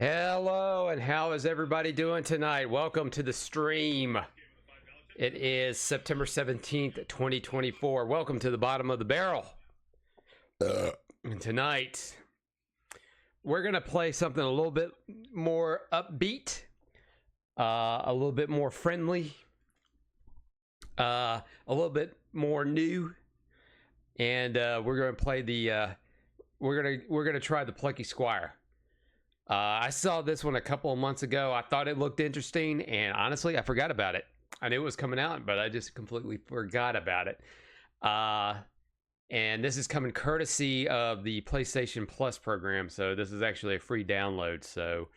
Hello, and how is everybody doing tonight? Welcome to the stream. It is September 17th, 2024. Welcome to the bottom of the barrel. And tonight, we're going to play something a little bit more upbeat, a little bit more friendly, a little bit more new, and we're going to play the we're going to try the Plucky Squire. I saw this one a couple of months ago. I thought it looked interesting, and honestly, I forgot about it. I knew it was coming out, but I just completely forgot about it. And this is coming courtesy of the PlayStation Plus program, so this is actually a free download. So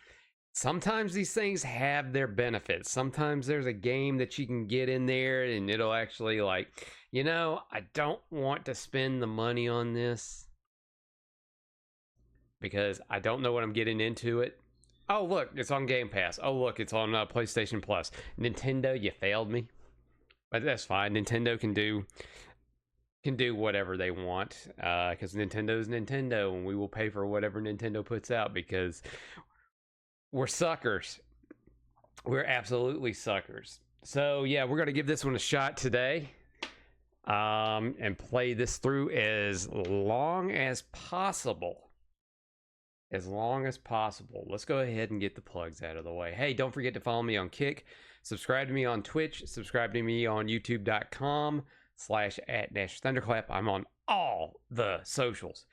sometimes these things have their benefits. Sometimes there's a game that you can get in there, and it'll actually I don't want to spend the money on this because I don't know what I'm getting into it. Oh, look, it's on Game Pass. Oh, look, it's on PlayStation Plus. Nintendo, you failed me. But that's fine. Nintendo can do whatever they want because Nintendo is Nintendo, and we will pay for whatever Nintendo puts out because we're suckers. We're absolutely suckers. So, yeah, we're going to give this one a shot today and play this through as long as possible. Let's go ahead and get the plugs out of the way. Hey, don't forget to follow me on Kick. Subscribe to me on Twitch. Subscribe to me on youtube.com/@NashThunderclap. I'm on all the socials.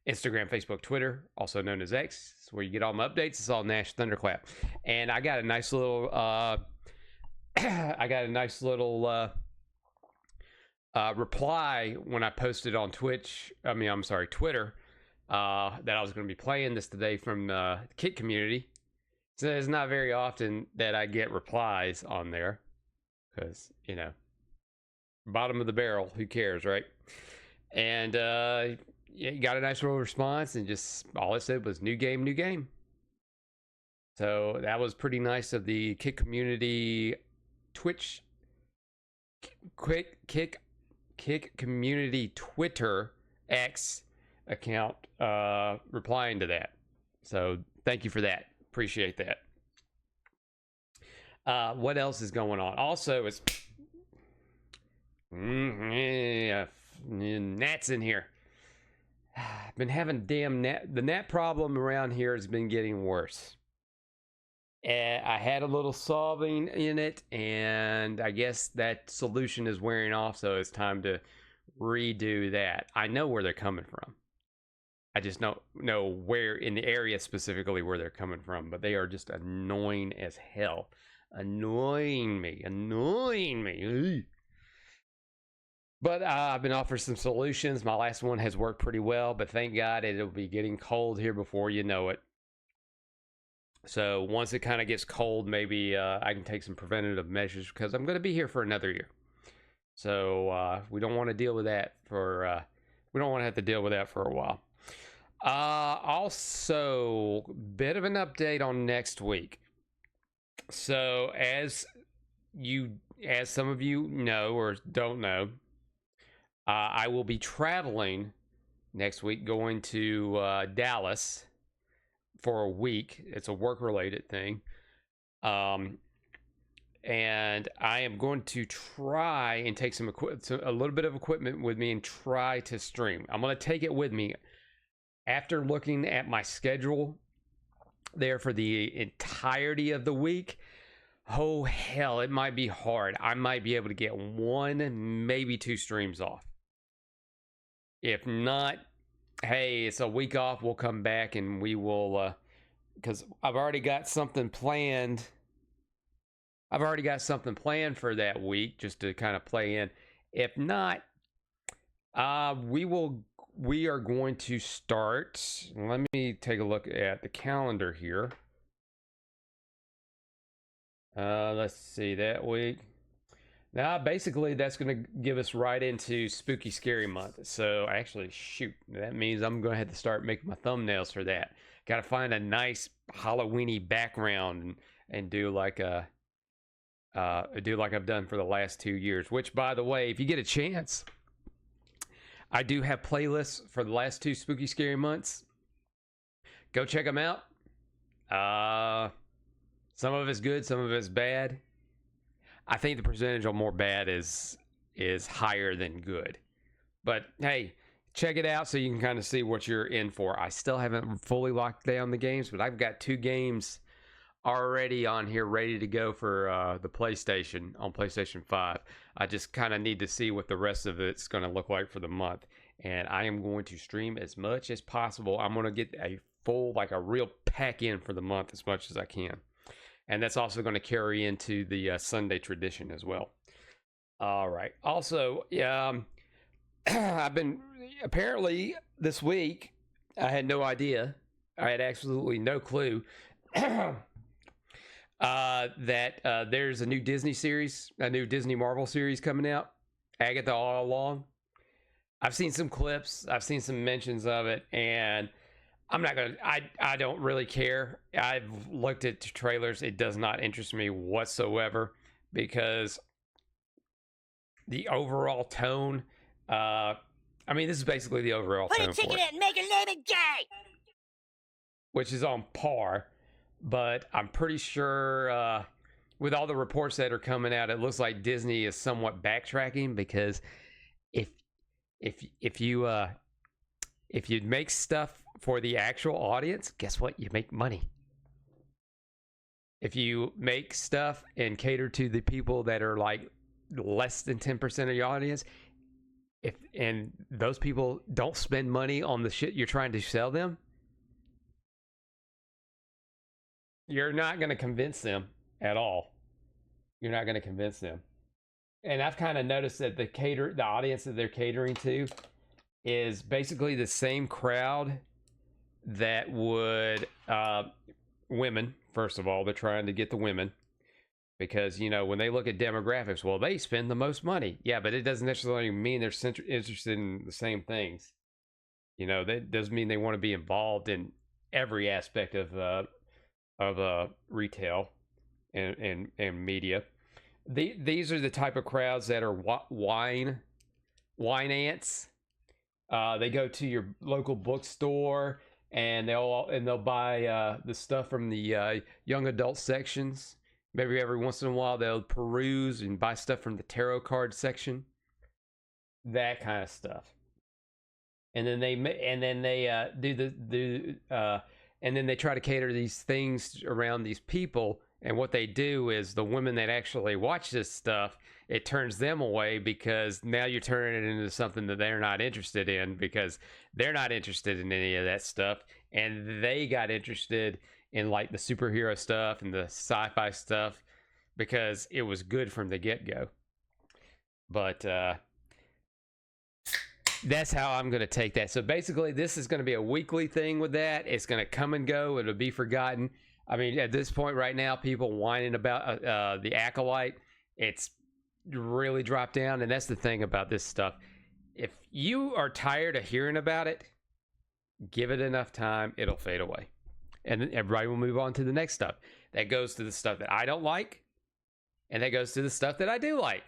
Instagram, Facebook, Twitter, also known as X. It's where you get all my updates. It's all Nash Thunderclap. And I got a nice little reply when I posted on Twitter. That I was going to be playing this today from the Kit community. So it's not very often that I get replies on there because, bottom of the barrel, who cares, right? And you got a nice little response, and just all it said was new game. So that was pretty nice of the Kit community Twitch, Kick community Twitter X account replying to that. So thank you for that. Appreciate that. What else is going on? Also, it's gnats in here. I've been having damn gnat. The gnat problem around here has been getting worse. I had a little solving in it, and I guess that solution is wearing off, so it's time to redo that. I know where they're coming from. I just don't know where in the area specifically where they're coming from, but they are just annoying as hell. Annoying me. Ugh. But I've been offered some solutions. My last one has worked pretty well, but thank God it'll be getting cold here before you know it. So once it kind of gets cold, maybe I can take some preventative measures because I'm going to be here for another year. So we don't want to deal with that we don't want to have to deal with that for a while. Also, bit of an update on next week. So as some of you know or don't know, I will be traveling next week, going to Dallas for a week. It's a work-related thing. And I am going to try and take a little bit of equipment with me and try to stream. I'm going to take it with me. After looking at my schedule there for the entirety of the week, oh hell, it might be hard. I might be able to get 1, maybe 2 streams off. If not, hey, it's a week off. We'll come back and we will, because I've already got something planned. for that week just to kind of play in. If not, we are going to start. Let me take a look at the calendar here. Let's see, that week. Now, basically, that's going to give us right into Spooky Scary Month. So, actually, shoot, that means I'm going to have to start making my thumbnails for that. Got to find a nice Halloween-y background and do like I've done for the last 2 years. Which, by the way, if you get a chance, I do have playlists for the last 2 Spooky Scary Months. Go check them out. Some of it's good, some of it's bad. I think the percentage on more bad is higher than good. But hey, check it out so you can kind of see what you're in for. I still haven't fully locked down the games, but I've got 2 games already on here ready to go for the PlayStation on PlayStation 5. I just kind of need to see what the rest of it's going to look like for the month. And I am going to stream as much as possible. I'm going to get a full, like a real pack in for the month as much as I can. And that's also going to carry into the Sunday tradition as well. All right. Also, I've been, apparently this week, I had no idea. I had absolutely no clue that there's a new Disney series, a new Disney Marvel series coming out, Agatha All Along. I've seen some clips, I've seen some mentions of it, and I'm not gonna, I don't really care. I've looked at the trailers. It does not interest me whatsoever because the overall tone, I mean, this is basically the overall tone. Put a ticket in, make a name gay! Which is on par, but I'm pretty sure with all the reports that are coming out, it looks like Disney is somewhat backtracking because if you make stuff for the actual audience, guess what? You make money. If you make stuff and cater to the people that are like less than 10% of your audience, and those people don't spend money on the shit you're trying to sell them, you're not going to convince them at all. You're not going to convince them. And I've kind of noticed that the audience that they're catering to is basically the same crowd that would women. First of all, they're trying to get the women because, you know, when they look at demographics, well, they spend the most money. Yeah, but it doesn't necessarily mean they're interested in the same things. You know, that doesn't mean they want to be involved in every aspect of retail and media. These are the type of crowds that are wine ants. They go to your local bookstore and they'll buy the stuff from the young adult sections. Maybe every once in a while they'll peruse and buy stuff from the tarot card section. That kind of stuff. And then they and then they try to cater these things around these people. And what they do is the women that actually watch this stuff, it turns them away because now you're turning it into something that they're not interested in because they're not interested in any of that stuff. And they got interested in like the superhero stuff and the sci-fi stuff because it was good from the get-go. But that's how I'm going to take that. So basically, this is going to be a weekly thing with that. It's going to come and go. It'll be forgotten. I mean, at this point right now, people whining about the Acolyte, it's really dropped down. And that's the thing about this stuff. If you are tired of hearing about it, give it enough time, it'll fade away. And then everybody will move on to the next stuff. That goes to the stuff that I don't like, and that goes to the stuff that I do like.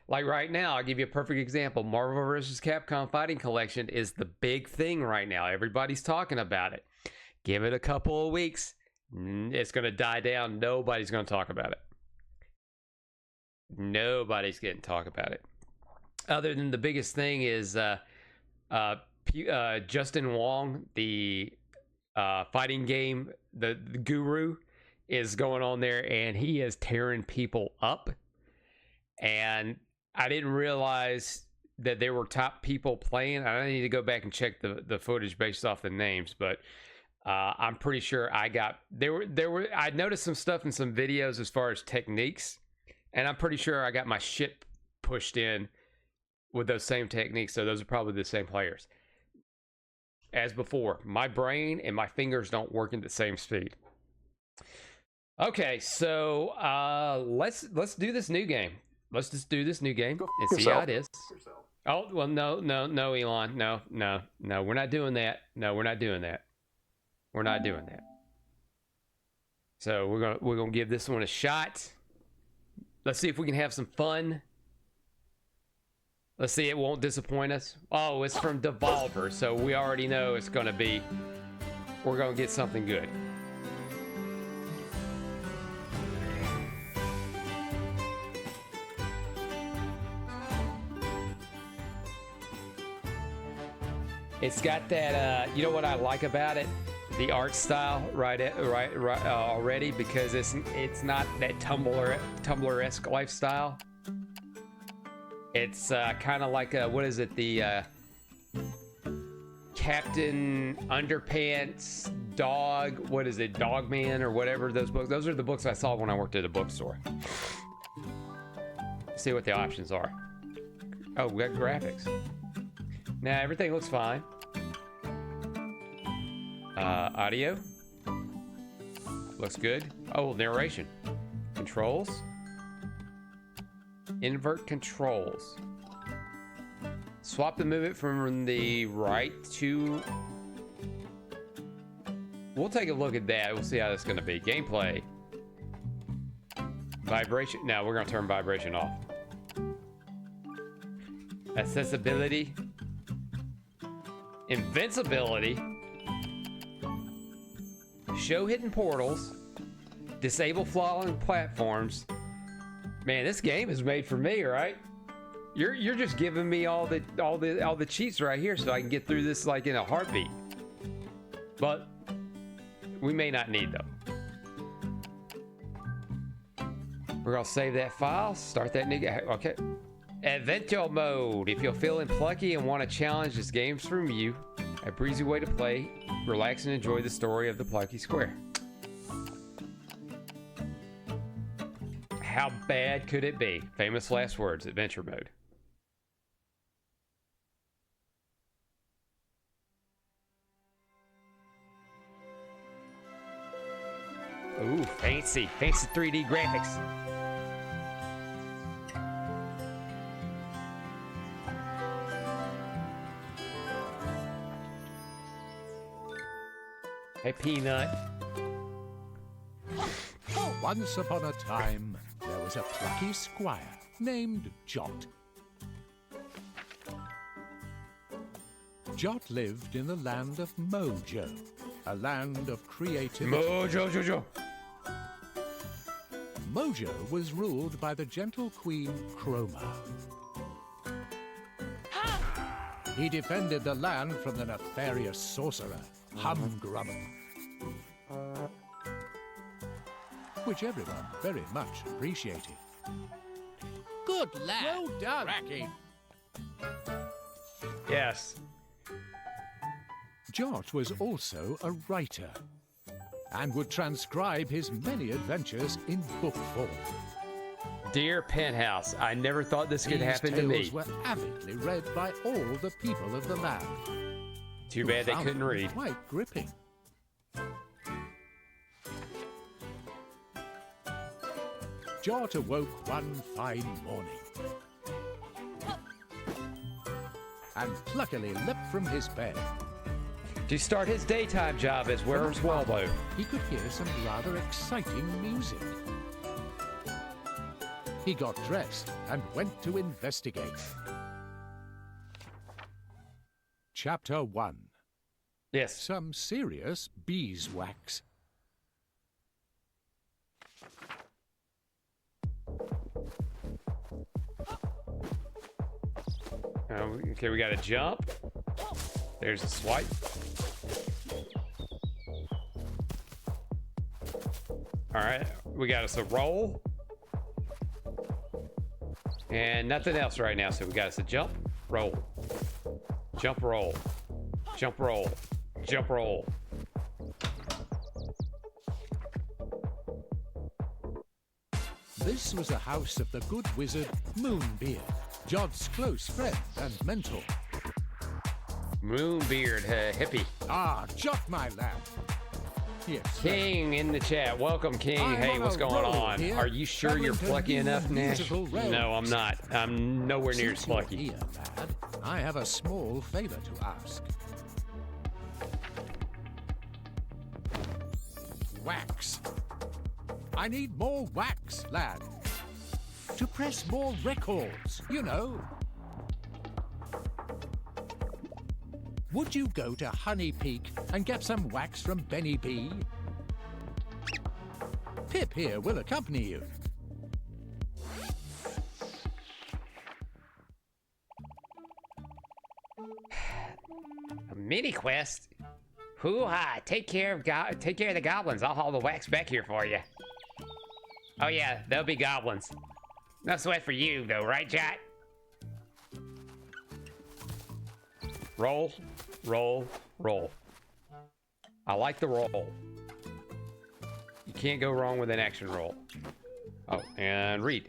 Like right now, I'll give you a perfect example. Marvel vs. Capcom Fighting Collection is the big thing right now. Everybody's talking about it. Give it a couple of weeks. It's going to die down. Nobody's going to talk about it. Nobody's getting to talk about it. Other than the biggest thing is Justin Wong, the fighting game, the guru, is going on there and he is tearing people up. And I didn't realize that there were top people playing. I need to go back and check the footage based off the names, but I'm pretty sure I noticed some stuff in some videos as far as techniques, and I'm pretty sure I got my shit pushed in with those same techniques. So those are probably the same players. As before, my brain and my fingers don't work at the same speed. Okay, so let's do this new game. Let's just do this new game and see how it is. Oh, well, no, Elon. No, we're not doing that. No, we're not doing that. We're not doing that. So we're gonna give this one a shot. Let's see if we can have some fun. Let's see, it won't disappoint us. Oh, it's from Devolver, so we already know it's gonna be. We're gonna get something good. It's got that. You know what I like about it? The art style, right already, because it's not that Tumblr-esque lifestyle. It's kind of like what is it? The Captain Underpants Dog. What is it? Dogman or whatever. Those books. Those are the books I saw when I worked at a bookstore. See what the options are. Oh, we got graphics. Now everything looks fine. Audio looks good. Oh, narration. Controls. Invert controls. Swap the movement from the right to... We'll take a look at that. We'll see how that's going to be. Gameplay. Vibration. No, we're going to turn vibration off. Accessibility. Invincibility. Show hidden portals. Disable falling platforms. Man, this game is made for me, right? You're just giving me all the cheats right here so I can get through this like in a heartbeat. But we may not need them. We're gonna save that file, start that nigga. Okay. Adventure mode. If you're feeling plucky and want a challenge, this game's from you. A breezy way to play, relax and enjoy the story of the Plucky Squire. How bad could it be? Famous last words, adventure mode. Ooh, fancy 3D graphics. Hey, Peanut. Once upon a time, there was a plucky squire named Jot. Jot lived in the land of Mojo, a land of creativity. Mojo. Mojo was ruled by the gentle queen Chroma. He defended the land from the nefarious sorcerer, Humgrum, which everyone very much appreciated. Good lad. Well done, Racky. Yes. Jot was also a writer and would transcribe his many adventures in book form. Dear Penthouse, I never thought this could happen to me. These tales were avidly read by all the people of the land. Too bad they couldn't read. Quite gripping. Jot awoke one fine morning and pluckily leapt from his bed. To start his daytime job as Where's Waldo. He could hear some rather exciting music. He got dressed and went to investigate. Chapter 1. Yes. Some serious beeswax. Okay, we got a jump. There's a swipe. All right, we got us a roll. And nothing else right now, so we got us a jump, roll. Jump, roll. Jump, roll. Jump, roll. This was the house of the good wizard Moonbeard, Jod's close friend and mentor. Moonbeard, hippie. Ah, Jot, my lad. Yes. King in the chat. Welcome, King. Hey, what's going on? Are you sure you're plucky enough, Nash? No, I'm not. I'm nowhere near as plucky. Here, lad, I have a small favor to ask. Wax. I need more wax, lad. To press more records, you know. Would you go to Honey Peak and get some wax from Benny B? Pip here will accompany you. A mini quest? Hoo-ha! Take care of the goblins. I'll haul the wax back here for you. Oh yeah, they'll be goblins. No sweat for you though, right, Jot? Roll, roll, roll. I like the roll. You can't go wrong with an action roll. Oh, and read.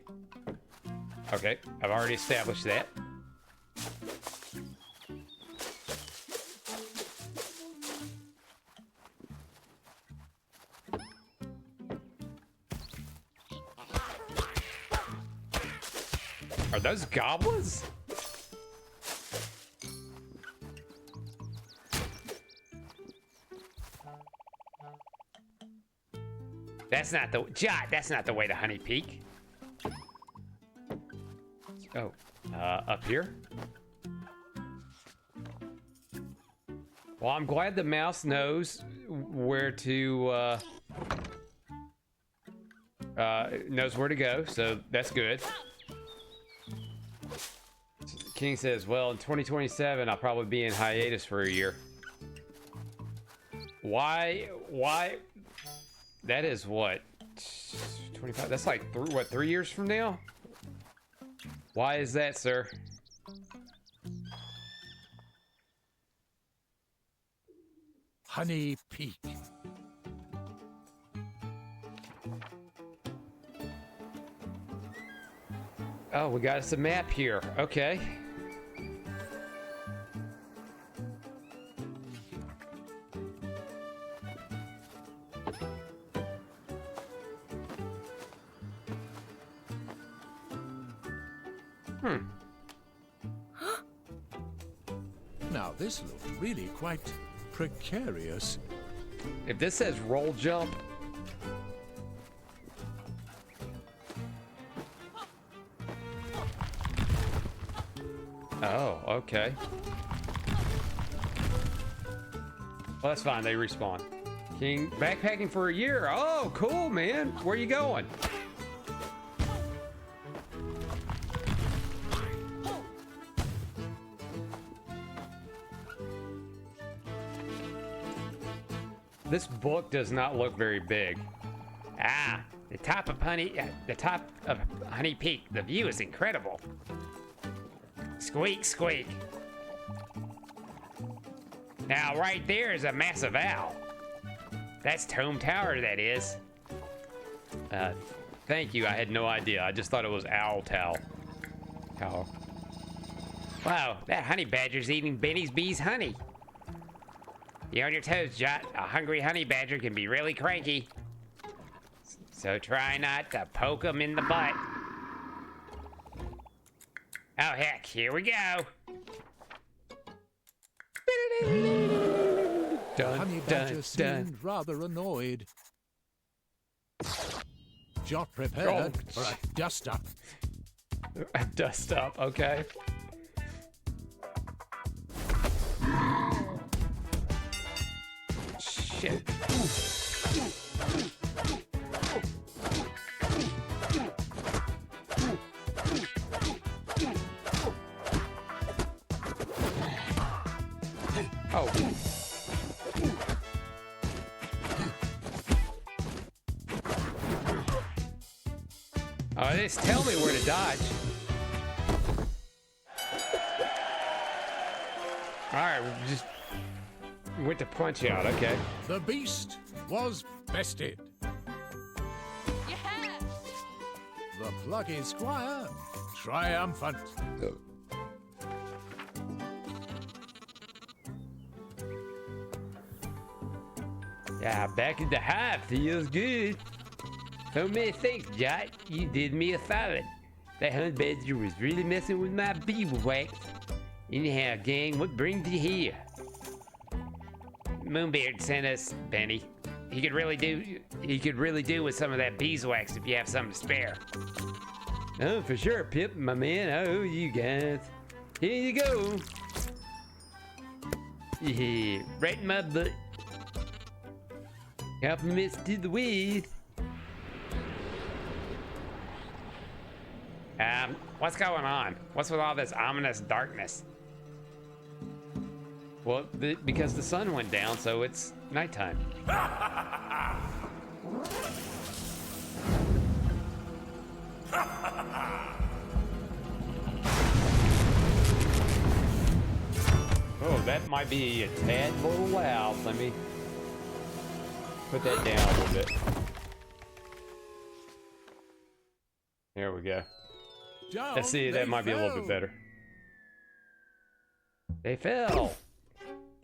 Okay, I've already established that. Are those goblins? That's not the Jot. That's not the way to Honey Peak. Oh, up here. Well, I'm glad the mouse knows where to knows where to go. So that's good. King says, "Well, in 2027, I'll probably be in hiatus for a year." Why? That is what, 25? That's like 3 years from now? Why is that, sir? Honey Peak. Oh, we got us a map here. Okay. Now this looked really quite precarious. If this says roll jump. Oh, okay. Well, that's fine. They respawn. King, backpacking for a year. Oh, cool, man. Where you going? This book does not look very big. Ah, the top of Honey Peak. The view is incredible. Squeak, squeak. Now, right there is a massive owl. That's Tome Tower, that is. Thank you. I had no idea. I just thought it was Owl Tower. Wow, that honey badger's eating Benny's bee's honey. Be on your toes, Jot. A hungry honey badger can be really cranky. So try not to poke him in the butt. Oh, heck, here we go. Dun, Honey Badger seemed rather annoyed. Jot prepared for a dust-up. A dust-up, okay. Shit. Oh. Oh, just tell me where to dodge. Alright, we just went to punch out, okay. The beast was bested. Yeah! The Plucky Squire triumphant. Yeah, back in the hive feels good. So many thanks, Jot. You did me a solid. That honey badger was really messing with my beeswax. Anyhow, gang, what brings you here? Moonbeard sent us, Benny. He could really do with some of that beeswax if you have some to spare. Oh, for sure, Pip, my man. I owe you guys. Here you go. Yeah, right in my butt. Compliments to the with. What's going on? What's with all this ominous darkness? Well, because the sun went down, so it's nighttime. Oh, that might be a tad little loud. Let me put that down a little bit. There we go. Let's see, that might be a little bit better. They fell.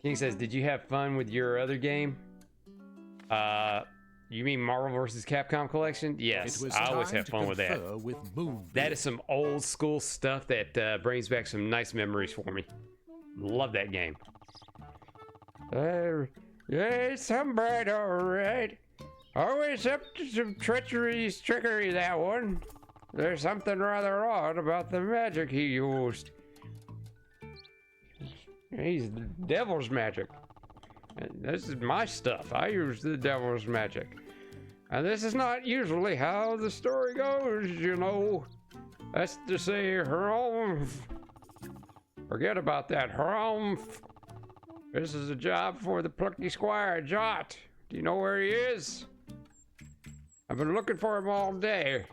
King says, did you have fun with your other game? You mean Marvel vs. Capcom collection? Yes, I always have fun with that. That is some old school stuff that brings back some nice memories for me. Love that game. Yeah, somebody, alright. Always up to some trickery, that one. There's something rather odd about the magic he used. He's the devil's magic. This is my stuff. I use the devil's magic. And this is not usually how the story goes, you know. That's to say, Harumph. Forget about that, Harumph. This is a job for the Plucky Squire, Jot. Do you know where he is? I've been looking for him all day.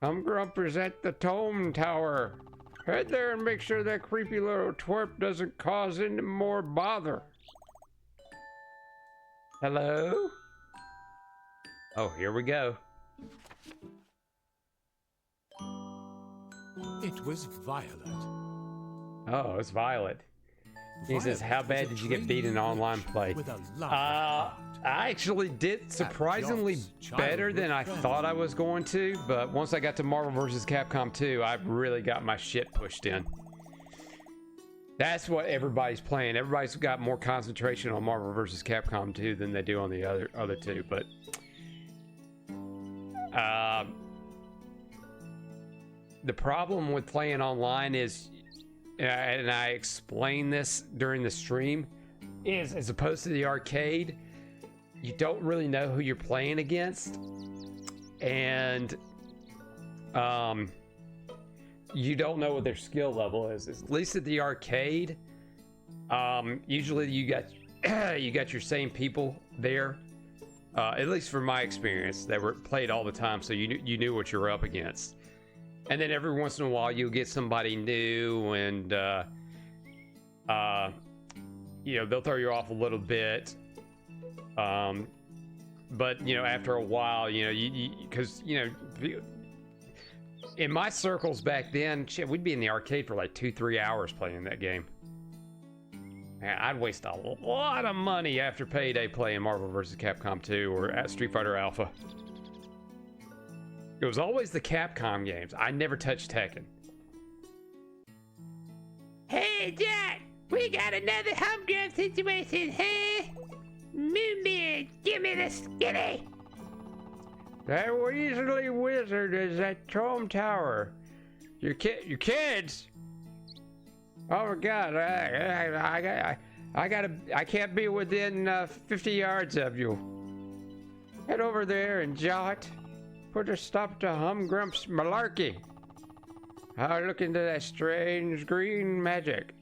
Come represent the Tome Tower. Head there and make sure that creepy little twerp doesn't cause any more bother. Hello? Oh, here we go. It was Violet. Oh, it's Violet. He says, how bad did you get beat in online play? I actually did surprisingly better than I thought I was going to, but once I got to Marvel vs. Capcom 2, I really got my shit pushed in. That's what everybody's playing. Everybody's got more concentration on Marvel vs. Capcom 2 than they do on the other two, but the problem with playing online is, and I explained this during the stream, is as opposed to the arcade, you don't really know who you're playing against, and you don't know what their skill level is. At least at the arcade, usually you got your same people there. At least from my experience, they were played all the time, so you knew what you were up against. And then every once in a while, you'll get somebody new, and you know, they'll throw you off a little bit. But you know, after a while, you know, because you know, in my circles back then, shit, we'd be in the arcade for like 2-3 hours playing that game. Man, I'd waste a lot of money after payday playing Marvel vs. Capcom 2 or at Street Fighter Alpha. It was always the Capcom games. I never touched Tekken. Hey, Jack! We got another humdrum situation, huh? Moonbeard, give me the skinny! That Weasley wizard is at Tome Tower. Your kids? Oh my God! I can't be within 50 yards of you. Head over there and Jot. Put a stop to Humgrump's malarkey. I'll look into that strange green magic.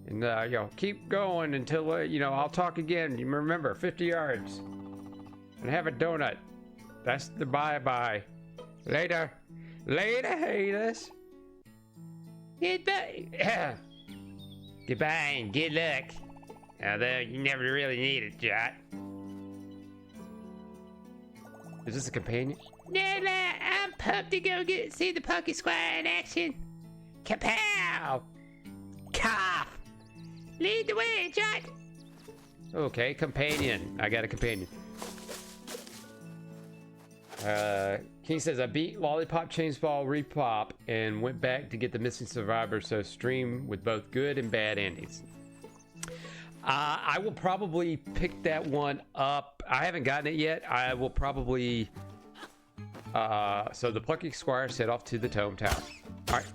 And you know, keep going until you know, I'll talk again. You remember, 50 yards. And have a donut. That's the bye-bye. Later. Later, haters. Goodbye. Goodbye and good luck. Although you never really need it, Jot. Is this a companion? No, I'm pumped to go see the Plucky Squire in action. Kapow! Cough! Lead the way, Jot! Okay, companion. I got a companion. King says, I beat Lollipop Chainsball Repop and went back to get the missing survivor, so stream with both good and bad endings. I will probably pick that one up. I haven't gotten it yet. I will probably... so the Plucky Squire set off to the Tome Tower. Alright.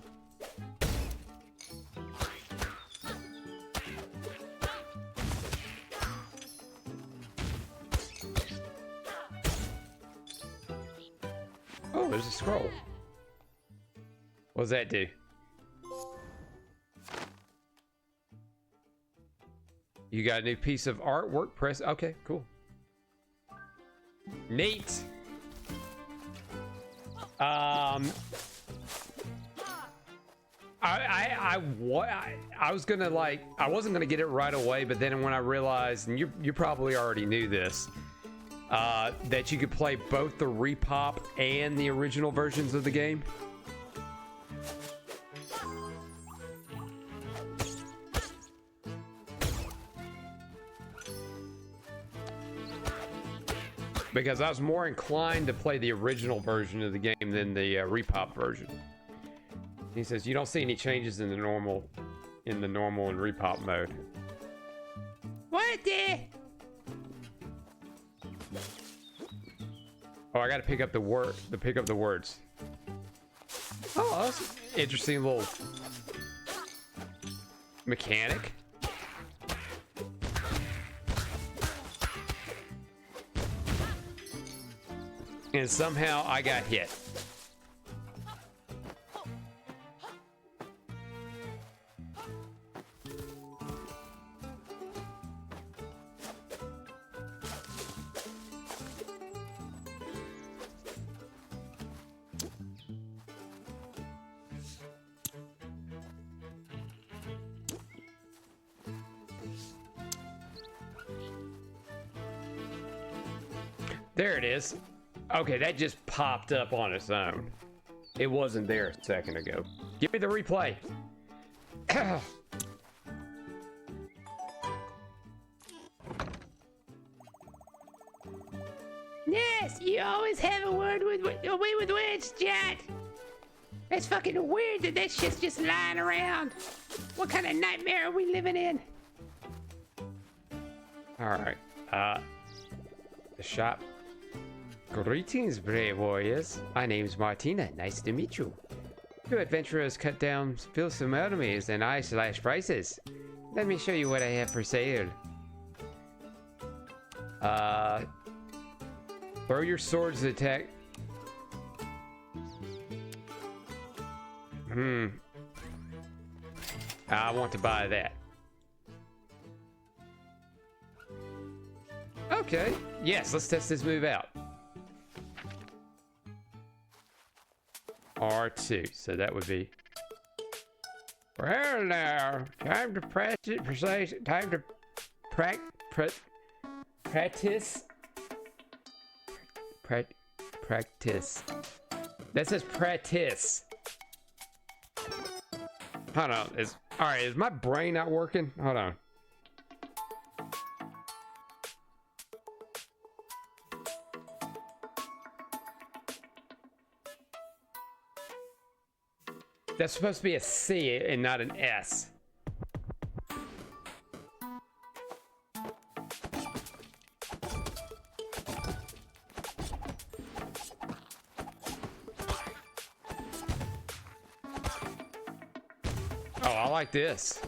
Oh, there's a scroll. What does that do? You got a new piece of artwork. Press. Okay, cool. Neat. I was gonna I wasn't gonna get it right away, but then when I realized, and you probably already knew this, that you could play both the repop and the original versions of the game. Because I was more inclined to play the original version of the game than the repop version. He says you don't see any changes in the normal and repop mode. What the? Oh, I gotta pick up the words. Oh, that's an interesting little mechanic. And somehow I got hit. There it is. Okay, that just popped up on its own. It wasn't there a second ago. Give me the replay. Yes, you always have a way with words, Jack. It's fucking weird that shit's just lying around. What kind of nightmare are we living in? All right. The shop. Greetings, brave warriors. My name's Martina. Nice to meet you. You adventurers cut down fearsome enemies and I slash prices. Let me show you what I have for sale. Throw your swords to attack. I want to buy that. Okay. Yes, let's test this move out. R2, so that would be. Well now, time to practice. Time to practice. Practice. That says practice. Hold on. All right. Is my brain not working? Hold on. That's supposed to be a C and not an S. Oh, I like this.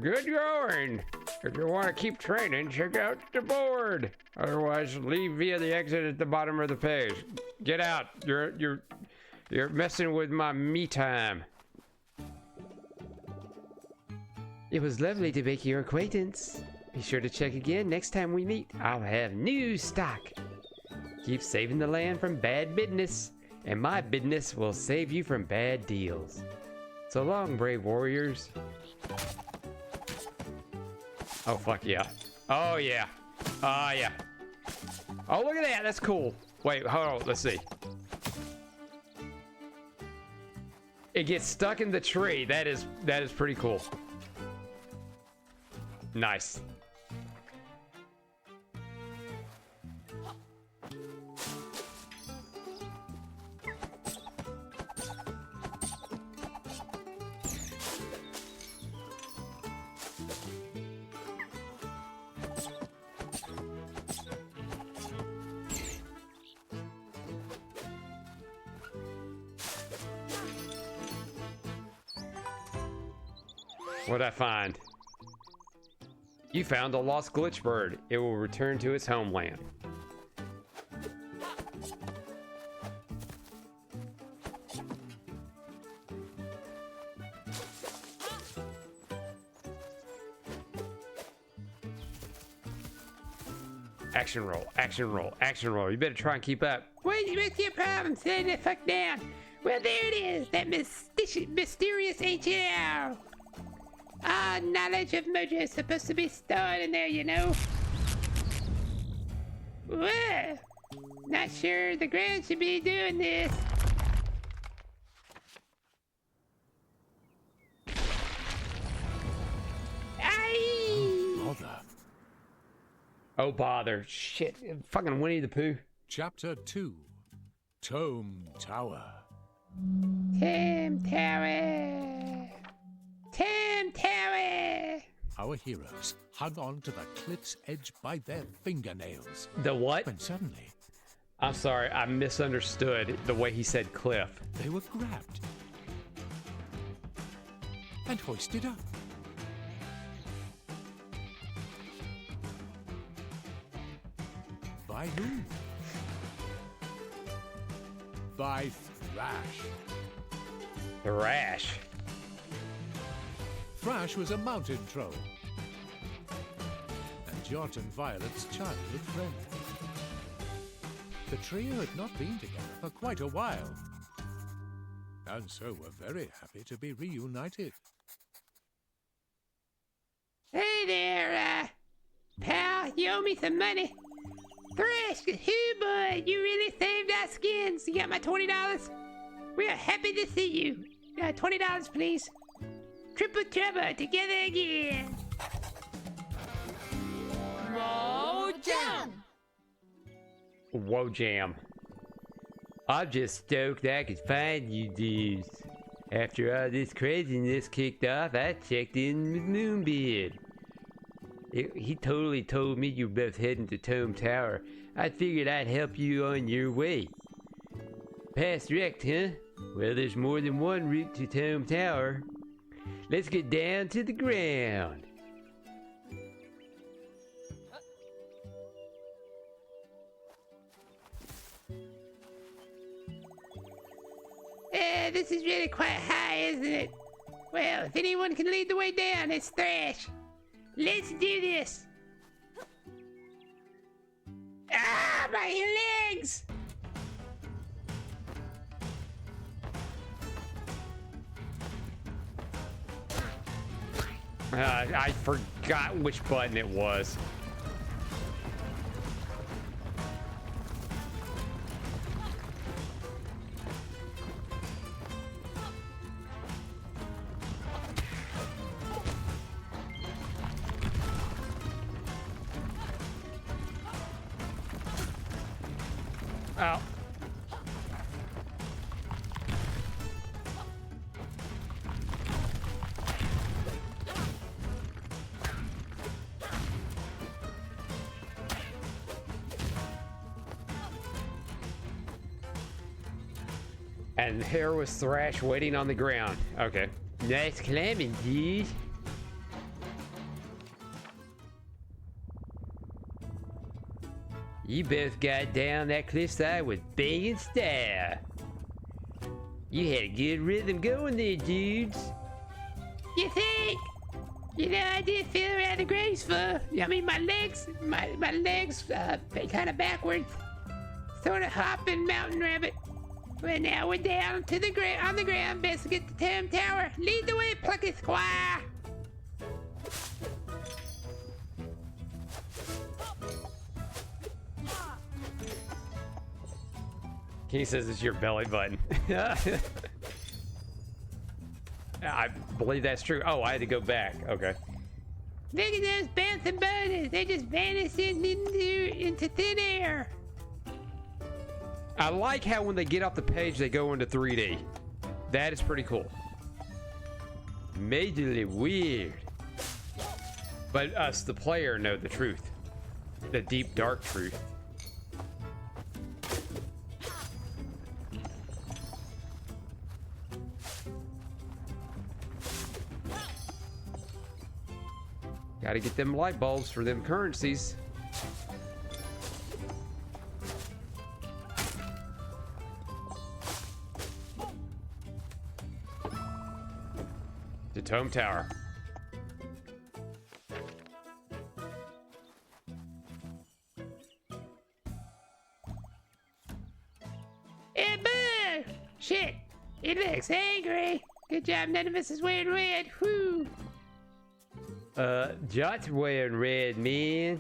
Good going. If you want to keep training, check out the board. Otherwise, leave via the exit at the bottom of the page. Get out. You're messing with my me time. It was lovely to make your acquaintance. Be sure to check again next time we meet. I'll have new stock. Keep saving the land from bad business, and my business will save you from bad deals. So long, brave warriors. Oh, fuck yeah. Oh, yeah. Yeah. Oh, look at that. That's cool. Wait, hold on. Let's see. It gets stuck in the tree. That is pretty cool. Nice. What'd I find? You found a lost glitch bird. It will return to its homeland. Action roll, action roll, action roll. You better try and keep up. What's your problem? Sit the fuck down. Well, there it is. That mysterious ancient owl. Ah, knowledge of mojo is supposed to be stored in there, you know. Whoa. Not sure the ground should be doing this. Aye. Bother. Oh, bother. Shit. Fucking Winnie the Pooh. Chapter 2. Tome Tower. Tim Tower. Tim Tower. Our heroes hung on to the cliff's edge by their fingernails. The what? When suddenly, I'm sorry. I misunderstood the way he said cliff. they were grabbed and hoisted up. By whom? By Thrash. Thrash. Thrash was a mountain troll, and Jot and Violet's childhood friend. The trio had not been together for quite a while, and so were very happy to be reunited. Hey there, pal. You owe me some money. Thrash, who boy, you really saved our skins. You got my $20? We are happy to see you. $20, please. Triple trouble, together again. Whoa, jam. I'm just stoked I could find you dudes. After all this craziness kicked off, I checked in with Moonbeard. He totally told me you were both heading to Tome Tower. I figured I'd help you on your way. Past wrecked, huh? Well, there's more than one route to Tome Tower. Let's get down to the ground. This is really quite high, isn't it? Well, if anyone can lead the way down, it's Thrash. Let's do this. Ah, my legs! I forgot which button it was. Oh. And here was Thrash waiting on the ground. Okay. Nice climbing, dude. You both got down that cliffside with banging style. You had a good rhythm going there, dudes. You think? You know, I did feel rather graceful. I mean, my legs kind of backwards. Sort of hopping mountain rabbit. Well, now we're down to the on the ground. Best to get to Tome Tower. Lead the way, Plucky Squire. He says it's your belly button. I believe that's true. Oh, I had to go back. Okay. Look at those bouncing boulders. They just vanished into thin air. I like how when they get off the page, they go into 3D. That is pretty cool. Majorly weird. But us, the player, know the truth. The deep, dark truth. God Gotta get them light bulbs for them currencies. The Tome Tower. Hey, boo! Shit, it looks angry. Good job, none of us is wearing red. Whew. Jot's wearing red, man.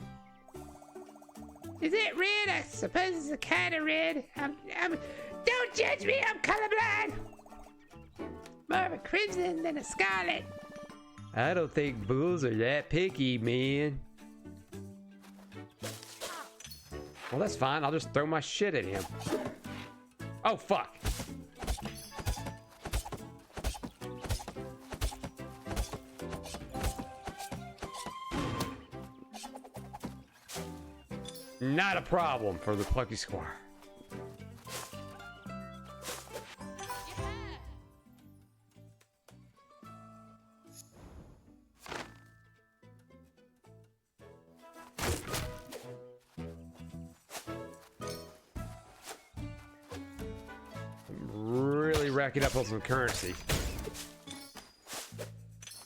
Is it red? I suppose it's a kind of red. Don't judge me, I'm colorblind. More of a crimson than a scarlet. I don't think bulls are that picky, man. Well, that's fine. I'll just throw my shit at him. Oh, fuck. Not a problem for the Plucky Squire. Really racking up on some currency.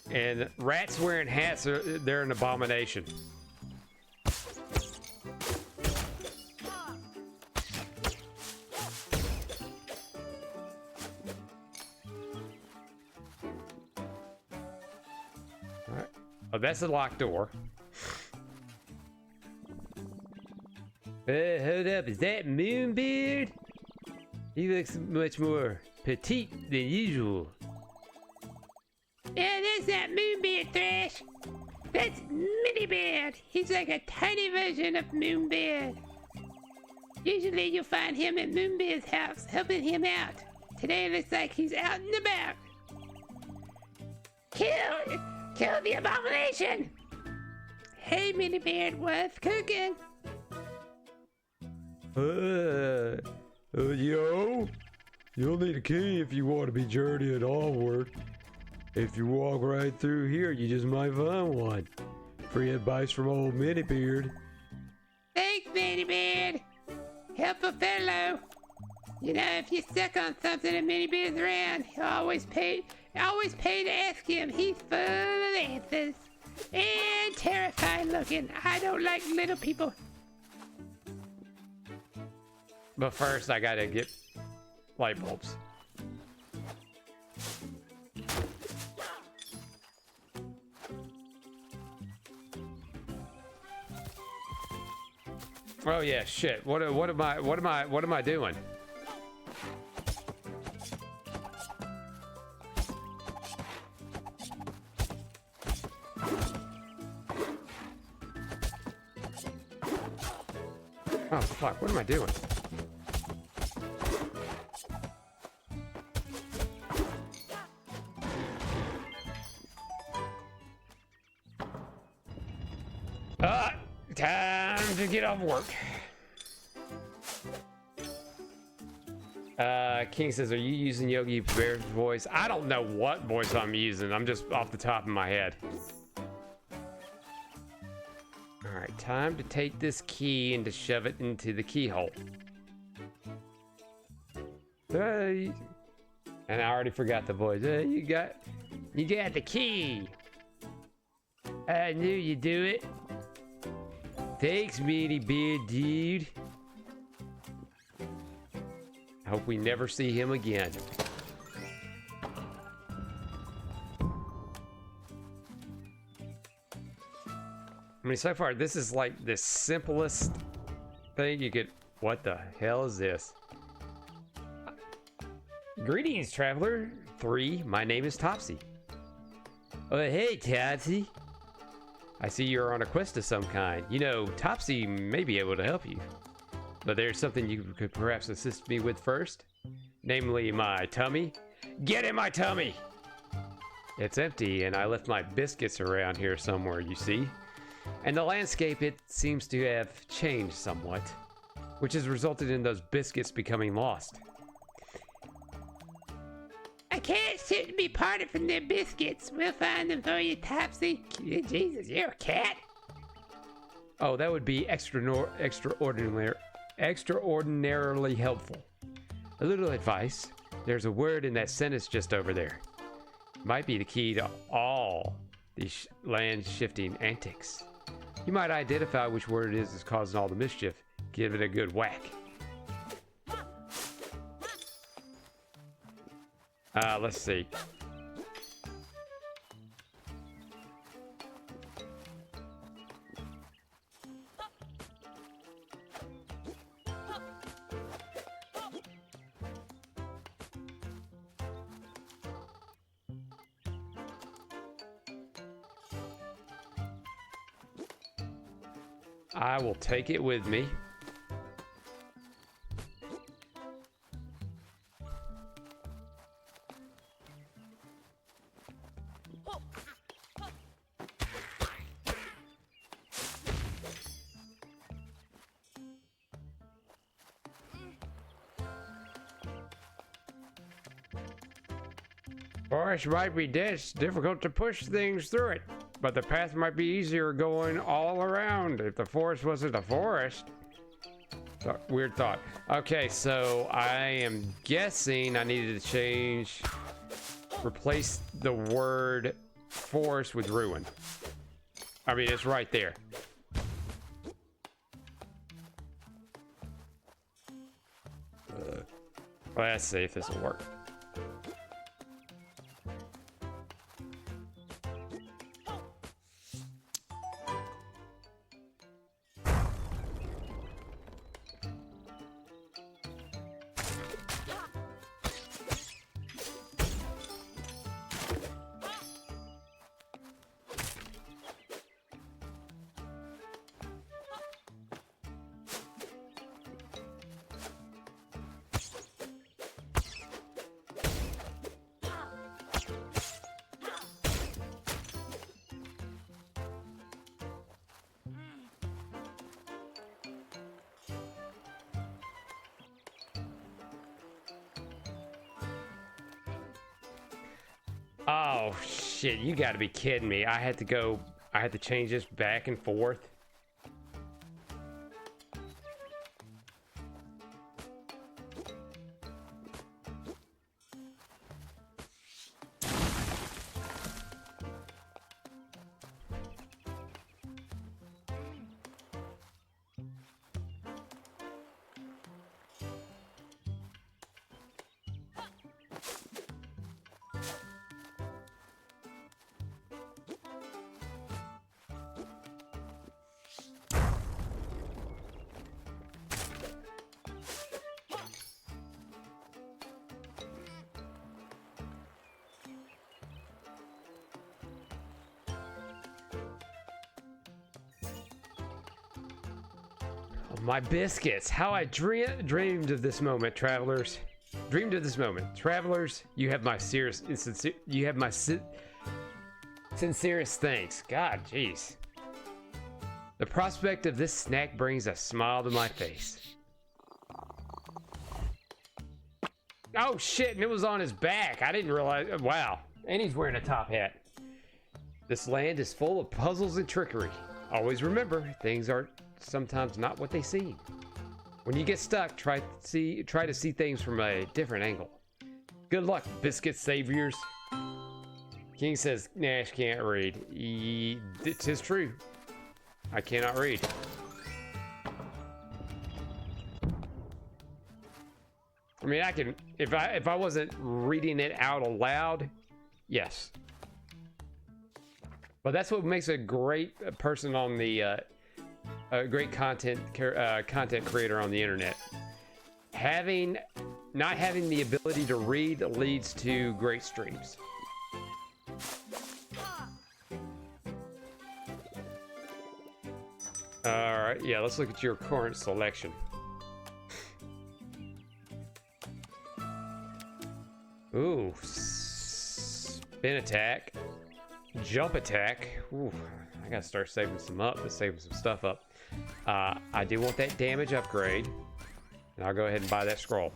And rats wearing hats, they're an abomination. Alright. Oh, that's a locked door. Hold up, is that Moonbeard? He looks much more petite than usual. Yeah, there's that Moonbeard Thrash. That's Minibeard. He's like a tiny version of Moonbeard. Usually you'll find him at Moonbeard's house, helping him out. Today it looks like he's out and about. Kill the abomination! Hey, Minibeard, what's cooking? Yo, you'll need a key if you want to be journeying onward. If you walk right through here, you just might find one. Free advice from old Minibeard. Thanks, Minibeard. Helpful fellow. You know, if you're stuck on something and Minibeard's around, he'll always pay to ask him. He's full of answers. And terrifying looking. I don't like little people. But first, I gotta get light bulbs. Oh yeah, shit. What am I doing? Oh fuck, what am I doing? Time to get off work. King says, are you using Yogi Bear's voice? I don't know what voice I'm using. I'm just off the top of my head. All right, time to take this key and to shove it into the keyhole. Hey. And I already forgot the voice. You got the key. I knew you'd do it. Thanks, Minibeard, dude. I hope we never see him again. I mean, so far, this is like the simplest thing you could... What the hell is this? Greetings, Traveler 3. My name is Topsy. Oh, hey, Topsy. I see you're on a quest of some kind. You know, Topsy may be able to help you. But there's something you could perhaps assist me with first. Namely, my tummy. Get in my tummy! It's empty, and I left my biscuits around here somewhere, you see. And the landscape, it seems to have changed somewhat, which has resulted in those biscuits becoming lost. I cats shouldn't be parted from their biscuits. We'll find them for you, Topsy. Jesus, you're a cat. Oh, that would be extraordinarily helpful. A little advice. There's a word in that sentence just over there. Might be the key to all these land-shifting antics. You might identify which word it is causing all the mischief. Give it a good whack. Let's see. I will take it with me. Forest might be dense, difficult to push things through it, but the path might be easier going all around if the forest wasn't a forest. Weird thought. Okay, so I am guessing I needed to replace the word forest with ruin. I mean, it's right there. Let's see if this will work. Oh shit, you gotta be kidding me. I had to change this back and forth. My biscuits. How I dreamed of this moment, travelers. Dreamed of this moment, travelers. You have my sincerest thanks. God, jeez. The prospect of this snack brings a smile to my face. Oh shit! And it was on his back. I didn't realize. Wow. And he's wearing a top hat. This land is full of puzzles and trickery. Always remember, things are sometimes not what they seem. When you get stuck, try to see things from a different angle. Good luck, biscuit saviors. King says Nash can't read. It is true. I cannot read. I mean, I can if I wasn't reading it out aloud, yes. But that's what makes a great person on the a great content creator on the internet. Not having the ability to read leads to great streams. All right, yeah, let's look at your current selection. Ooh, spin attack, jump attack. Ooh, I gotta start saving some stuff up. I do want that damage upgrade, and I'll go ahead and buy that scroll.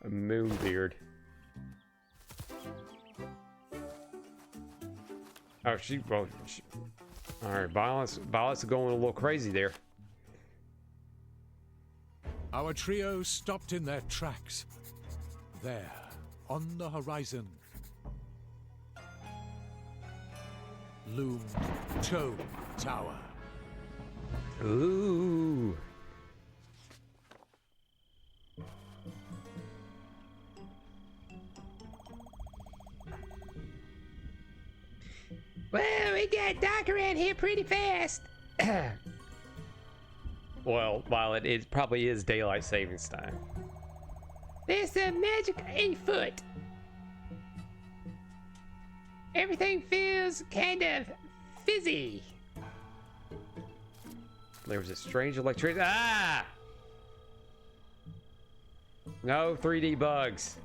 A moonbeard. Oh, well, all right, Violet's going a little crazy there. Our trio stopped in their tracks. There, on the horizon, loomed Toad Tower. Ooh. Well, we got dark around here pretty fast. Well, Violet, it probably is daylight savings time. There's some magic 8-foot. Everything feels kind of fizzy. There was a strange electricity. Ah! No 3D bugs.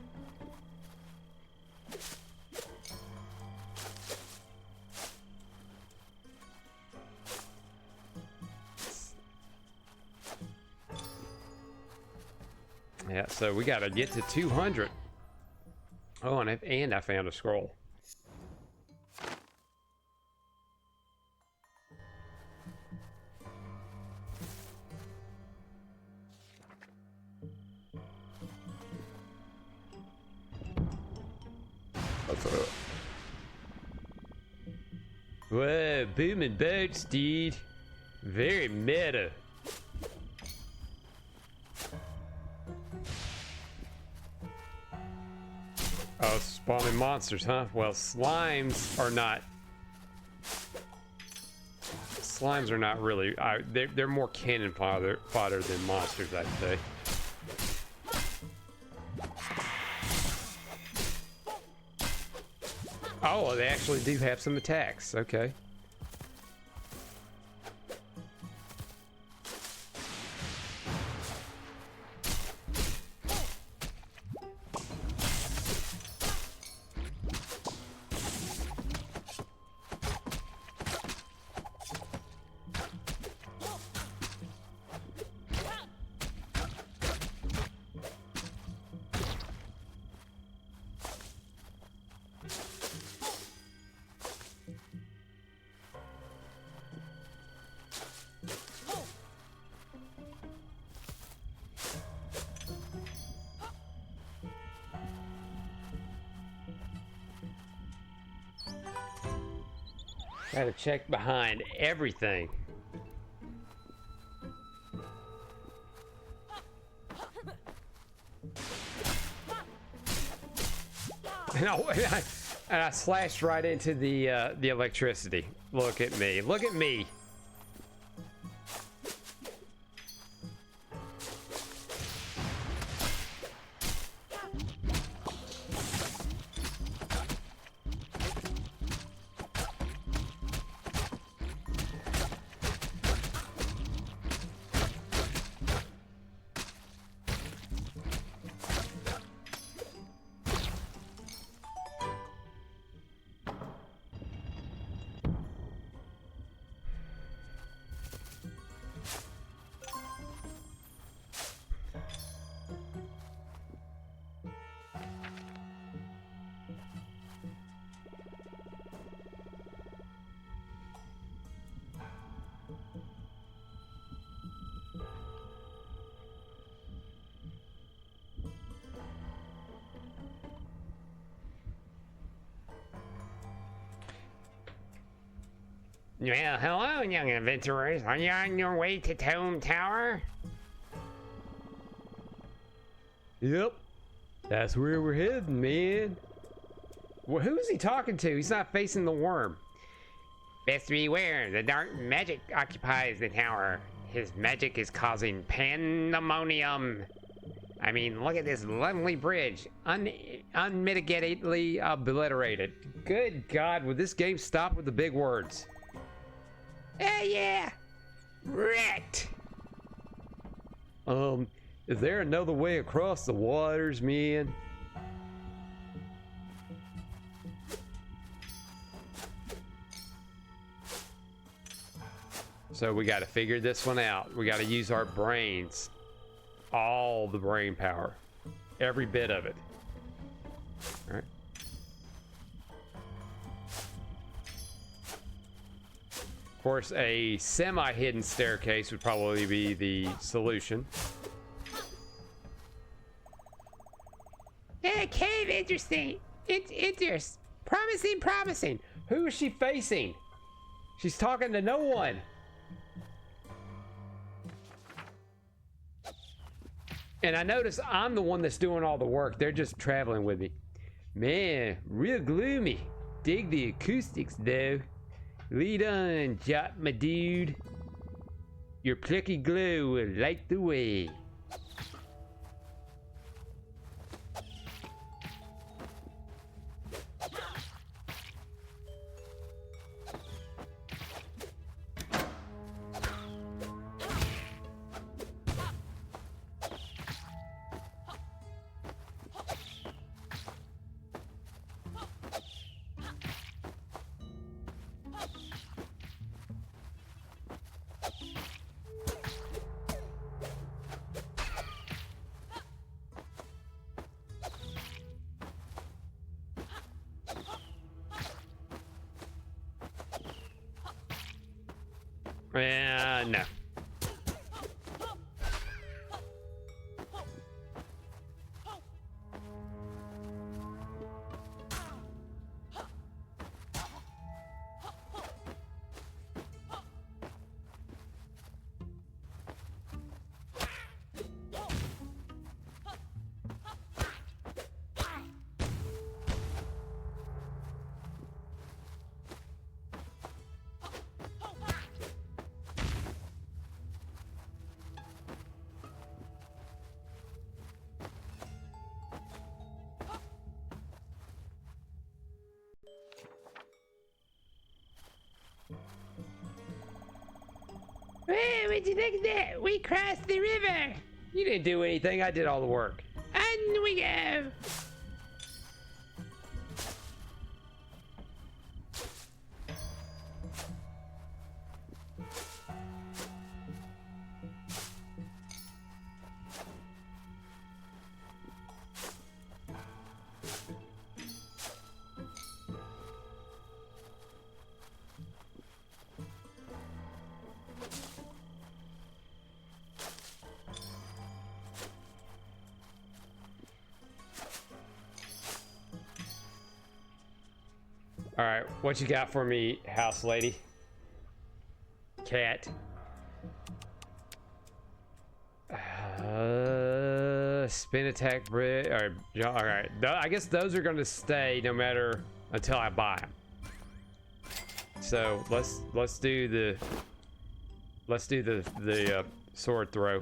Yeah, so we gotta get to 200. Oh, and I found a scroll. Whoa, booming boats, dude. Very meta. Oh, spawning monsters, huh? Well, slimes are not. Slimes are not really. They're more cannon fodder than monsters, I'd say. Oh, they actually do have some attacks. Okay. Gotta check behind everything. And I slashed right into the electricity. Look at me. Look at me. Well, hello, young adventurers. Are you on your way to Tome Tower? Yep. That's where we're heading, man. Well, who's he talking to? He's not facing the worm. Best beware. The dark magic occupies the tower. His magic is causing pandemonium. I mean, look at this lovely bridge. Unmitigatedly obliterated. Good God, would this game stop with the big words? Yeah. Wrecked. Is there another way across the waters, man? So we got to figure this one out. We got to use our brains. All the brain power. every bit of it. All right. Of course, a semi-hidden staircase would probably be the solution. Yeah, cave, interesting. Interest. Promising, promising. Who is she facing? She's talking to no one. And I notice I'm the one that's doing all the work. They're just traveling with me. Man, real gloomy. Dig the acoustics, though. Lead on, Jot, my dude. Your plucky glow will light the way. No. Hey, would you think of that? We crossed the river. You didn't do anything. I did all the work. On we go. All right, what you got for me, house lady? Cat. Spin attack bridge. All right. I guess those are going to stay no matter until I buy them. So let's do the sword throw.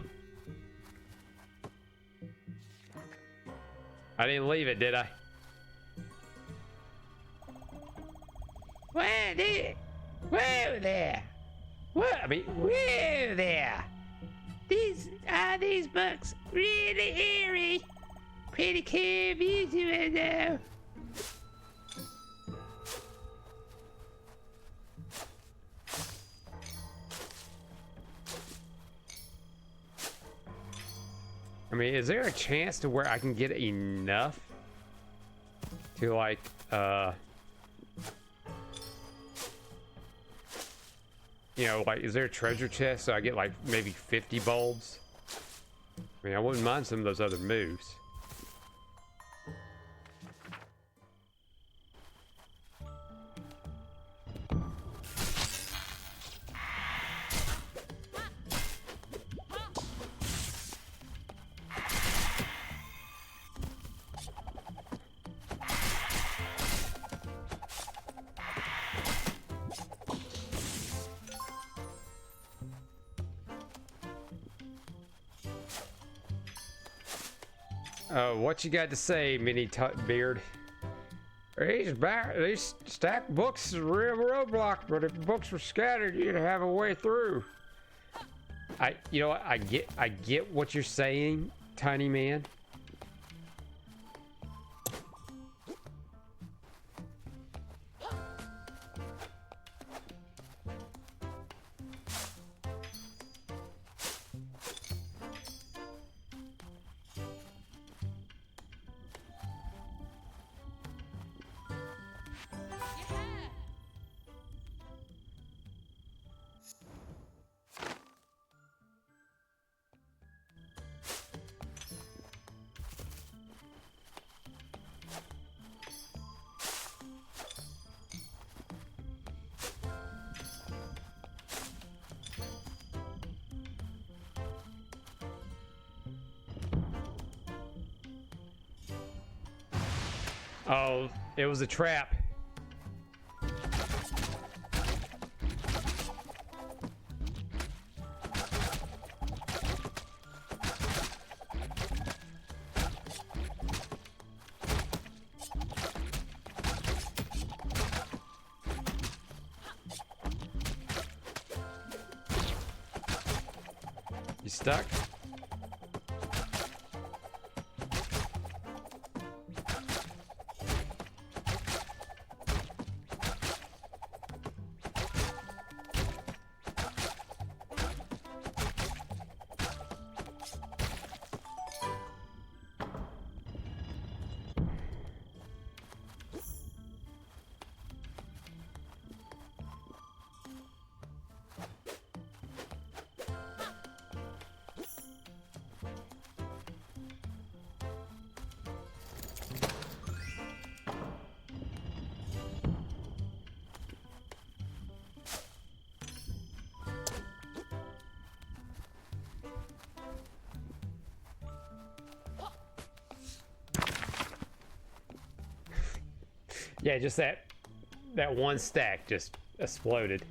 I didn't leave it, did I? Whoa there. What? I mean, Whoa there. These books really eerie. Pretty cool visual though. I mean, is there a chance to where I can get enough to like you know, like, is there a treasure chest so I get like maybe 50 bulbs? I mean, I wouldn't mind some of those other moves. What you got to say, Mini Beard? These stacked books is a real roadblock, but if books were scattered, you'd have a way through. You know what? I get what you're saying, tiny man. Oh, it was a trap. You stuck? Yeah, just that one stack just exploded.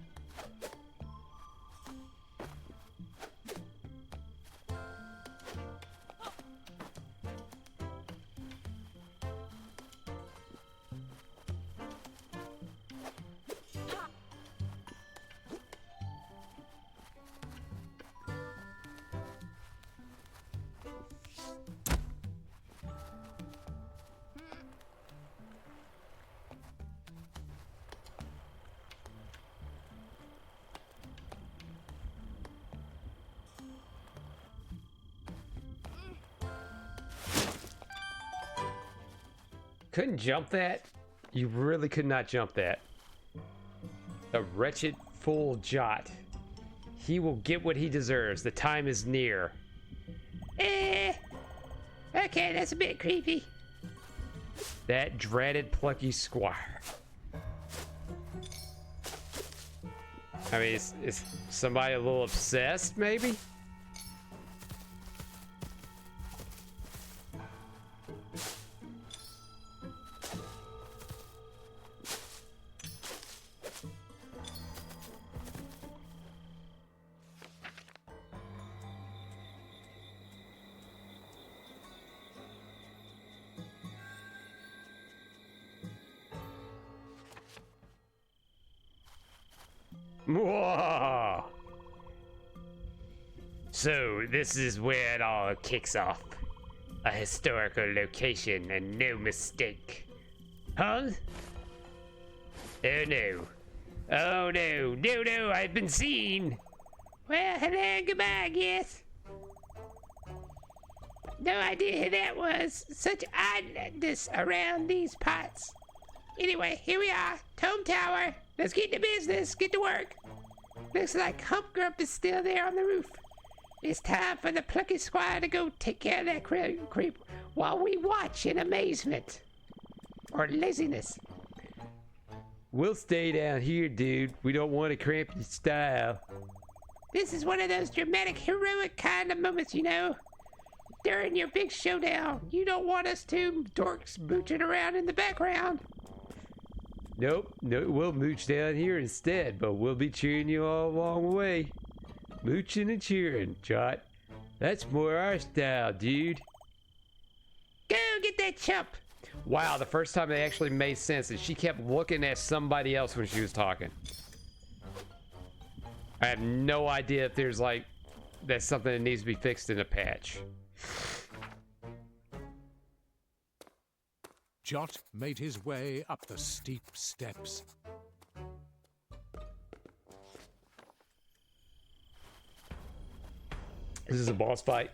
Couldn't jump that? You really could not jump that. The wretched fool Jot. He will get what he deserves. The time is near. Okay, that's a bit creepy. That dreaded Plucky Squire. I mean, is somebody a little obsessed, maybe? Whoa. So, this is where it all kicks off. A historical location and no mistake. Huh? Oh no. Oh no. No, I've been seen. Well, hello, goodbye, I guess. No idea who that was. Such oddness around these parts. Anyway, here we are, Tome Tower. Let's get to business, get to work. Looks like Hump Grump is still there on the roof. It's time for the Plucky Squire to go take care of that creep while we watch in amazement. Or laziness. We'll stay down here, dude. We don't want to cramp your style. This is one of those dramatic, heroic kind of moments, you know. During your big showdown, you don't want us two dorks mooching around in the background. Nope, no, we'll mooch down here instead, but we'll be cheering you all along the way. Mooching and cheering, Jot. That's more our style, dude. Go get that chump. Wow, the first time they actually made sense, and she kept looking at somebody else when she was talking. I have no idea if there's like, that's something that needs to be fixed in a patch. Jot made his way up the steep steps. This is a boss fight.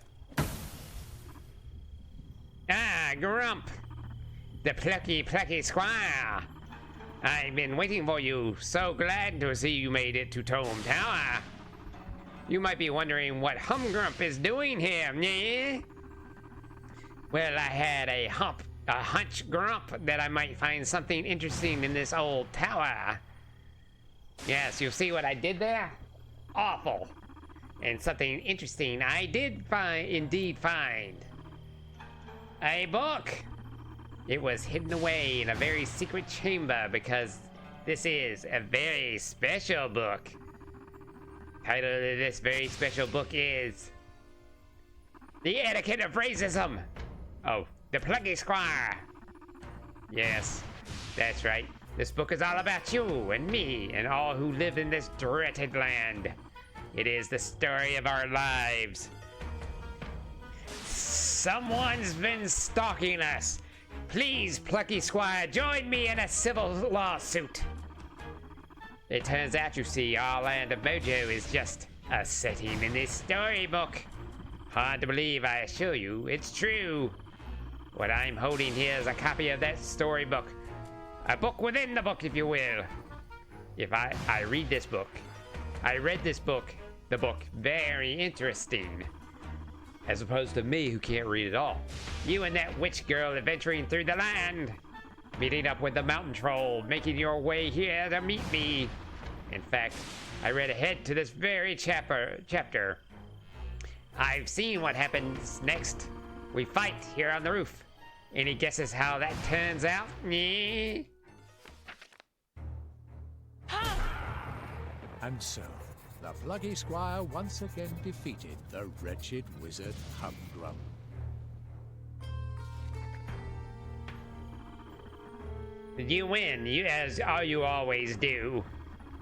Ah, Grump. The Plucky Squire. I've been waiting for you. So glad to see you made it to Tome Tower. You might be wondering what Grump is doing here, yeah? Well, I had a hunch, Grump, that I might find something interesting in this old tower. Yes, you see what I did there? Awful. And something interesting I did indeed find. A book. It was hidden away in a very secret chamber because this is a very special book. Title of this very special book is The Etiquette of Racism. Oh, the Plucky Squire. Yes, that's right. This book is all about you and me and all who live in this dreaded land. It is the story of our lives. Someone's been stalking us. Please, Plucky Squire, join me in a civil lawsuit. It turns out, you see, our land of Mojo is just a setting in this storybook. Hard to believe, I assure you, it's true. What I'm holding here is a copy of that storybook. A book within the book, if you will. If I read this book. I read this book. The book, very interesting. As opposed to me, who can't read at all. You and that witch girl adventuring through the land. Meeting up with the mountain troll, making your way here to meet me. In fact, I read ahead to this very chapter. I've seen what happens next. We fight here on the roof. Any guesses how that turns out? And so, the Plucky Squire once again defeated the wretched wizard Humgrump. You win, as you always do.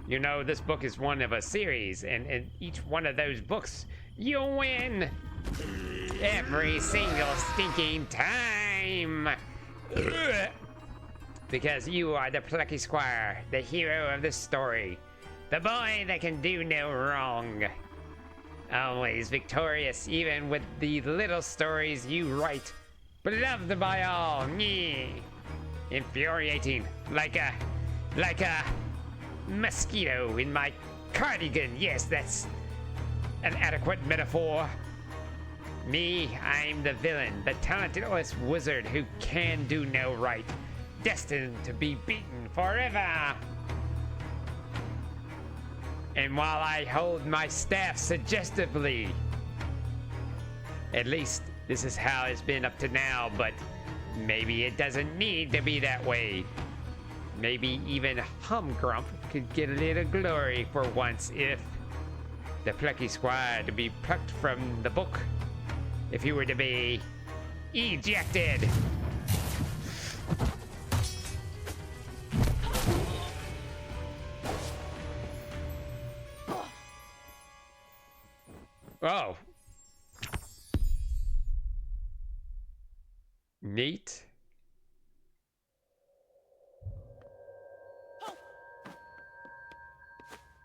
You know, this book is one of a series, and each one of those books, you win! Every single stinking time! Because you are the Plucky Squire, the hero of this story. The boy that can do no wrong. Always victorious, even with the little stories you write. Beloved by all. Infuriating, like a mosquito in my cardigan. Yes, that's an adequate metaphor. Me, I'm the villain, the talentless wizard who can do no right, destined to be beaten forever. And while I hold my staff suggestively, at least this is how it's been up to now, but maybe it doesn't need to be that way. Maybe even Humgrump could get a little glory for once if the Plucky Squire to be plucked from the book, if he were to be ejected. Oh. Neat.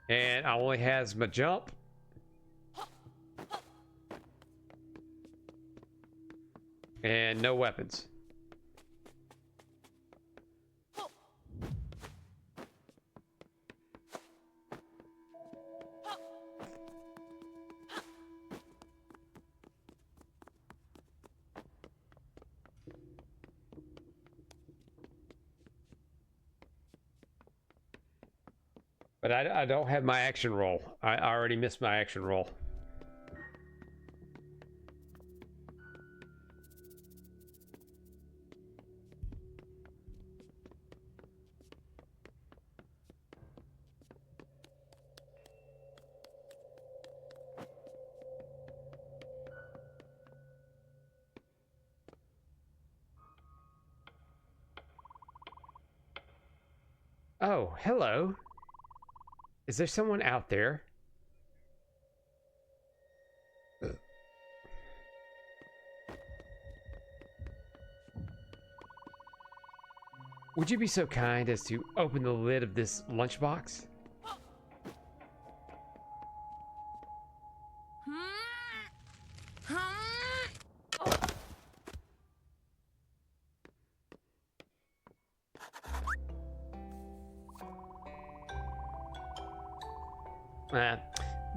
And I only has my jump. And no weapons. But I don't have my action roll. I already missed my action roll. Oh, hello. Is there someone out there? Would you be so kind as to open the lid of this lunchbox?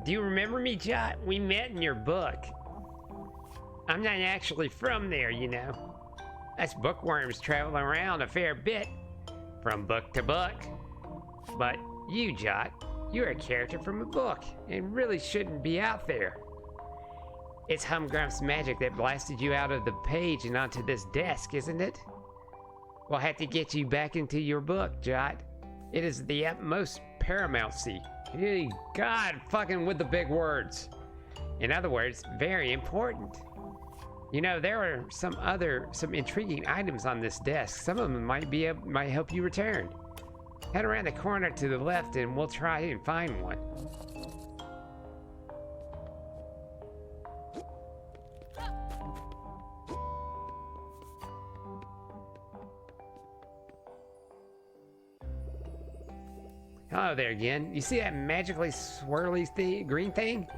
Do you remember me, Jot? We met in your book. I'm not actually from there, you know. Us bookworms travel around a fair bit, from book to book. But you, Jot, you're a character from a book, and really shouldn't be out there. It's Humgrump's magic that blasted you out of the page and onto this desk, isn't it? we'll have to get you back into your book, Jot. It is the utmost paramountcy. Hey, God, fucking with the big words. In other words, very important. You know, there are some intriguing items on this desk. Some of them might help you return. Head around the corner to the left and we'll try and find one. Hello there again. You see that magically swirly green thing?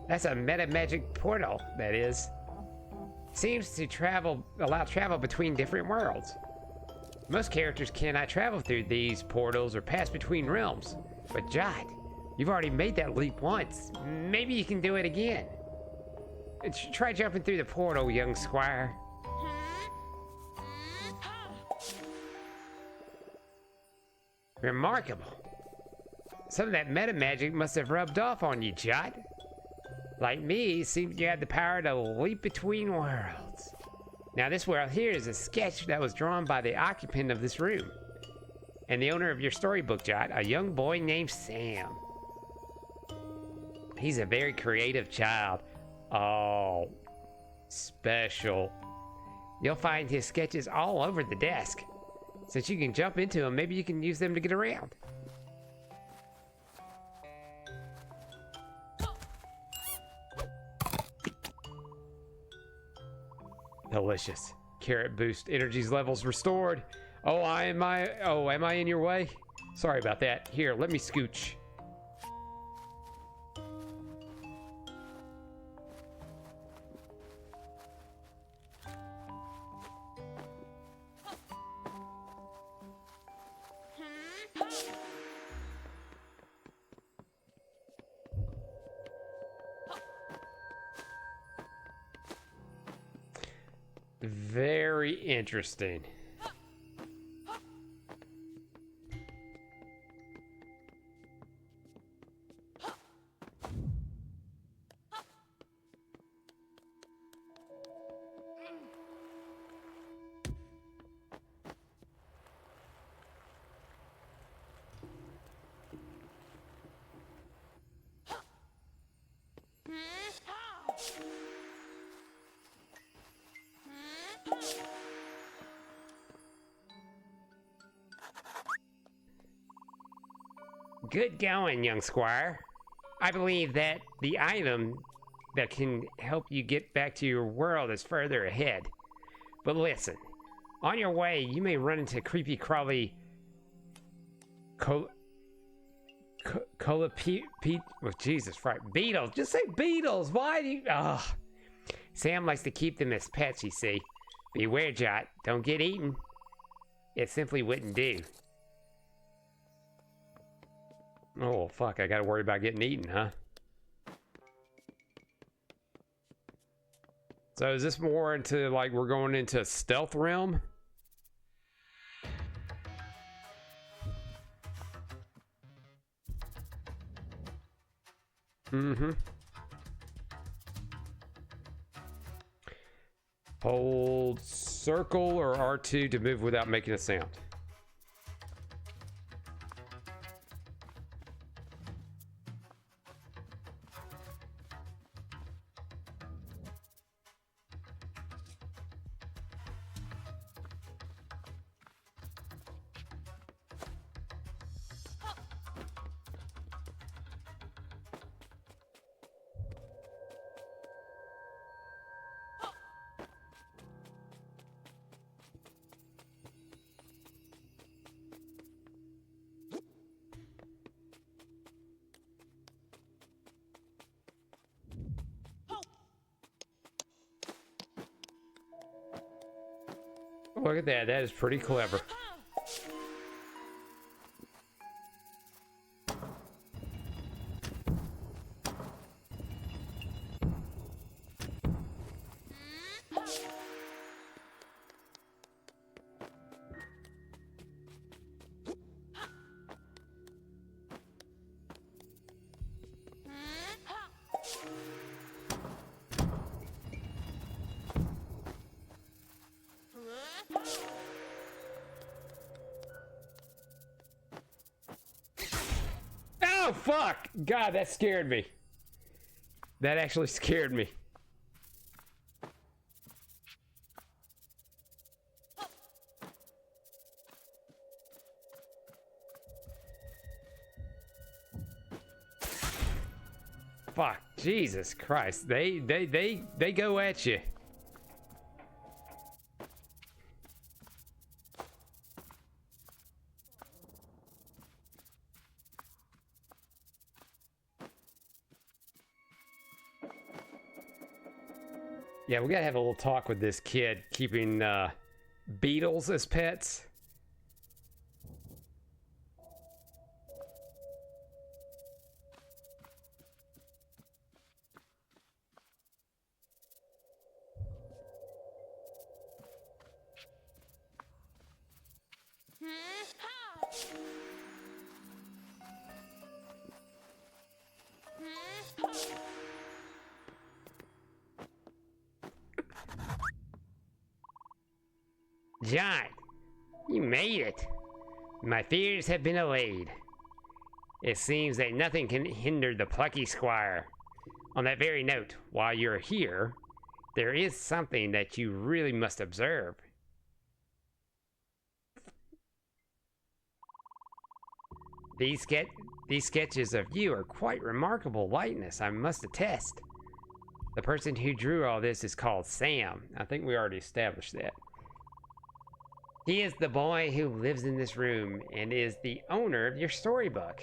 That's a meta magic portal, that is. Seems to allow travel between different worlds. Most characters cannot travel through these portals or pass between realms. But Jot, you've already made that leap once. Maybe you can do it again. Try jumping through the portal, young squire. Remarkable. Some of that meta magic must have rubbed off on you, Jot. Like me, it seems you had the power to leap between worlds. Now this world here is a sketch that was drawn by the occupant of this room. And the owner of your storybook, Jot, a young boy named Sam. He's a very creative child. Oh, special. You'll find his sketches all over the desk. Since you can jump into them, maybe you can use them to get around. Delicious. Carrot boost. Energies levels restored. Oh, am I in your way? Sorry about that. Here, let me scooch. Very interesting. Good going, young squire. I believe that the item that can help you get back to your world is further ahead. But listen, on your way, you may run into creepy crawly Jesus, right? Beetles. Just say beetles. Why do you? Sam likes to keep them as pets, you see. Beware, Jot. Don't get eaten. It simply wouldn't do. Oh, fuck. I gotta worry about getting eaten, huh? So is this more into, like, we're going into stealth realm? Mm-hmm. Hold circle or R2 to move without making a sound. Look at that. That is pretty clever. fuck! God, that scared me. That actually scared me. Fuck, Jesus Christ. They go at you. Yeah, we gotta have a little talk with this kid keeping beetles as pets. John, you made it. My fears have been allayed. It seems that nothing can hinder the Plucky Squire. On that very note, while you're here, there is something that you really must observe. These sketches of you are quite remarkable likeness, I must attest. The person who drew all this is called Sam. I think we already established that. He is the boy who lives in this room and is the owner of your storybook.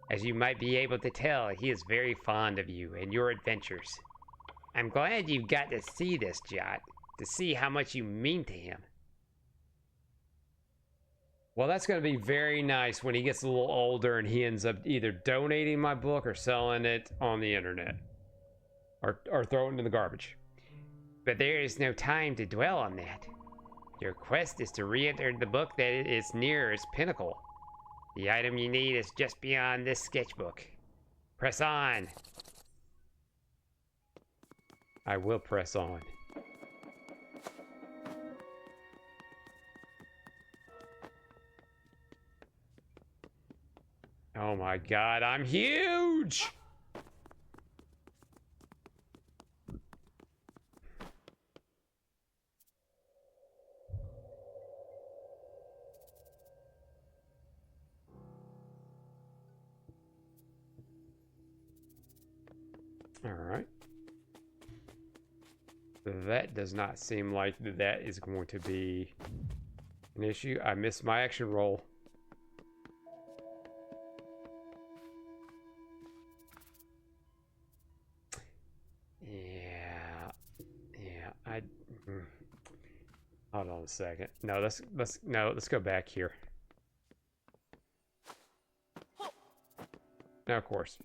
As you might be able to tell, he is very fond of you and your adventures. I'm glad you've got to see this, Jot, to see how much you mean to him. Well, that's going to be very nice when he gets a little older and he ends up either donating my book or selling it on the internet. Or throw it into the garbage. But there is no time to dwell on that. Your quest is to re-enter the book that is near its pinnacle. The item you need is just beyond this sketchbook. Press on. I will press on. Oh my God, I'm huge! All right. That does not seem like that is going to be an issue. I missed my action roll. Yeah. Hold on a second. No, let's go back here. Now, of course.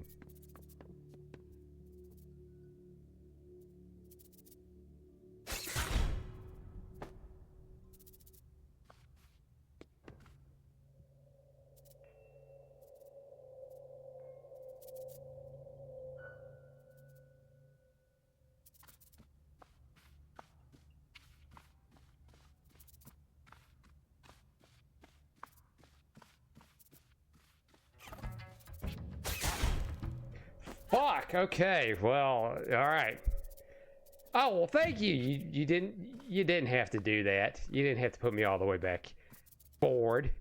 Fuck. Okay. Well. All right. Oh well. Thank you. You didn't have to do that. You didn't have to put me all the way back forward.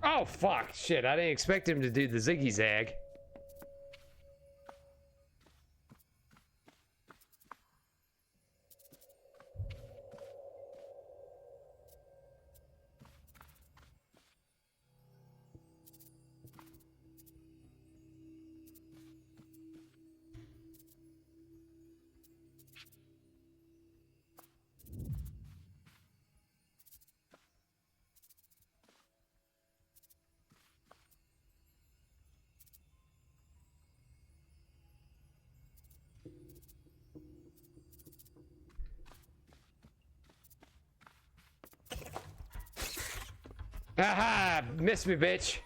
Oh fuck. Shit. I didn't expect him to do the ziggy zag. Haha! Miss me, bitch.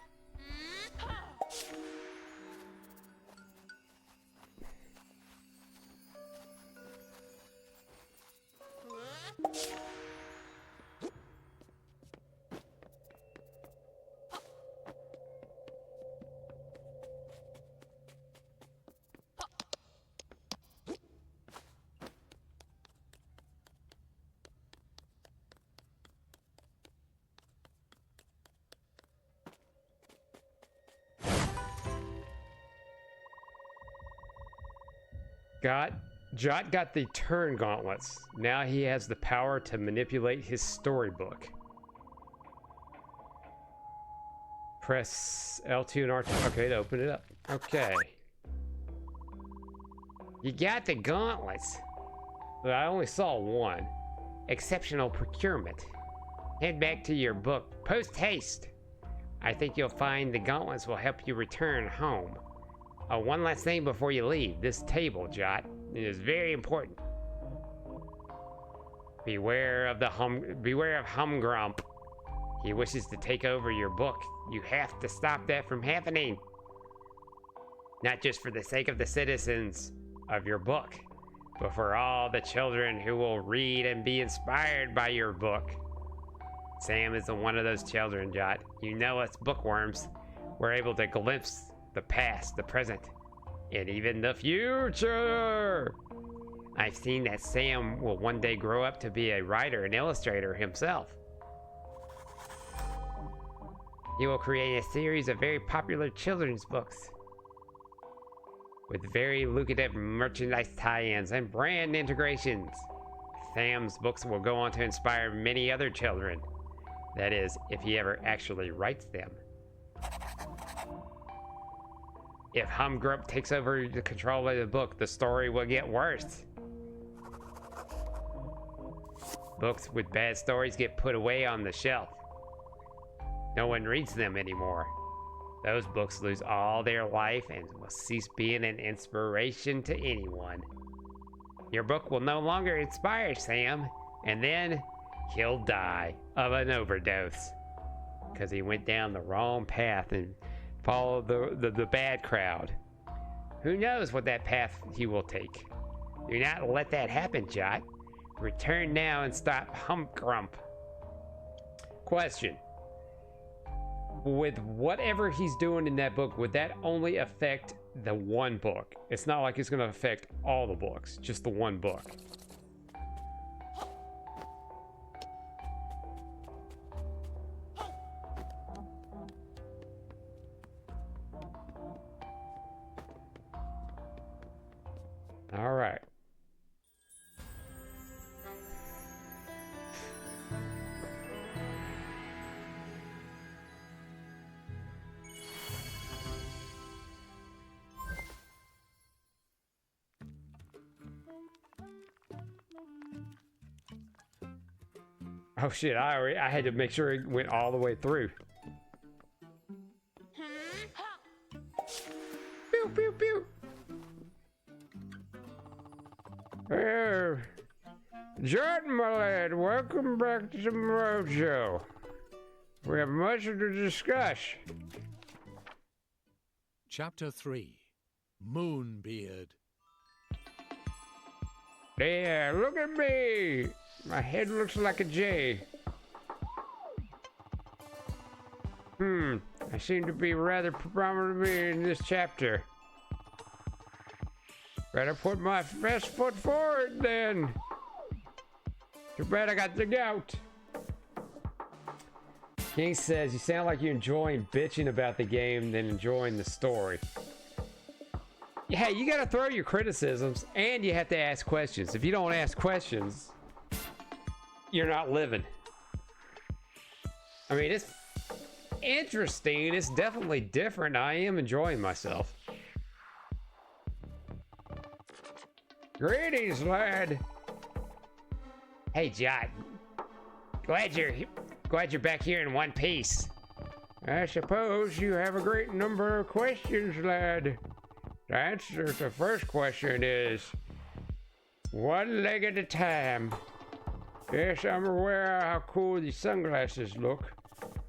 Jot got the turn gauntlets. Now he has the power to manipulate his storybook. Press L2 and R2. Okay, to open it up. Okay. You got the gauntlets. But I only saw one. Exceptional procurement. Head back to your book. Post haste. I think you'll find the gauntlets will help you return home. Oh, one last thing before you leave. This table, Jot, it is very important. Beware of Humgrump. He wishes to take over your book. You have to stop that from happening. Not just for the sake of the citizens of your book, but for all the children who will read and be inspired by your book. Sam is one of those children, Jot. You know us bookworms. We're able to glimpse the past, the present, and even the future. I've seen that Sam will one day grow up to be a writer and illustrator himself. He will create a series of very popular children's books with very lucrative merchandise tie-ins and brand integrations. Sam's books will go on to inspire many other children. That is, if he ever actually writes them. If Humgrump takes over the control of the book, the story will get worse. Books with bad stories get put away on the shelf. No one reads them anymore. Those books lose all their life and will cease being an inspiration to anyone. Your book will no longer inspire Sam, and then he'll die of an overdose. Because he went down the wrong path and follow the bad crowd. Who knows what that path he will take? Do not let that happen, Jot. Return now and stop Humgrump. Question. With whatever he's doing in that book, would that only affect the one book? It's not like it's going to affect all the books, just the one book. All right. Oh shit, I had to make sure it went all the way through. Pew pew pew. Jordan, my lad, welcome back to the Mojo. We have much to discuss. Chapter 3. Moonbeard. There, look at me. My head looks like a J. I seem to be rather prominent in this chapter. Better put my best foot forward then. Too bad I got the gout. King says, you sound like you're enjoying bitching about the game than enjoying the story. Hey, you gotta throw your criticisms and you have to ask questions. If you don't ask questions, you're not living. I mean, it's interesting. It's definitely different. I am enjoying myself. Greetings, lad. Hey, Jot. Glad you're back here in one piece. I suppose you have a great number of questions, lad. The answer to the first question is one leg at a time. Yes, I'm aware of how cool these sunglasses look.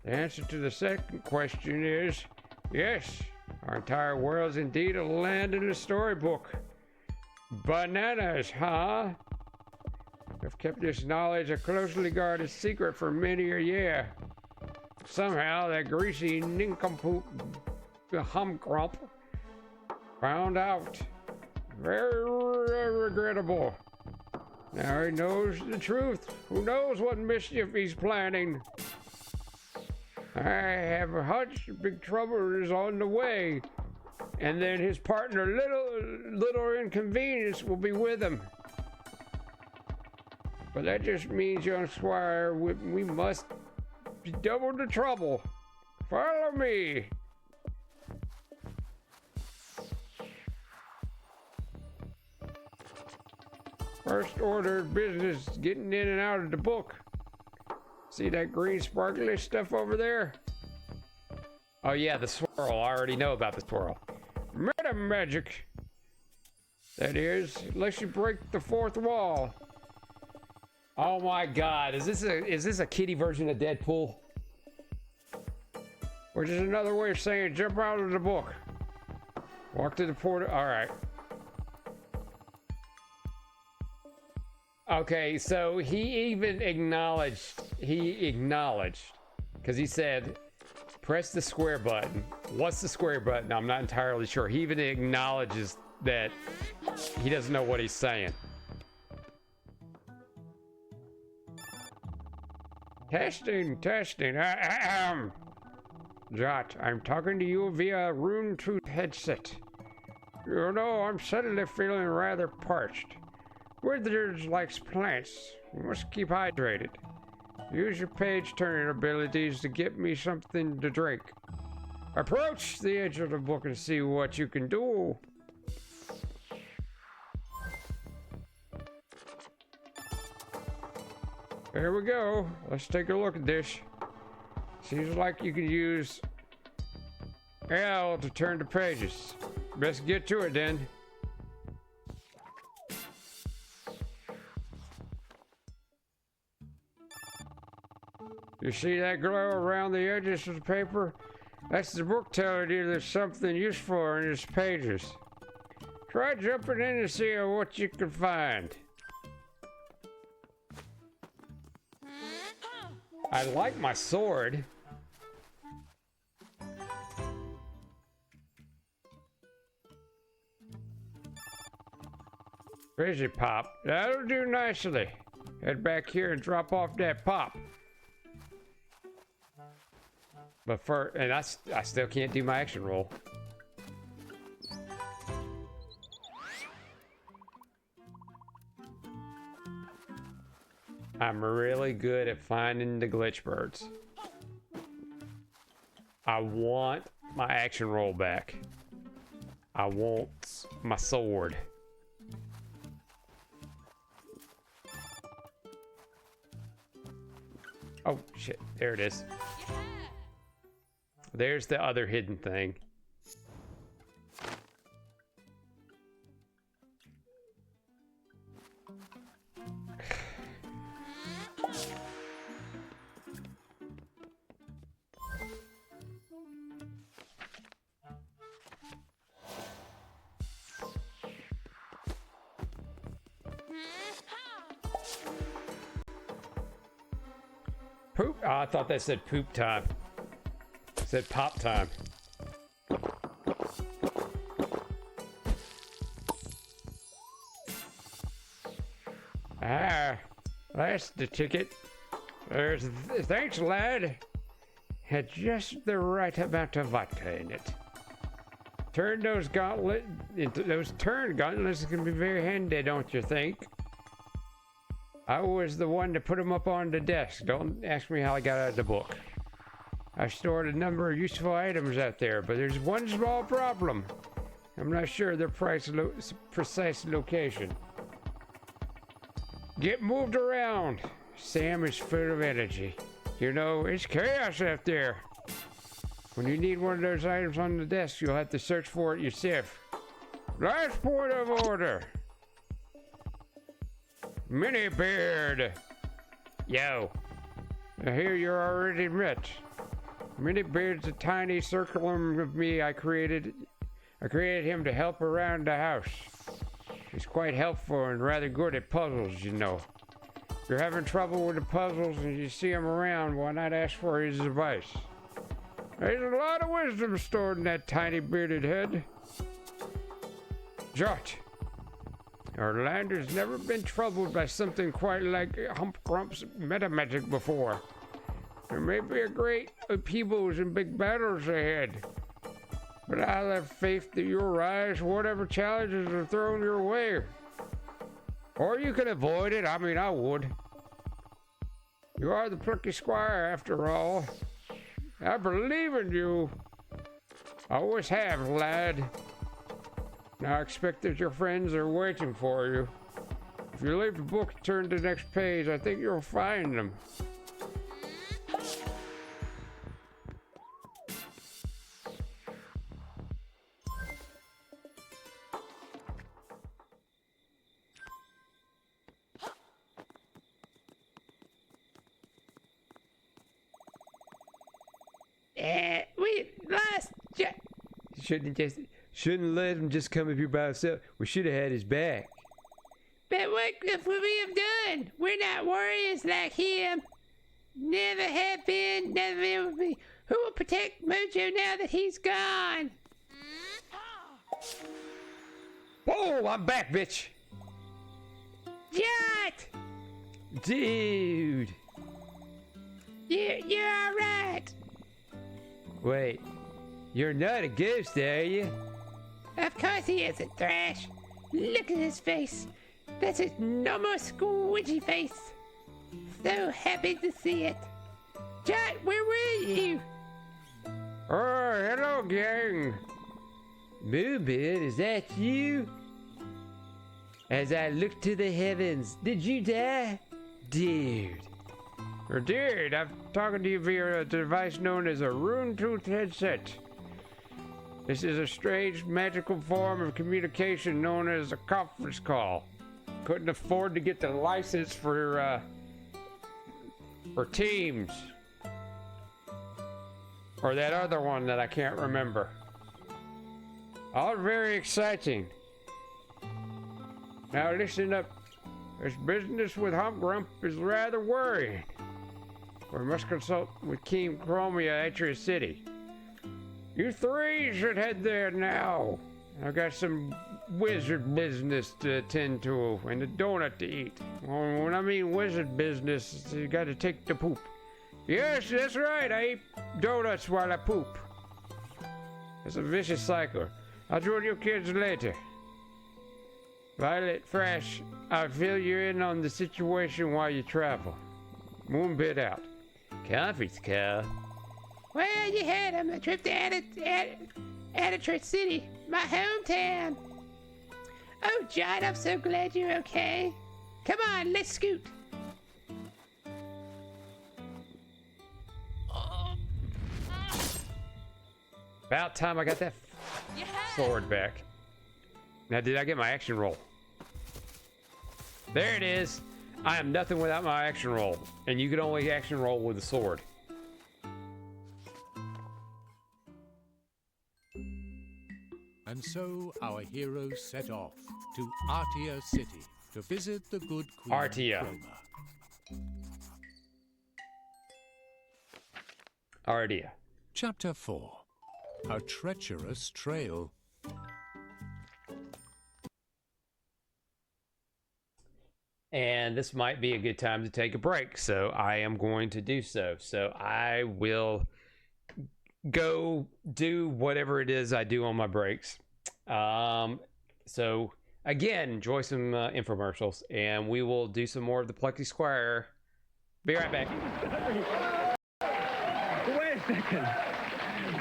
The answer to the second question is yes. Our entire world's indeed a land in a storybook. Bananas, huh? I've kept this knowledge a closely guarded secret for many a year. Somehow that greasy nincompoop humgrump found out. Very regrettable. Now he knows the truth. Who knows what mischief he's planning? I have a hunch big trouble is on the way. And then his partner, little inconvenience, will be with him. But that just means, young squire, we must double the trouble. Follow me. First order of business, getting in and out of the book. See that green sparkly stuff over there? Oh yeah, the swirl. I already know about the swirl. Meta magic. That is, unless you break the fourth wall. Oh my God! Is this a kiddie version of Deadpool? Which is another way of saying jump out of the book. Walk to the portal. All right. Okay, so he even acknowledged, because he said, press the square button. What's the square button? I'm not entirely sure. He even acknowledges that he doesn't know what he's saying. Testing. Jot, I'm talking to you via Rune Truth headset. You know, I'm suddenly feeling rather parched. Withers likes plants. You must keep hydrated. Use your page turning abilities to get me something to drink. Approach the edge of the book and see what you can do. There we go. Let's take a look at this. Seems like you can use L to turn the pages. Best get to it then. You see that glow around the edges of the paper? That's the book telling you there's something useful in its pages. Try jumping in and see what you can find. I like my sword. Crazy pop. That'll do nicely. Head back here and drop off that pop. But and I still can't do my action roll. I'm really good at finding the glitch birds. I want my action roll back. I want my sword. Oh shit, there it is. There's the other hidden thing. Poop. Oh, I thought that said poop time. It said pop time. Ah, that's the ticket. Thanks, lad. Had just the right amount of vodka in it. Turn those gauntlets into those turn gauntlets can be very handy, don't you think? I was the one to put them up on the desk. Don't ask me how I got out of the book. I stored a number of useful items out there, but there's one small problem. I'm not sure their precise location. Get moved around. Sam is full of energy. You know, it's chaos out there. When you need one of those items on the desk, you'll have to search for it yourself. Last point of order. Mini Beard. Yo. I hear you're already met. Many beards, a tiny circle of me. I created him to help around the house. He's quite helpful and rather good at puzzles, you know. If you're having trouble with the puzzles and you see him around, why not ask for his advice? There's a lot of wisdom stored in that tiny bearded head. Jot, our land has never been troubled by something quite like Hump Grump's metamagic before. There may be a great upheavals and big battles ahead, but I'll have faith that you'll rise whatever challenges are thrown your way. Or you can avoid it. I mean, I would. You are the Plucky Squire, after all. I believe in you. I always have, lad. Now I expect that your friends are waiting for you. If you leave the book and turn to the next page, I think you'll find them. We lost Jack. Shouldn't let him just come up here by himself. We should have had his back. But what could we have done? We're not warriors like him. Never have been, never will be. Who will protect Mojo now that he's gone? Whoa, I'm back, bitch. Jot! Dude. You're alright. Wait, you're not a ghost, are you? Of course he isn't, Thrash. Look at his face. That's his normal squidgy face. So happy to see it. Jot, where were you? Oh, hello, gang. Moonbird, is that you? As I look to the heavens, did you die? Dude. Or dude, I'm talking to you via a device known as a rune-toothed headset. This is a strange, magical form of communication known as a conference call. Couldn't afford to get the license for Teams. Or that other one that I can't remember. All very exciting. Now listen up. This business with Hump Grump is rather worrying. We must consult with King Chromia at your city. You three should head there now. I've got some wizard business to attend to and a donut to eat. When I mean wizard business, you gotta take the poop. Yes, that's right. I eat donuts while I poop. It's a vicious cycle. I'll join you kids later. Violet, Thrash, I'll fill you in on the situation while you travel. Moonbit out. Conference call. Well, you had him a trip to Aditrate City, my hometown. Oh, Jot, I'm so glad you're okay. Come on, let's scoot. About time I got that sword back. Now, did I get my action roll? There it is. I am nothing without my action roll. And you can only action roll with a sword. And so our heroes set off to Artia City to visit the good Queen Artia. Chroma. Artia. Chapter 4. A Treacherous Trail. And this might be a good time to take a break, so I am going to do so. So I will go do whatever it is I do on my breaks. So again, enjoy some infomercials, and we will do some more of the Plucky Squire. Be right back. Wait a second.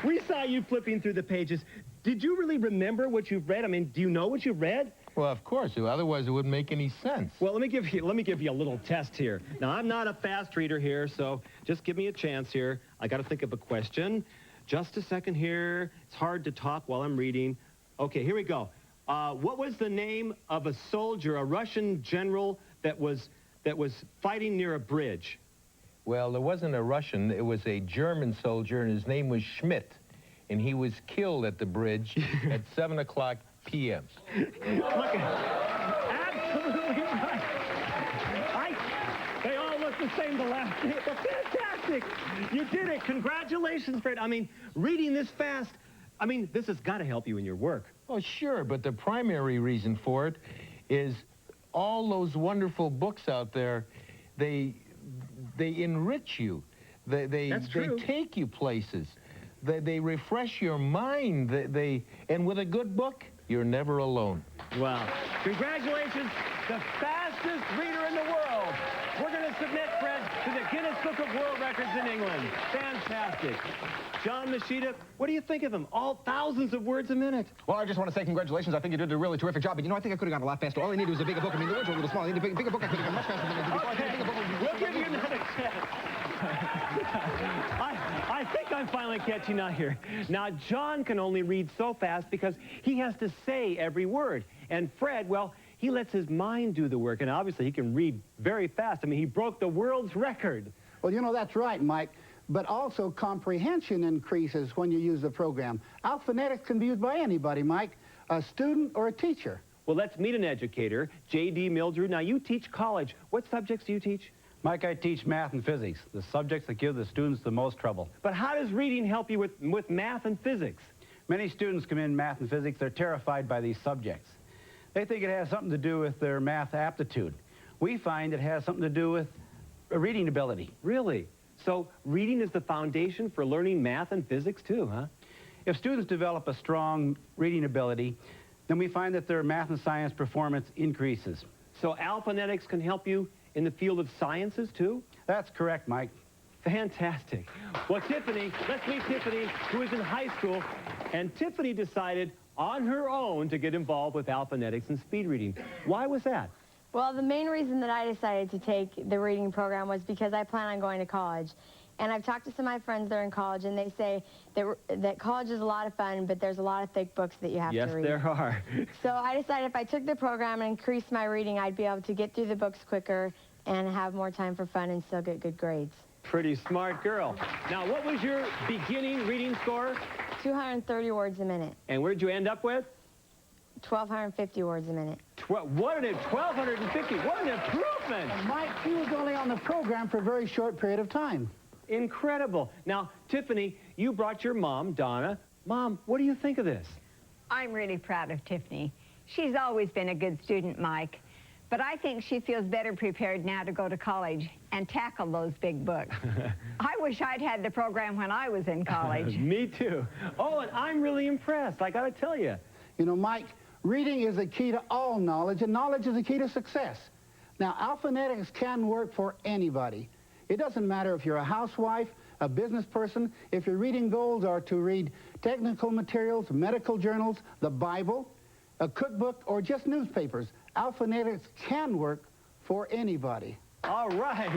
We saw you flipping through the pages. Did you really remember what you've read? I mean, do you know what you've read? Well, of course, otherwise it wouldn't make any sense. Well, let me give you a little test here. Now, I'm not a fast reader here, so just give me a chance here. I got to think of a question. Just a second here. It's hard to talk while I'm reading. Okay, here we go. What was the name of a soldier, a Russian general that was fighting near a bridge? Well, there wasn't a Russian. It was a German soldier, and his name was Schmidt. And he was killed at the bridge at 7 o'clock p.m. Look, absolutely right. They all look the same the last day. But fantastic! You did it. Congratulations, Fred. I mean, reading this fast, I mean, this has got to help you in your work. Oh, sure, but the primary reason for it is all those wonderful books out there, they enrich you. They take you places. They refresh your mind. And with a good book, you're never alone. Wow. Congratulations, the fastest reader in the world. We're going to submit Fred to the Guinness Book of World Records in England. Fantastic. John Machida, what do you think of him? All thousands of words a minute. Well, I just want to say congratulations. I think you did a really terrific job. But, you know, I think I could have gone a lot faster. All I needed was a bigger book. I mean, the words were a little small. I needed a bigger book. I could have gone much faster than I did before. I think a bigger book would be... We'll give you another chance. I think I'm finally catching on here. Now, John can only read so fast because he has to say every word. And Fred, well, he lets his mind do the work, and obviously he can read very fast. I mean, he broke the world's record. Well, you know, that's right, Mike. But also comprehension increases when you use the program. Alphanetics can be used by anybody, Mike, a student or a teacher. Well, let's meet an educator, J.D. Mildrew. Now, you teach college. What subjects do you teach? Mike, I teach math and physics, the subjects that give the students the most trouble. But how does reading help you with math and physics? Many students come in math and physics, they're terrified by these subjects. They think it has something to do with their math aptitude. We find it has something to do with reading ability. Really? So reading is the foundation for learning math and physics too, huh? If students develop a strong reading ability, then we find that their math and science performance increases. So alphanetics can help you in the field of sciences too? That's correct, Mike. Fantastic. Well, Tiffany, let's meet Tiffany, who is in high school. And Tiffany decided on her own to get involved with alphanetics and speed reading. Why was that? Well, the main reason that I decided to take the reading program was because I plan on going to college. And I've talked to some of my friends that are in college, and they say that college is a lot of fun, but there's a lot of thick books that you have to read. Yes, there are. So I decided if I took the program and increased my reading, I'd be able to get through the books quicker and have more time for fun and still get good grades. Pretty smart girl. Now, what was your beginning reading score? 230 words a minute. And where'd you end up with? 1,250 words a minute. 1,250. What an improvement. And Mike, he was only on the program for a very short period of time. Incredible. Now, Tiffany, you brought your mom, Donna. Mom, what do you think of this? I'm really proud of Tiffany. She's always been a good student, Mike. But I think she feels better prepared now to go to college and tackle those big books. I wish I'd had the program when I was in college. Me too. Oh, and I'm really impressed, I gotta tell you. You know, Mike, reading is the key to all knowledge, and knowledge is the key to success. Now, alphanetics can work for anybody. It doesn't matter if you're a housewife, a business person, if your reading goals are to read technical materials, medical journals, the Bible, a cookbook, or just newspapers. Alphanetics can work for anybody. All right.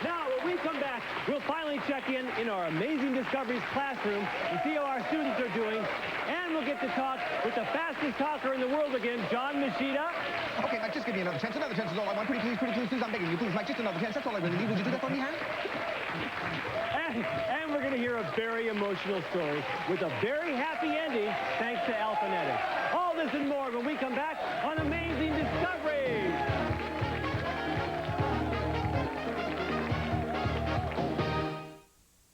Now, when we come back, we'll finally check in our Amazing Discoveries classroom and see how our students are doing. And we'll get to talk with the fastest talker in the world again, John Machida. Okay, Mike, just give me another chance. Another chance is all I want. Pretty please, I'm begging you. Please, Mike, just another chance. That's all I really need. Would you do that for me, huh? And we're going to hear a very emotional story with a very happy ending thanks to alphanetics. All this and more when we come back on Amazing Discoveries.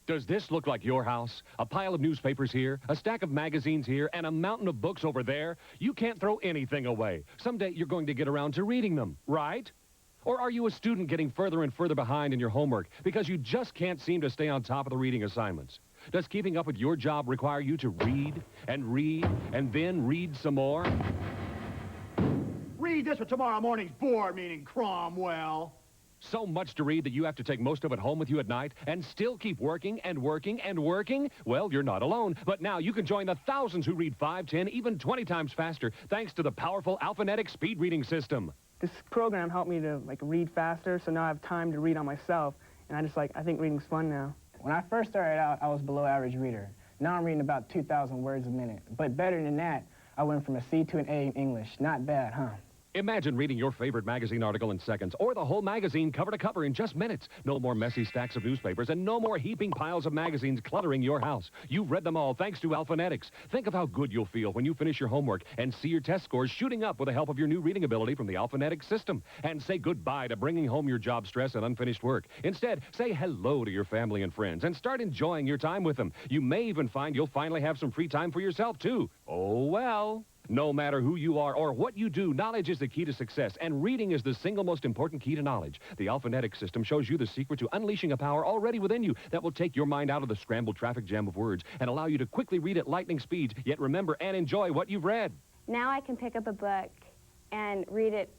Does this look like your house? A pile of newspapers here, a stack of magazines here, and a mountain of books over there? You can't throw anything away. Someday you're going to get around to reading them, right? Or are you a student getting further and further behind in your homework because you just can't seem to stay on top of the reading assignments? Does keeping up with your job require you to read and then read some more? Read this for tomorrow morning's board meeting, Cromwell. So much to read that you have to take most of it home with you at night and still keep working and working and working? Well, you're not alone. But now you can join the thousands who read 5, 10, even 20 times faster thanks to the powerful alphanetic speed reading system. This program helped me to read faster, so now I have time to read on myself. And I think reading's fun now. When I first started out, I was below average reader. Now I'm reading about 2,000 words a minute. But better than that, I went from a C to an A in English. Not bad, huh? Imagine reading your favorite magazine article in seconds, or the whole magazine cover to cover in just minutes. No more messy stacks of newspapers, and no more heaping piles of magazines cluttering your house. You've read them all thanks to Alphanetics. Think of how good you'll feel when you finish your homework and see your test scores shooting up with the help of your new reading ability from the Alphanetics system. And say goodbye to bringing home your job stress and unfinished work. Instead, say hello to your family and friends and start enjoying your time with them. You may even find you'll finally have some free time for yourself, too. Oh, well. No matter who you are or what you do, knowledge is the key to success, and reading is the single most important key to knowledge. The Alphanetics system shows you the secret to unleashing a power already within you that will take your mind out of the scrambled traffic jam of words and allow you to quickly read at lightning speeds, yet remember and enjoy what you've read. Now I can pick up a book and read it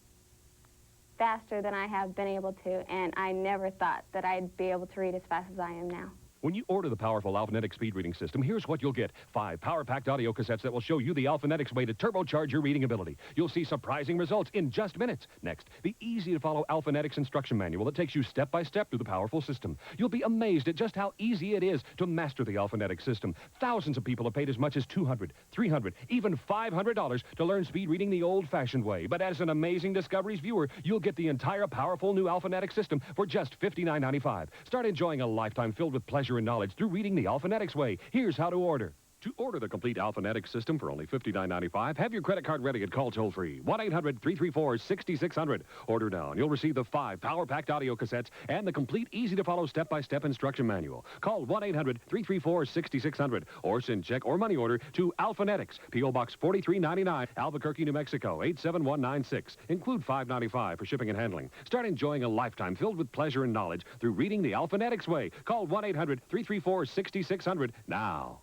faster than I have been able to, and I never thought that I'd be able to read as fast as I am now. When you order the powerful Alphanetic speed reading system, here's what you'll get. 5 power-packed audio cassettes that will show you the Alphanetics way to turbocharge your reading ability. You'll see surprising results in just minutes. Next, the easy-to-follow Alphanetics instruction manual that takes you step-by-step through the powerful system. You'll be amazed at just how easy it is to master the Alphanetics system. Thousands of people have paid as much as $200, $300, even $500 to learn speed reading the old-fashioned way. But as an Amazing Discoveries viewer, you'll get the entire powerful new Alphanetics system for just $59.95. Start enjoying a lifetime filled with pleasure and knowledge through reading the Alphanetics way. Here's how to order. To order the complete Alphanetics system for only $59.95, have your credit card ready and call toll-free. 1-800-334-6600. Order now, and you'll receive the 5 power-packed audio cassettes and the complete, easy-to-follow step-by-step instruction manual. Call 1-800-334-6600 or send check or money order to Alphanetics, P.O. Box 4399, Albuquerque, New Mexico, 87196. Include $5.95 for shipping and handling. Start enjoying a lifetime filled with pleasure and knowledge through reading the Alphanetics way. Call 1-800-334-6600 now.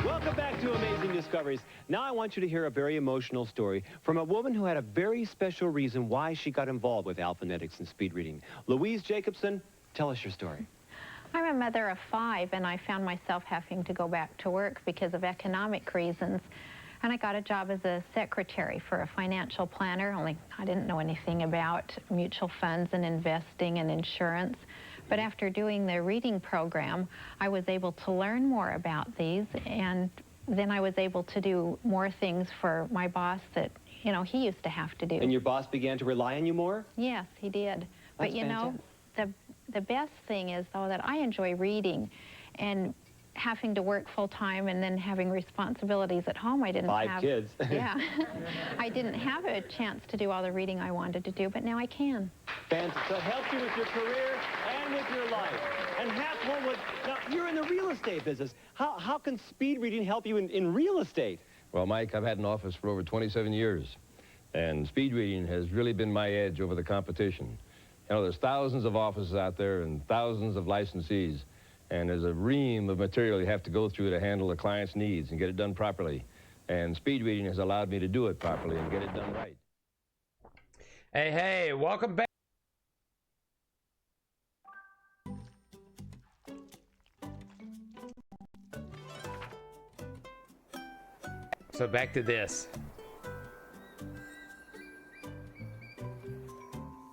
Welcome back to Amazing Discoveries. Now I want you to hear a very emotional story from a woman who had a very special reason why she got involved with Alphanetics and speed reading. Louise Jacobson, tell us your story. I'm a mother of 5, and I found myself having to go back to work because of economic reasons. And I got a job as a secretary for a financial planner, only I didn't know anything about mutual funds and investing and insurance. But after doing the reading program, I was able to learn more about these, and then I was able to do more things for my boss that, you know, he used to have to do. And your boss began to rely on you more? Yes, he did. But you know, the best thing is, though, that I enjoy reading, and having to work full-time and then having responsibilities at home, I didn't have... 5 kids. Yeah. I didn't have a chance to do all the reading I wanted to do, but now I can. Fantastic. So it helps you with your career and with your life. And half one with... Now, you're in the real estate business. How can speed reading help you in real estate? Well, Mike, I've had an office for over 27 years, and speed reading has really been my edge over the competition. You know, there's thousands of offices out there and thousands of licensees, and there's a ream of material you have to go through to handle the client's needs and get it done properly. And speed reading has allowed me to do it properly and get it done right. Hey, welcome back. So back to this.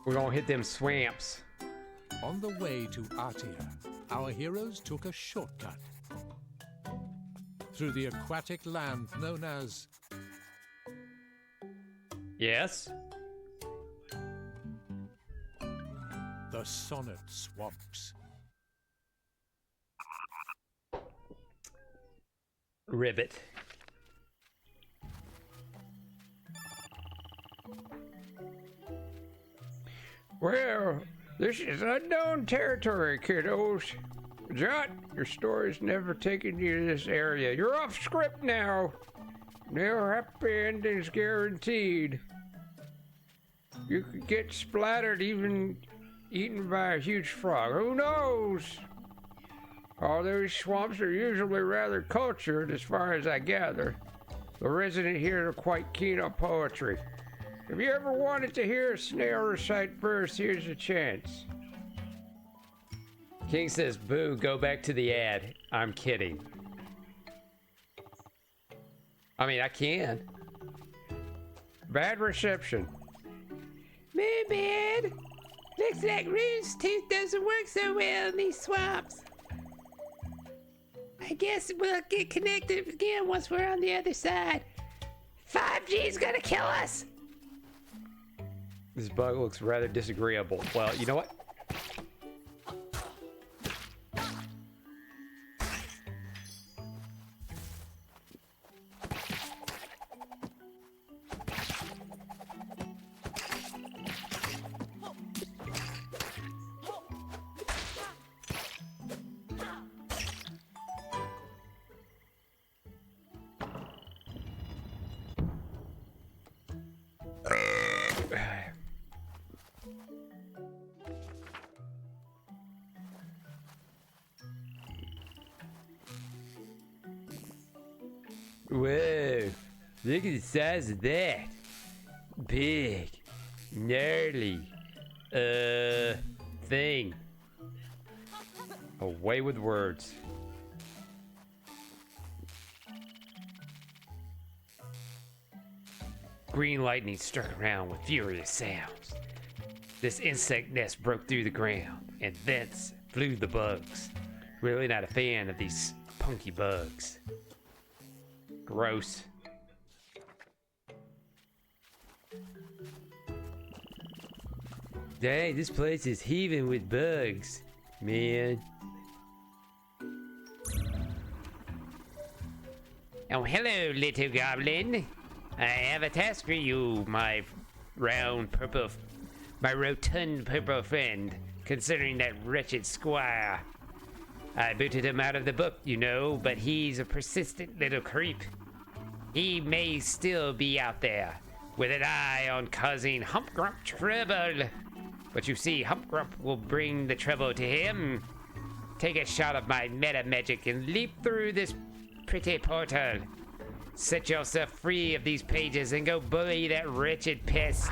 We're gonna hit them swamps. On the way to Artia, our heroes took a shortcut through the aquatic land known as... Yes? the Sonnet Swamps. Ribbit. Well, this is unknown territory, kiddos. Jot, your story's never taken you to this area. You're off script now. No happy endings guaranteed. You could get splattered, even eaten by a huge frog. Who knows? All those swamps are usually rather cultured, as far as I gather. The residents here are quite keen on poetry. If you ever wanted to hear a snail recite verse, here's a chance. King says, boo, go back to the ad. I'm kidding. I mean, I can. Bad reception. My bad. Looks like Ruth's tooth doesn't work so well in these swamps. I guess we'll get connected again once we're on the other side. 5G's gonna kill us! This bug looks rather disagreeable. Well, you know what? Whoa, look at the size of that. Big, gnarly, thing. Away with words. Green lightning struck around with furious sounds. This insect nest broke through the ground, and thence flew the bugs. Really not a fan of these punky bugs. Gross. Dang, this place is heaving with bugs, man. Oh, hello, little goblin. I have a task for you, my rotund purple friend, concerning that wretched squire. I booted him out of the book, you know, but he's a persistent little creep. He may still be out there, with an eye on causing Humpgrump trouble. But you see, Humpgrump will bring the trouble to him. Take a shot of my meta magic and leap through this pretty portal. Set yourself free of these pages and go bully that wretched pest.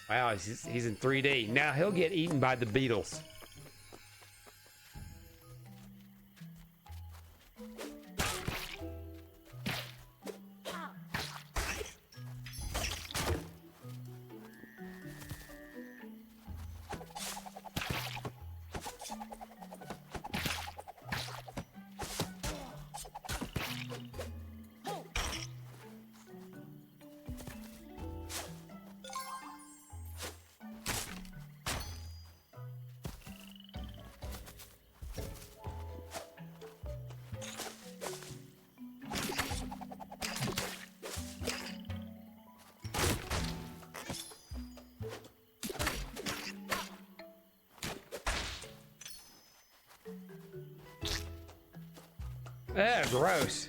Wow, he's in 3D. Now he'll get eaten by the beetles. Ah, gross.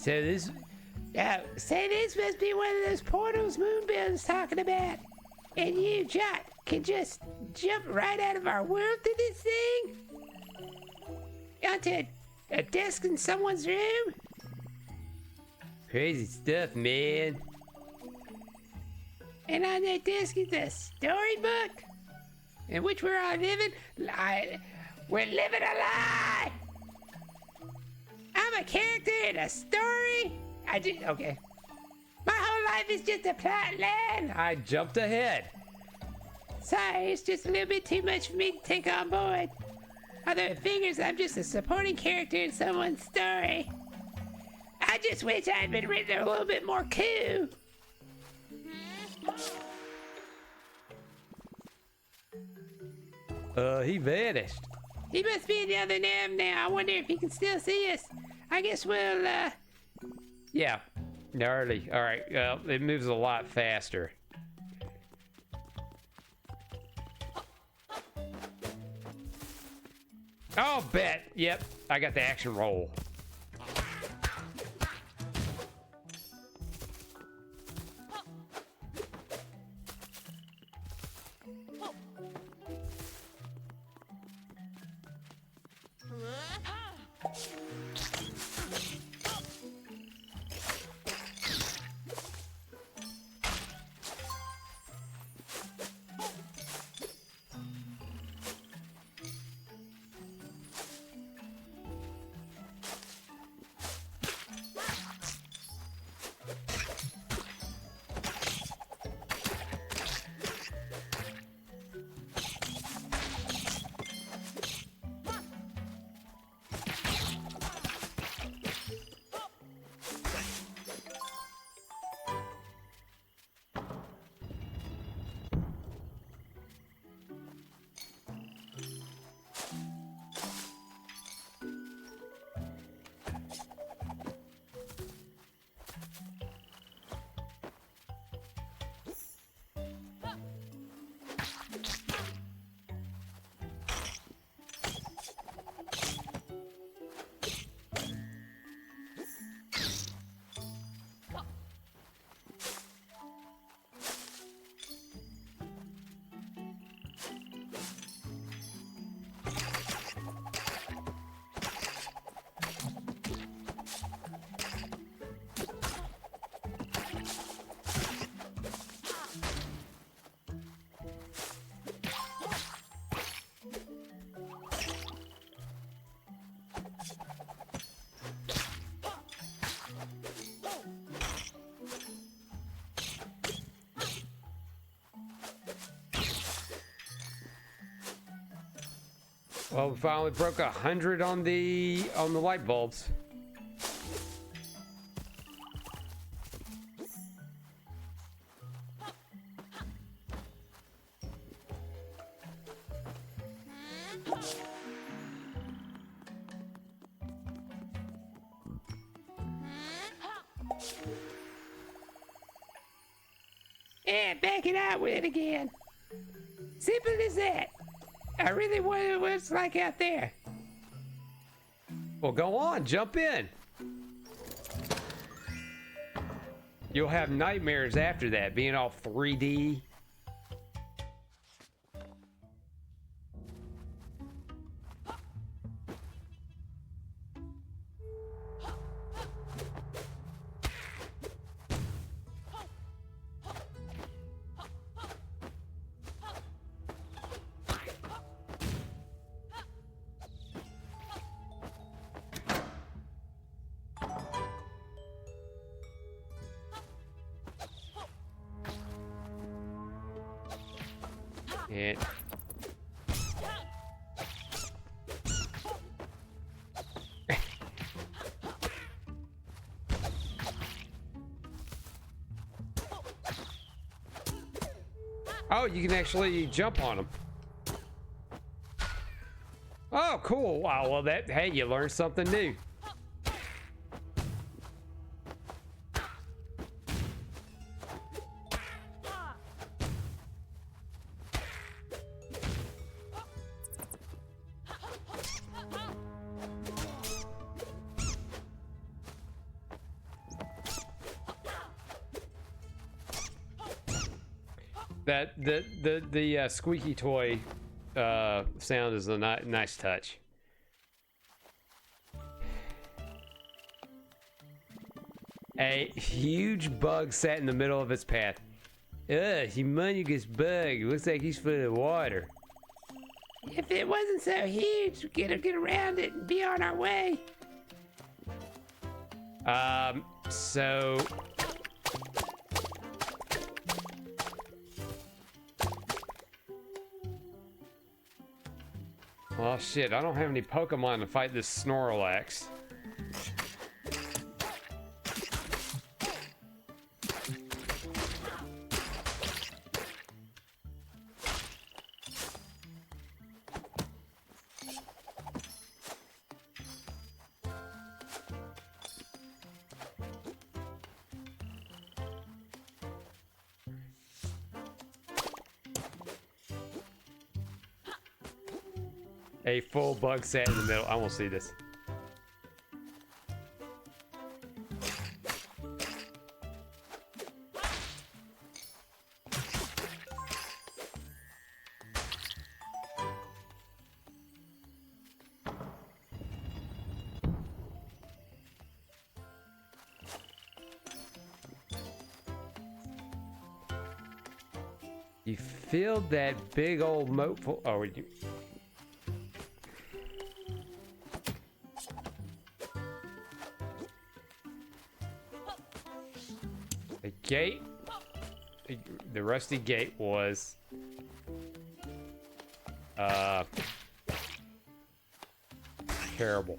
So this, say this must be one of those portals Moonbill's talking about. And you, Jot, can just jump right out of our world to this thing? Onto a desk in someone's room? crazy stuff, man. And on that desk is a storybook in which we're all living. We're living a lie. I'm a character in a story. Okay. My whole life is just a plot line. I jumped ahead. Sorry, it's just a little bit too much for me to take on board. Although it figures I'm just a supporting character in someone's story. I just wish I had been written a little bit more cool. He vanished. He must be in the other nav now. I wonder if he can still see us. I guess we'll, Yeah, gnarly. All right, it moves a lot faster. Oh, bet. Yep, I got the action roll. Well, we finally broke 100 on the light bulbs. Yeah, back it out with it again. Simple as that. I really wonder what it's like out there. Well, go on, jump in. You'll have nightmares after that, being all 3D. And oh, you can actually jump on them. Oh, cool. Wow, well that, hey, you learned something new. That the squeaky toy sound is a nice touch. A huge bug sat in the middle of its path. Ugh, humongous bug. Looks like he's full of water. If it wasn't so huge, we could get around it and be on our way. So oh shit, I don't have any Pokemon to fight this Snorlax. A full bug sat in the middle. I won't see this. You filled that big old moat full. Oh, you. The gate, the rusty gate was terrible.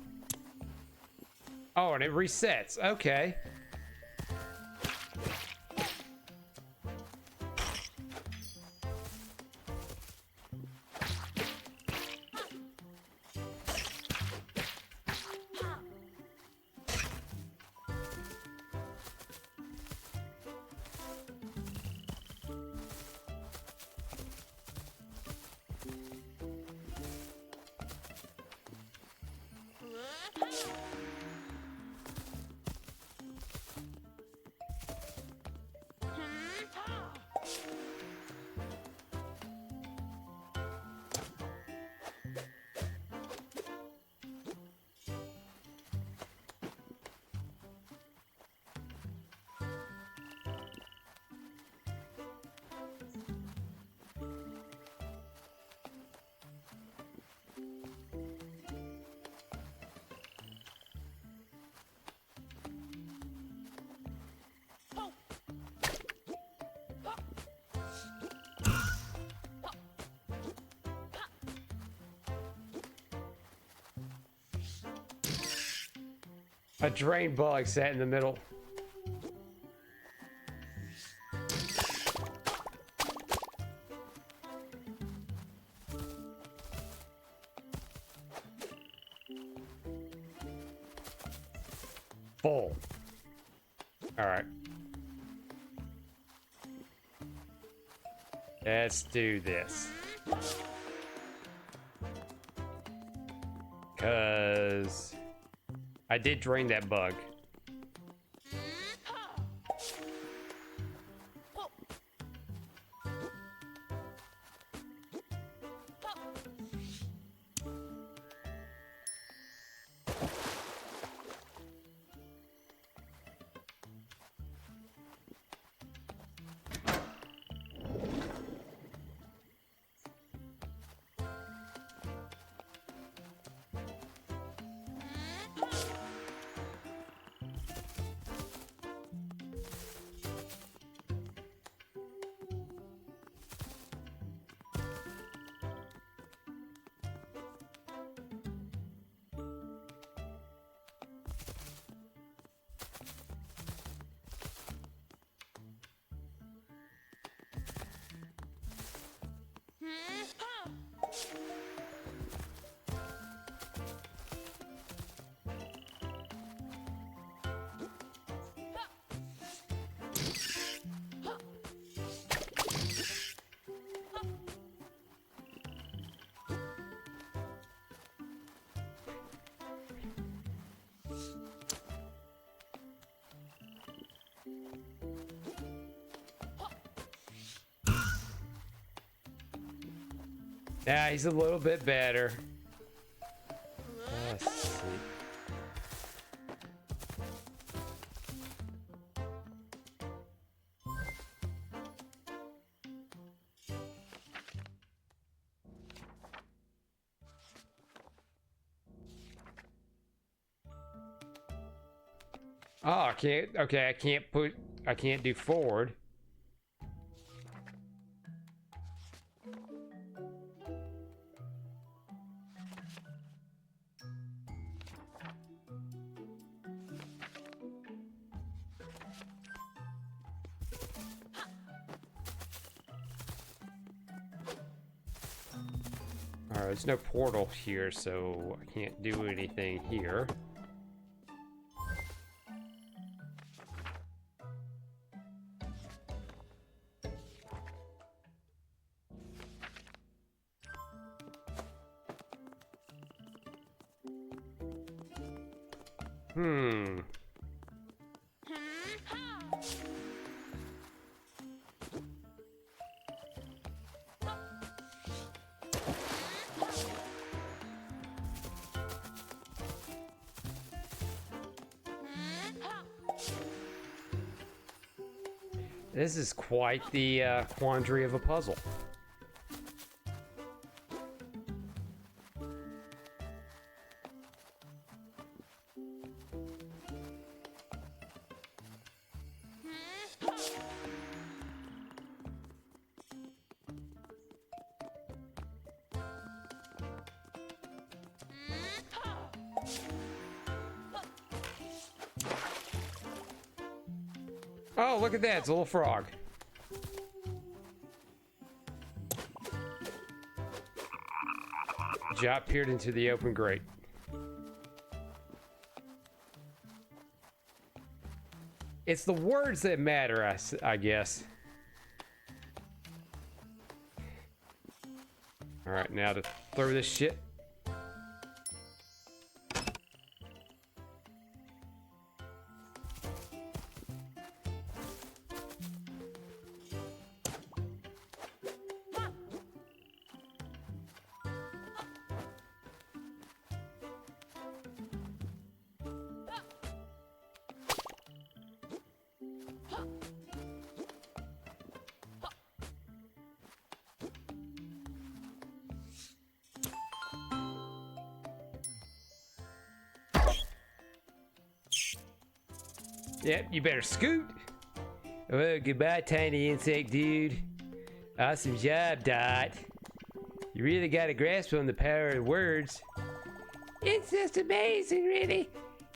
Oh, and it resets. Okay. A drain bug sat in the middle. Full. All right. Let's do this. Cause I did drain that bug. Yeah, he's a little bit better. Let's see. Oh, I can't. Okay, I can't do forward. Alright, there's no portal here, so I can't do anything here. Hmm. This is quite the quandary of a puzzle. Oh, look at that, it's a little frog. Jot peered into the open grate. It's the words that matter, I guess. Alright, now to throw this shit. Yep, you better scoot. Oh, goodbye, tiny insect dude. Awesome job, Dot. You really got a grasp on the power of words. It's just amazing, really.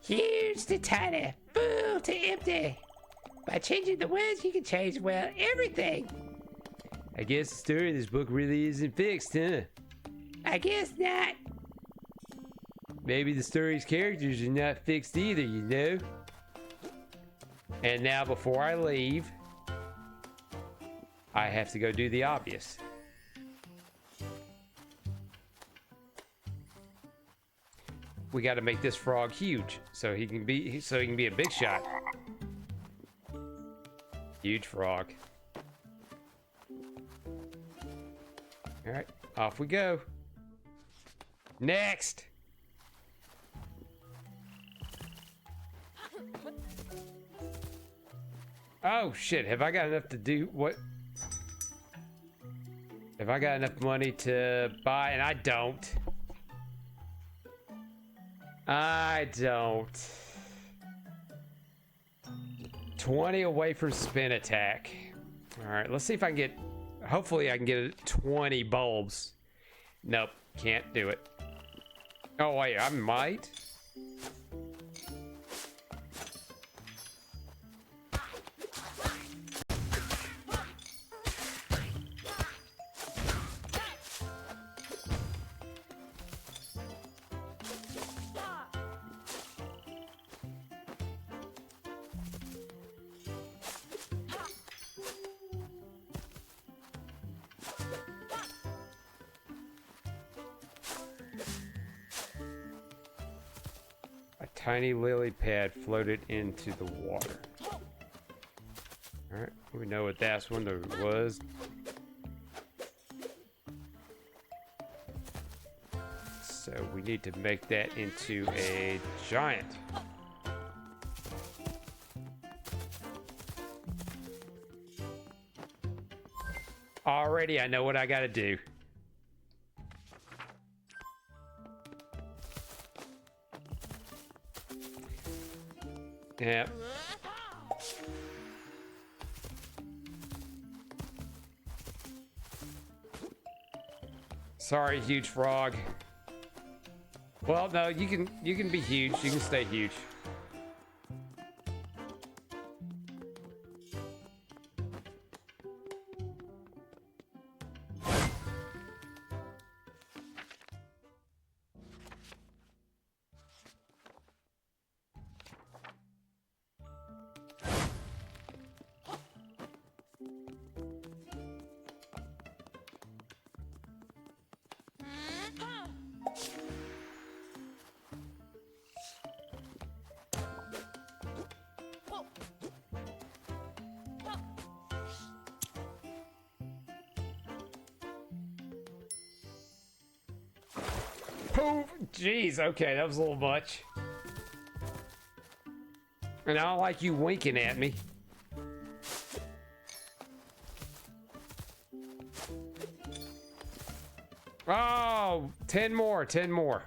Huge to tiny, full to empty. By changing the words, you can change, well, everything. I guess the story in this book really isn't fixed, huh? I guess not. Maybe the story's characters are not fixed either, you know? And now, before I leave, I have to go do the obvious. We got to make this frog huge so he can be a big shot. Huge frog. All right, off we go. Next. Oh shit, have I got enough to do what? Have I got enough money to buy? And I don't. I don't. 20 away from spin attack. All right, let's see if I can get, hopefully I can get 20 bulbs. Nope, can't do it. Oh wait, I might. Tiny lily pad floated into the water. Alright, we know what that one was. So we need to make that into a giant. Already I know what I gotta do. Yep. Sorry, huge frog. Well, no, you can be huge. You can stay huge. Poof! Jeez, okay, that was a little much. And I don't like you winking at me. Oh, 10 more, 10 more.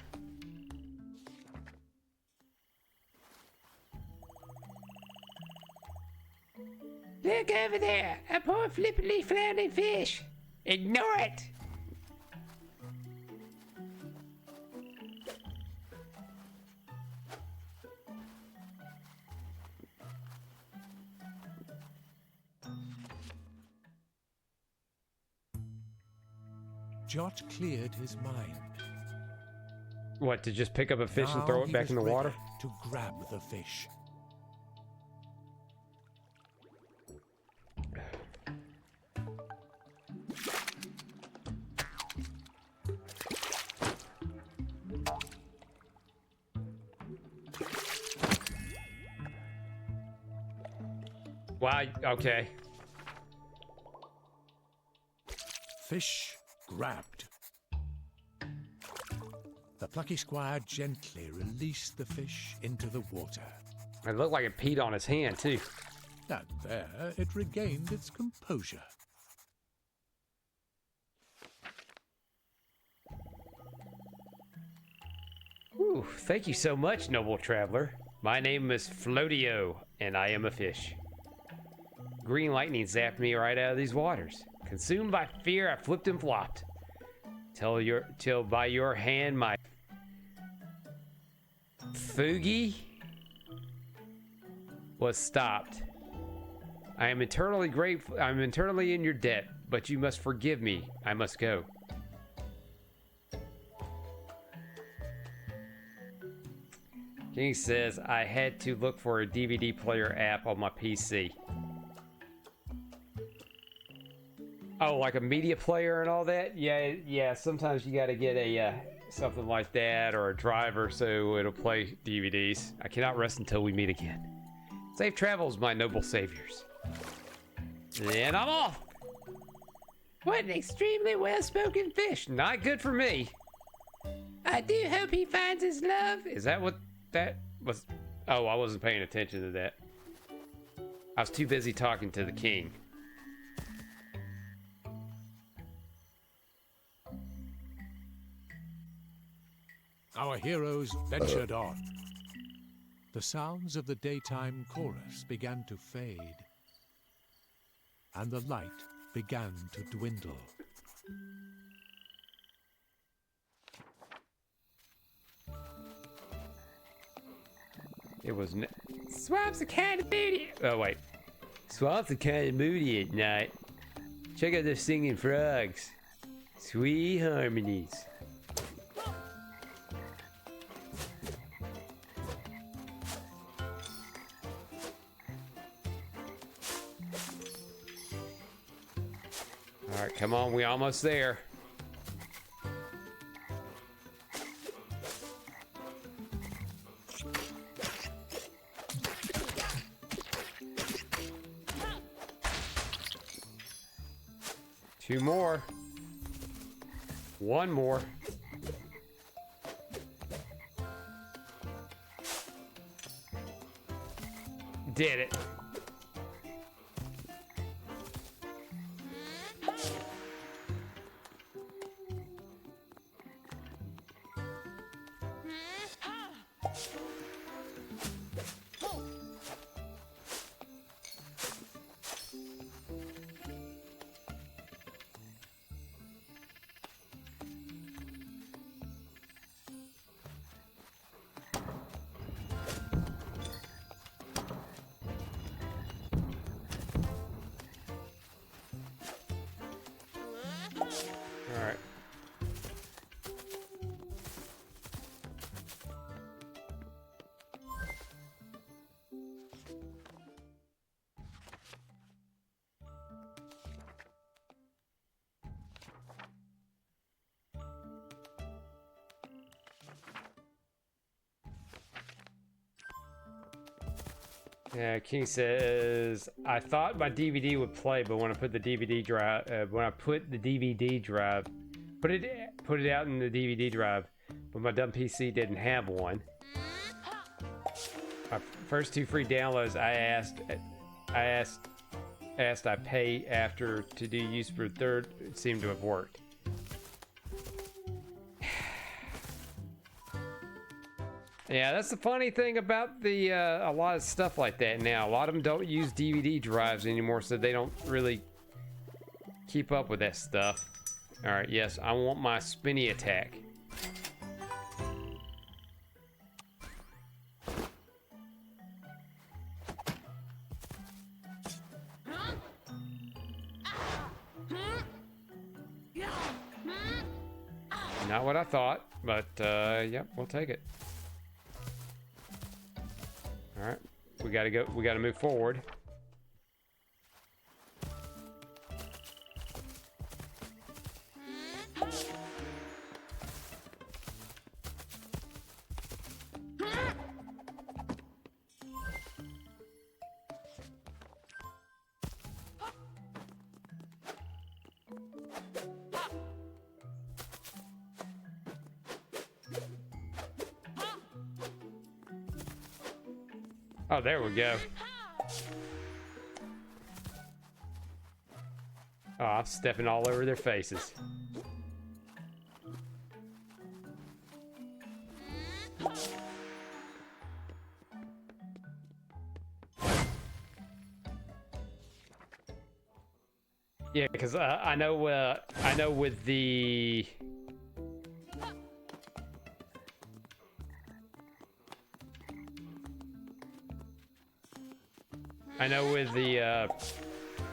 Look over there, a poor flippantly floundering fish. Ignore it. Jot cleared his mind. What, to just pick up a fish Now and throw it he back was in the ready water? to grab the fish. Wow, okay. Fish grabbed. The Plucky Squire gently released the fish into the water. It looked like it peed on his hand, too. And there it regained its composure. Ooh, thank you so much, noble traveler. My name is Floatio, and I am a fish. Green lightning zapped me right out of these waters. Consumed by fear, I flipped and flopped. Till by your hand, my Foogie was stopped. I am eternally grateful. I'm eternally in your debt, but you must forgive me. I must go. King says I had to look for a DVD player app on my PC. Oh, like a media player and all that? Yeah. Sometimes you got to get a something like that or a driver so it'll play DVDs. I cannot rest until we meet again. Safe travels, my noble saviors. And I'm off. What an extremely well-spoken fish. Not good for me. I do hope he finds his love. Is that what that was? Oh, I wasn't paying attention to that. I was too busy talking to the king. Our heroes ventured on. The sounds of the daytime chorus began to fade, and the light began to dwindle. It was... Swamps are kind of moody. Oh, wait. Swamps are kind of moody at night. Check out the singing frogs. Sweet harmonies. All right, come on, we almost there. Two more. One more. Did it. All right. Yeah, King says I thought my DVD would play, but when I put the DVD drive, put it out in the DVD drive, but my dumb PC didn't have one. My first two free downloads, I pay after to do use for third. It seemed to have worked. Yeah, that's the funny thing about the a lot of stuff like that now. A lot of them don't use DVD drives anymore, so they don't really keep up with that stuff. All right, yes, I want my spinny attack. Not what I thought, but yep, we'll take it. All right, we gotta go. We gotta move forward. Oh, there we go. Oh, I'm stepping all over their faces. Yeah, because I know with the I know with the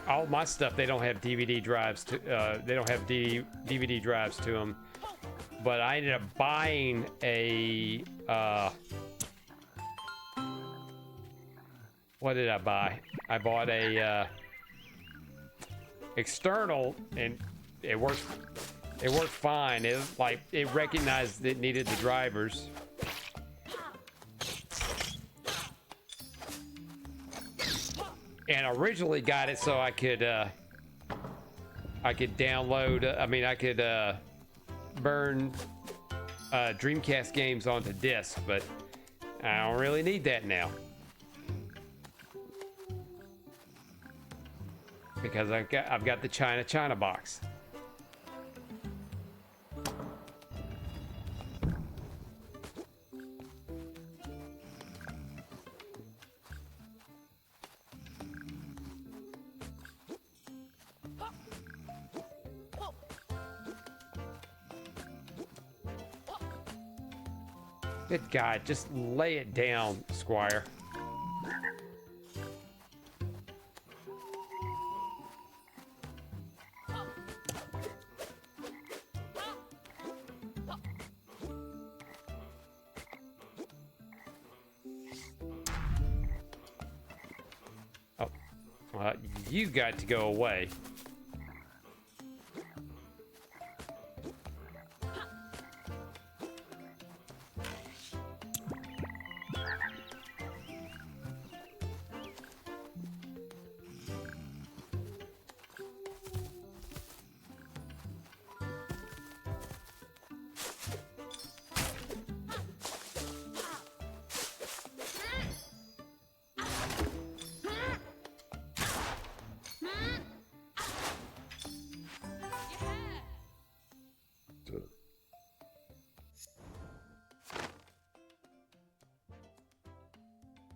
all my stuff, they don't have DVD drives to. They don't have DVD drives to them. But I ended up buying a. What did I buy? I bought a external, and it worked. It worked fine. It recognized it needed the drivers. And originally got it so I could download. I mean, I could burn Dreamcast games onto disc, but I don't really need that now because I've got the China box. Good God, just lay it down, Squire. Oh, well, you got to go away.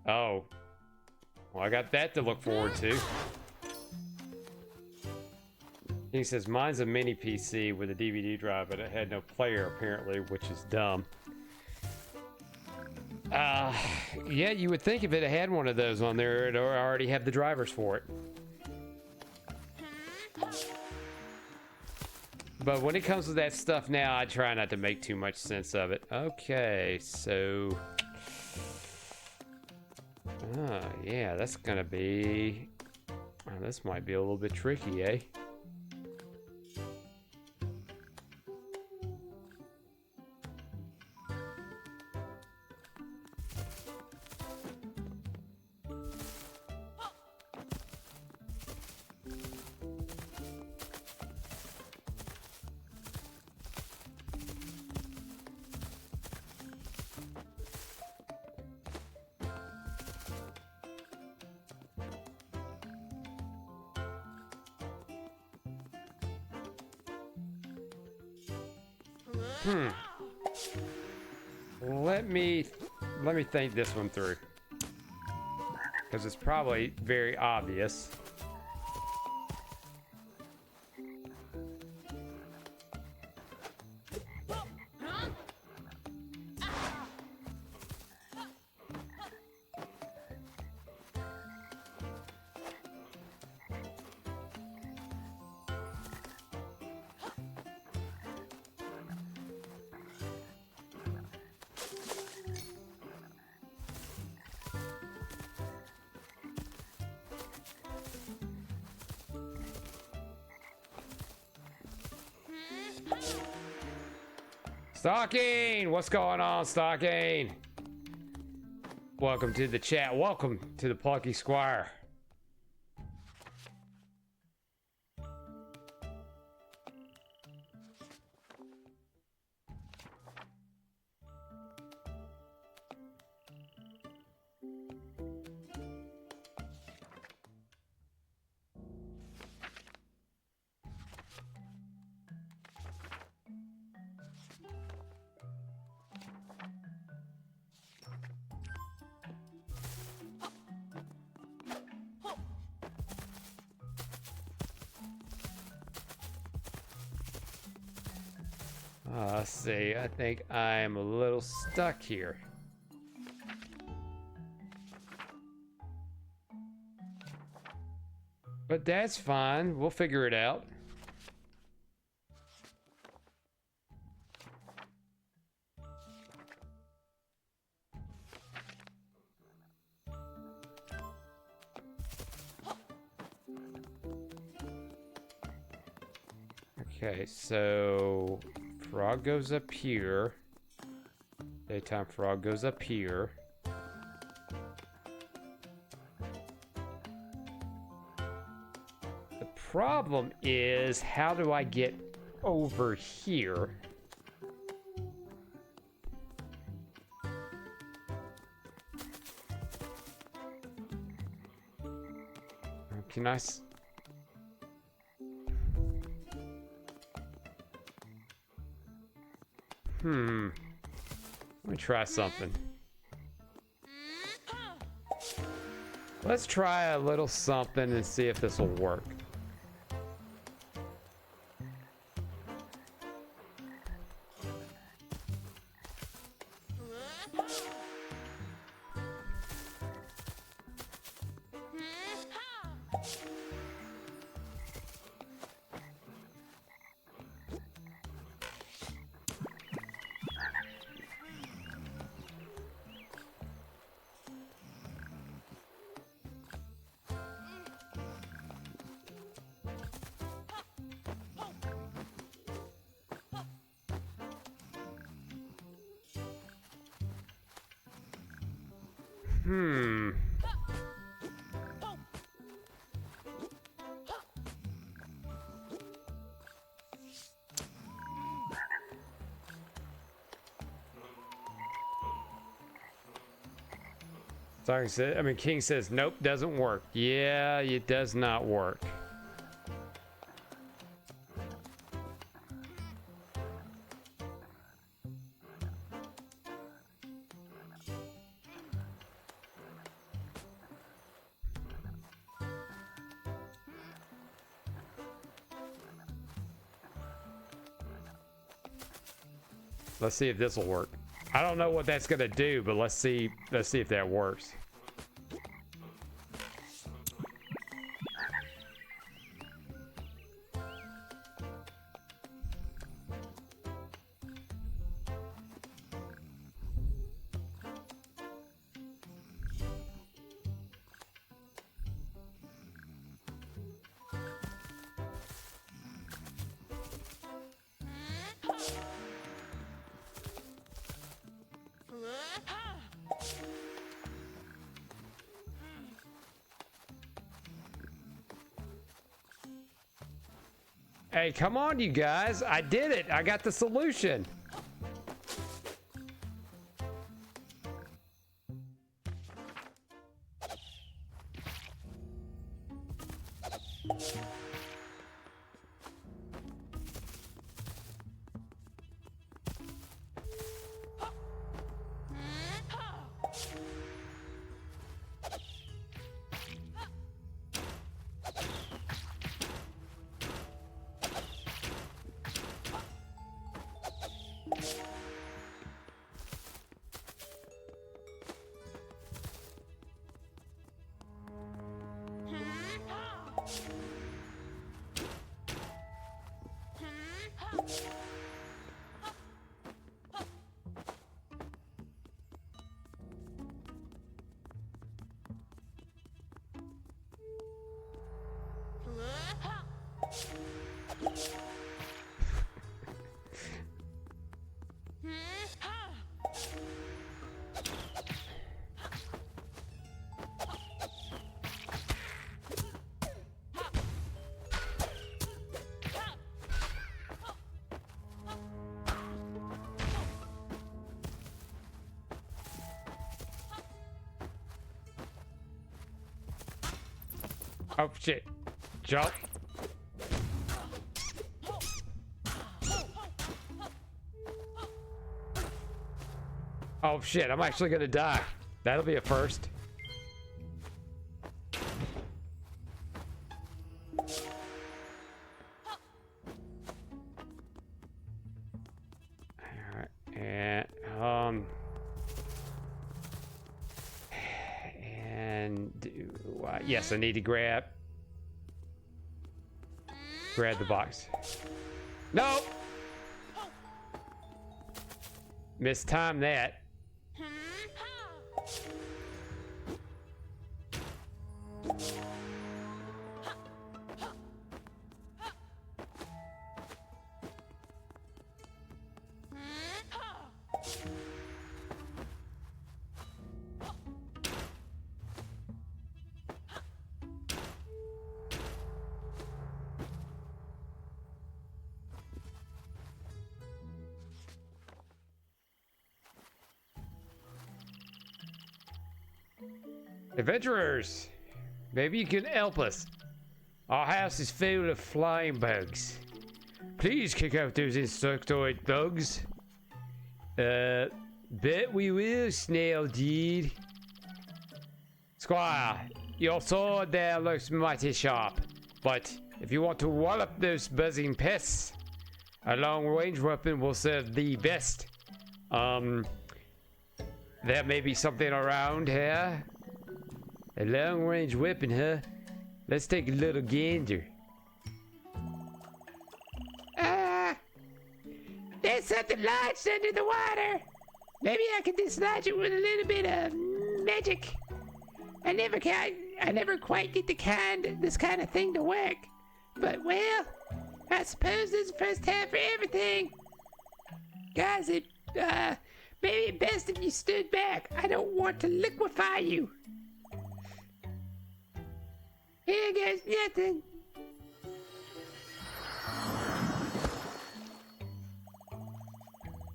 Oh. Well, I got that to look forward to. He says, mine's a mini PC with a DVD drive, but it had no player, apparently, which is dumb. Yeah, you would think if it had one of those on there, it'd already have the drivers for it. But when it comes to that stuff now, I try not to make too much sense of it. Okay, so... yeah, that's gonna be... Well, this might be a little bit tricky, eh? Let me think this one through, because it's probably very obvious. Stocking! What's going on, Stocking? Welcome to the chat. Welcome to the Plucky Squire. Let's see, I think I'm a little stuck here. But that's fine. We'll figure it out. Okay, so frog goes up here. Daytime frog goes up here. The problem is, how do I get over here? Can I... Let me try something. Let's try a little something and see if this will work. Sorry, I mean, King says, nope, doesn't work. Yeah, it does not work. Let's see if this will work. I don't know what that's gonna do, but let's see if that works. Hey, come on, you guys. I did it. I got the solution. Oh shit. Jump. Oh shit, I'm actually gonna die. That'll be a first. Alright, and do yes, I need to grab. Grab the box. Nope. Mistimed that. Adventurers, maybe you can help us. Our house is filled with flying bugs. Please kick out those insectoid thugs. Bet we will, Snail Deed. Squire, your sword there looks mighty sharp, but if you want to wallop those buzzing pests, a long-range weapon will serve thee best. There may be something around here. A long-range weapon, huh? Let's take a little gander. There's something lodged under the water. Maybe I can dislodge it with a little bit of magic. I never quite get this kind of thing to work. But well, I suppose this is the first time for everything. Guys, maybe best if you stood back. I don't want to liquefy you. Here goes nothing.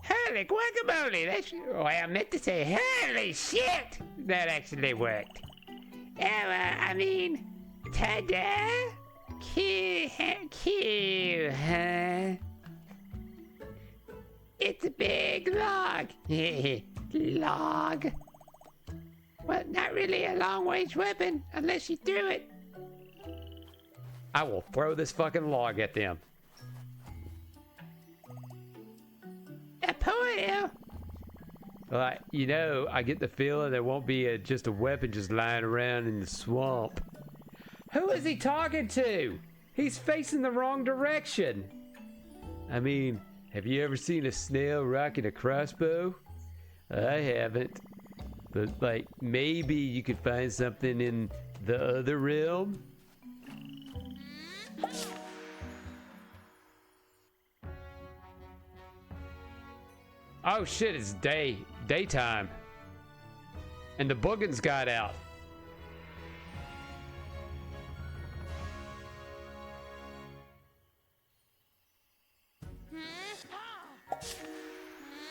Holy guacamole! I meant to say holy shit! That actually worked. Oh, I mean, ta-da! Cute, huh? It's a big log. Log. Well, not really a long-range weapon, unless you threw it. I will throw this fucking log at them. A portal? You know, I get the feeling there won't be just a weapon just lying around in the swamp. Who is he talking to? He's facing the wrong direction. I mean, have you ever seen a snail rocking a crossbow? I haven't. But, like, maybe you could find something in the other realm? Oh shit, it's daytime. And the boogans got out.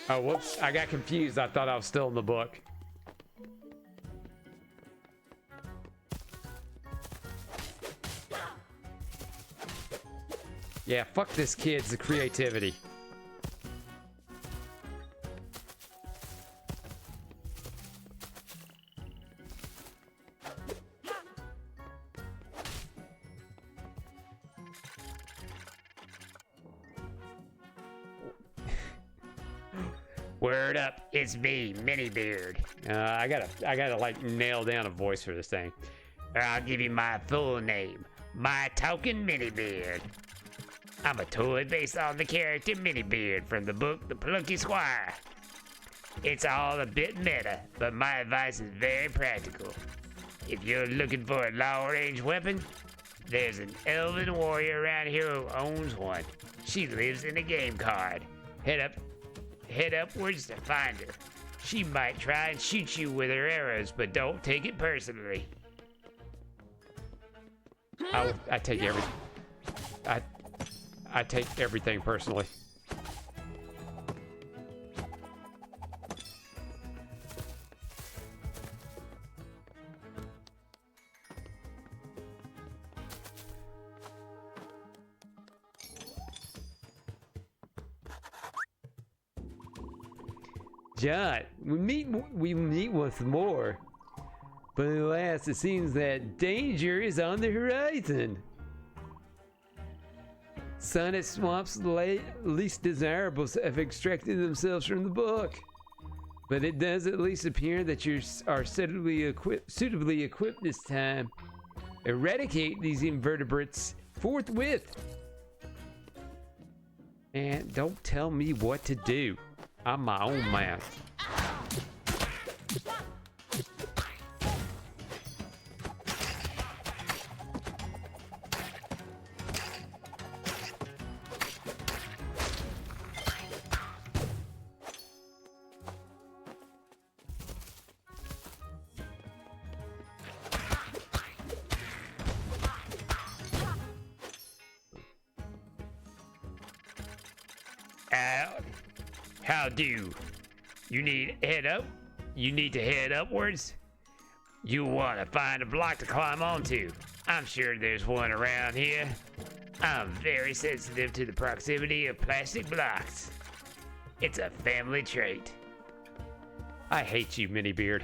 Oh, whoops, I got confused. I thought I was still in the book. Yeah, fuck this kid's creativity. Word up, it's me, Minibeard. I gotta like nail down a voice for this thing. I'll give you my full name, My Token Minibeard. I'm a toy based on the character Minibeard from the book The Plucky Squire. It's all a bit meta, but my advice is very practical. If you're looking for a long-range weapon, there's an elven warrior around here who owns one. She lives in a game card. Head upwards to find her. She might try and shoot you with her arrows, but don't take it personally. I take everything. I take everything personally. John, we meet once more. But alas, it seems that danger is on the horizon. Sonnet Swamp's least desirables have extracted themselves from the book. But it does at least appear that you are suitably equipped this time. Eradicate these invertebrates forthwith. And don't tell me what to do. I'm my own man. How do? You need head up? You need to head upwards? You want to find a block to climb onto. I'm sure there's one around here. I'm very sensitive to the proximity of plastic blocks. It's a family trait. I hate you, Minibeard.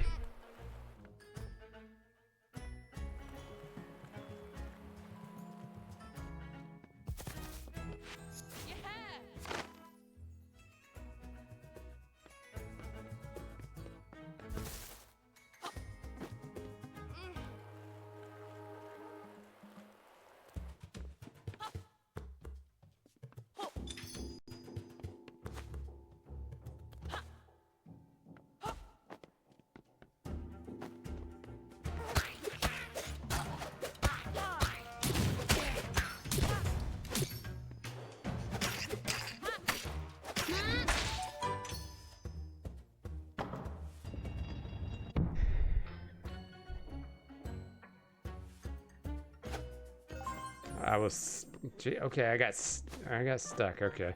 I was... Okay, I got stuck, okay.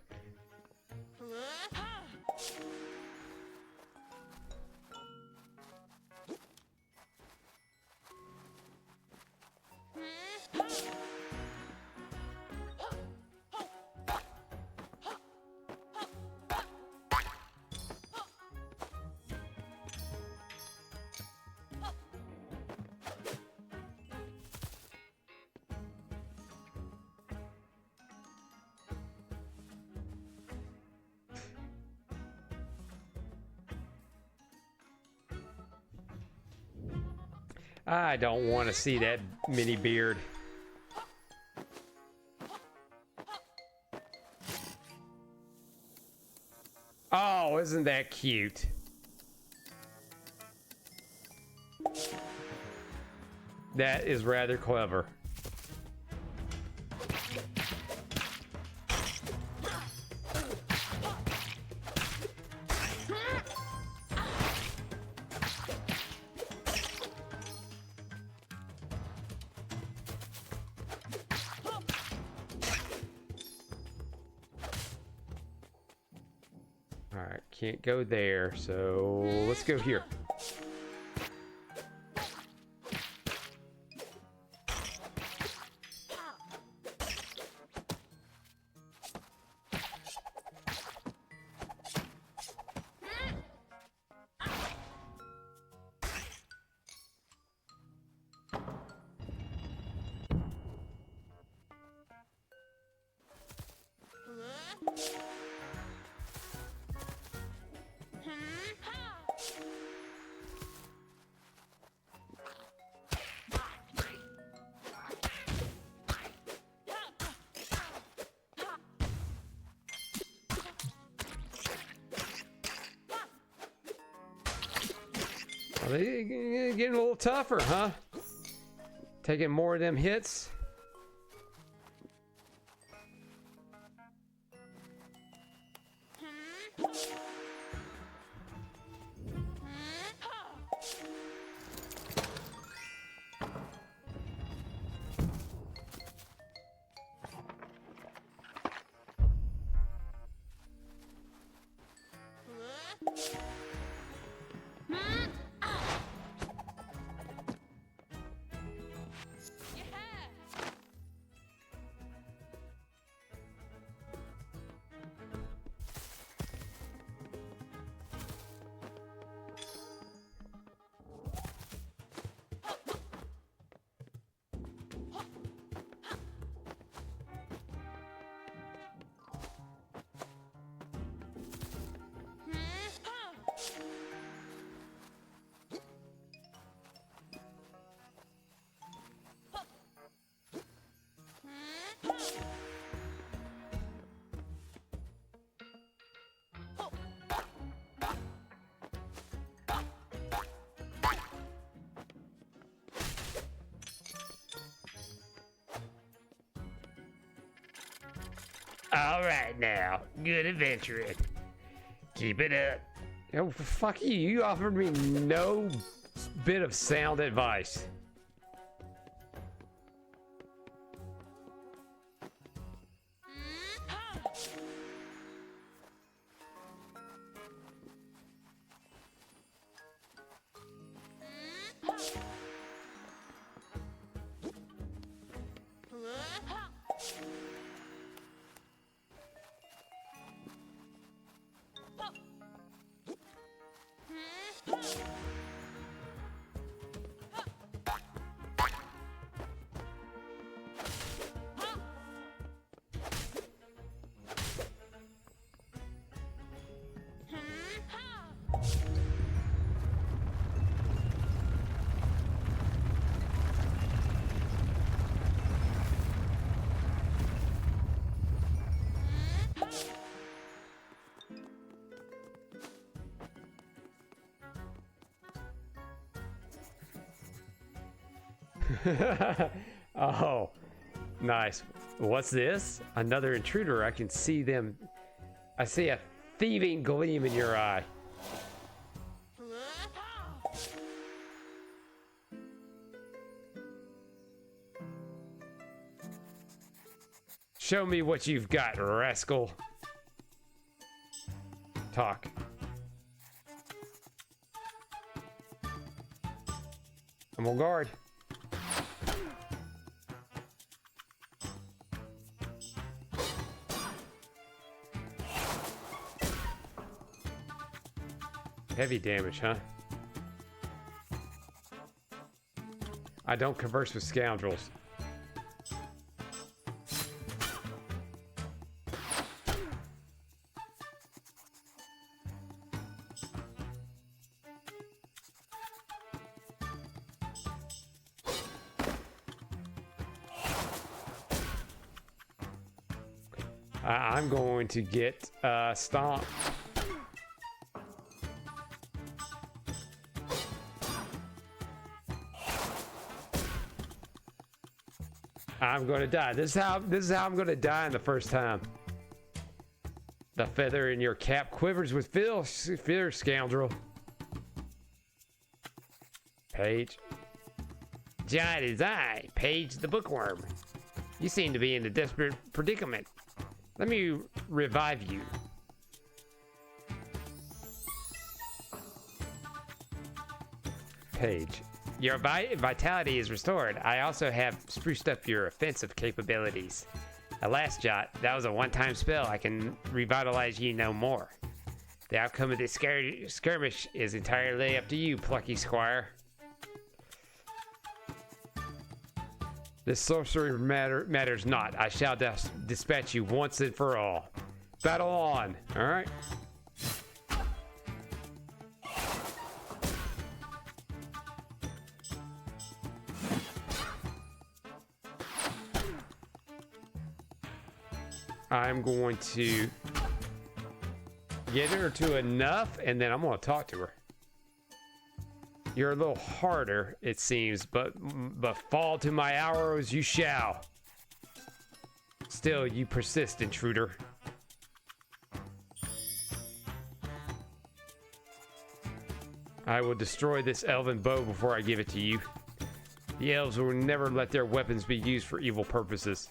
I don't want to see that mini beard. Oh, isn't that cute? That is rather clever. Alright, can't go there, so let's go here. Are they getting a little tougher, huh? Taking more of them hits. All right now, good adventuring. Keep it up. Oh, fuck you. You offered me no bit of sound advice. Oh, nice. What's this? Another intruder. I can see them. I see a thieving gleam in your eye. Show me what you've got, rascal. Talk. I'm on guard. Heavy damage, huh? I don't converse with scoundrels. I'm going to get stomped. I'm going to die. This is how I'm going to die in the first time. The feather in your cap quivers with fear, scoundrel. Paige. John, it is I, Paige the Bookworm. You seem to be in a desperate predicament. Let me revive you. Paige. Your vitality is restored. I also have spruced up your offensive capabilities. Alas, Jot, that was a one-time spell. I can revitalize you no more. The outcome of this skirmish is entirely up to you, Plucky Squire. This sorcery matters not. I shall dispatch you once and for all. Battle on, all right? I'm going to get her to enough, and then I'm going to talk to her. You're a little harder, it seems, but fall to my arrows you shall. Still, you persist, intruder. I will destroy this elven bow before I give it to you. The elves will never let their weapons be used for evil purposes.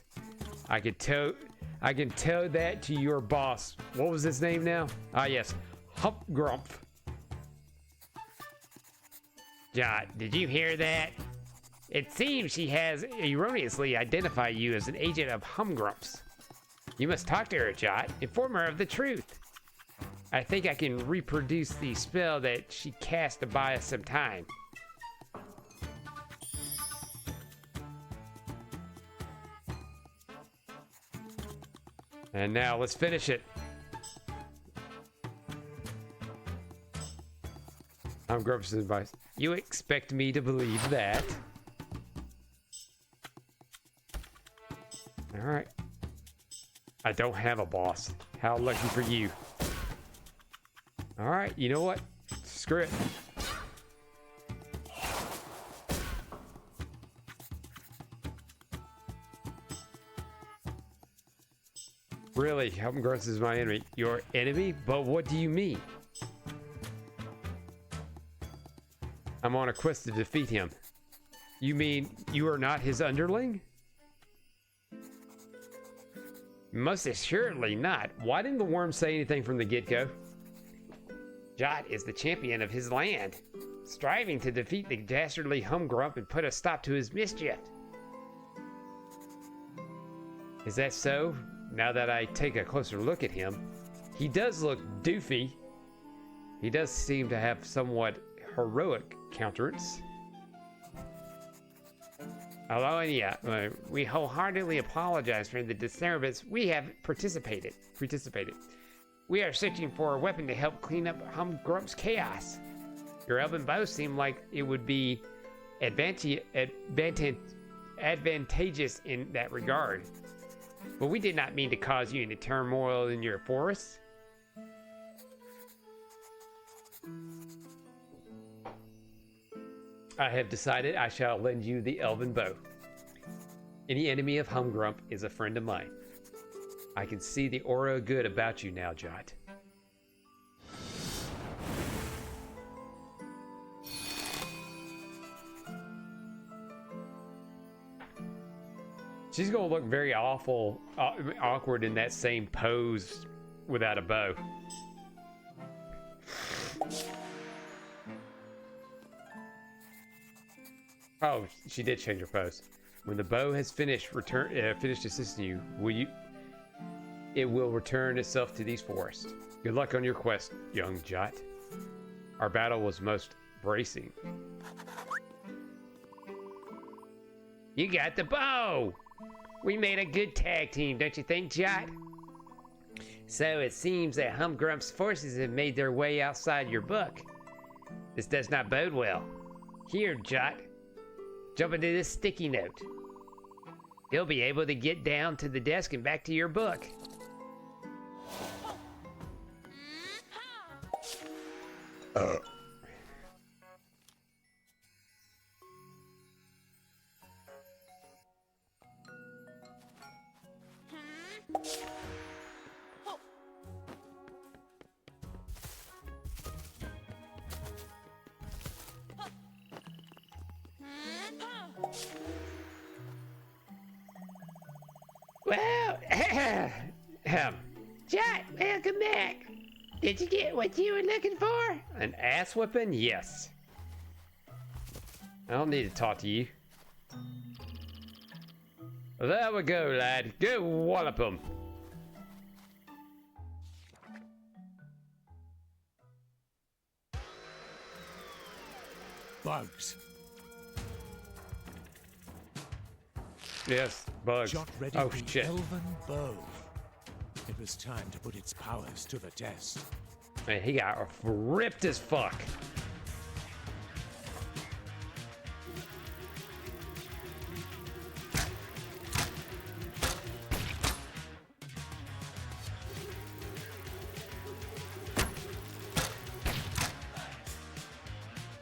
I can tell that to your boss. What was his name now? Ah, yes. Hump Grumpf. Jot, did you hear that? It seems she has erroneously identified you as an agent of Humgrumps. You must talk to her, Jot. Inform her of the truth. I think I can reproduce the spell that she cast to buy us some time. And now let's finish it. I'm Grump's advice. You expect me to believe that? All right. I don't have a boss. How lucky for you. All right, you know what? Screw it. Really, Helmgrunts is my enemy. Your enemy? But what do you mean? I'm on a quest to defeat him. You mean you are not his underling? Most assuredly not. Why didn't the worm say anything from the get-go? Jot is the champion of his land, striving to defeat the dastardly Humgrump and put a stop to his mischief. Is that so? Now that I take a closer look at him, he does look doofy. He does seem to have somewhat heroic countenance. Although, yeah, we wholeheartedly apologize for the disturbance we have participated. We are searching for a weapon to help clean up Humgrump's chaos. Your elven bow seemed like it would be advantageous in that regard. But we did not mean to cause you any turmoil in your forest. I have decided I shall lend you the elven bow. Any enemy of Humgrump is a friend of mine. I can see the aura of good about you now, Jot. She's gonna look very awkward in that same pose without a bow. Oh, she did change her pose. When the bow has finished assisting you, it will return itself to these forests. Good luck on your quest, young Jot. Our battle was most bracing. You got the bow! We made a good tag team, don't you think, Jot? So it seems that Humgrump's forces have made their way outside your book. This does not bode well. Here, Jot, jump into this sticky note. You'll be able to get down to the desk and back to your book. Well, Jot, welcome back. Did you get what you were looking for? An ass whipping? Yes. I don't need to talk to you. There we go, lad. Go wallop him. Bugs. Yes, bugs. Jot ready Oh, the shit. elven bow. It was time to put its powers to the test. Man, he got ripped as fuck.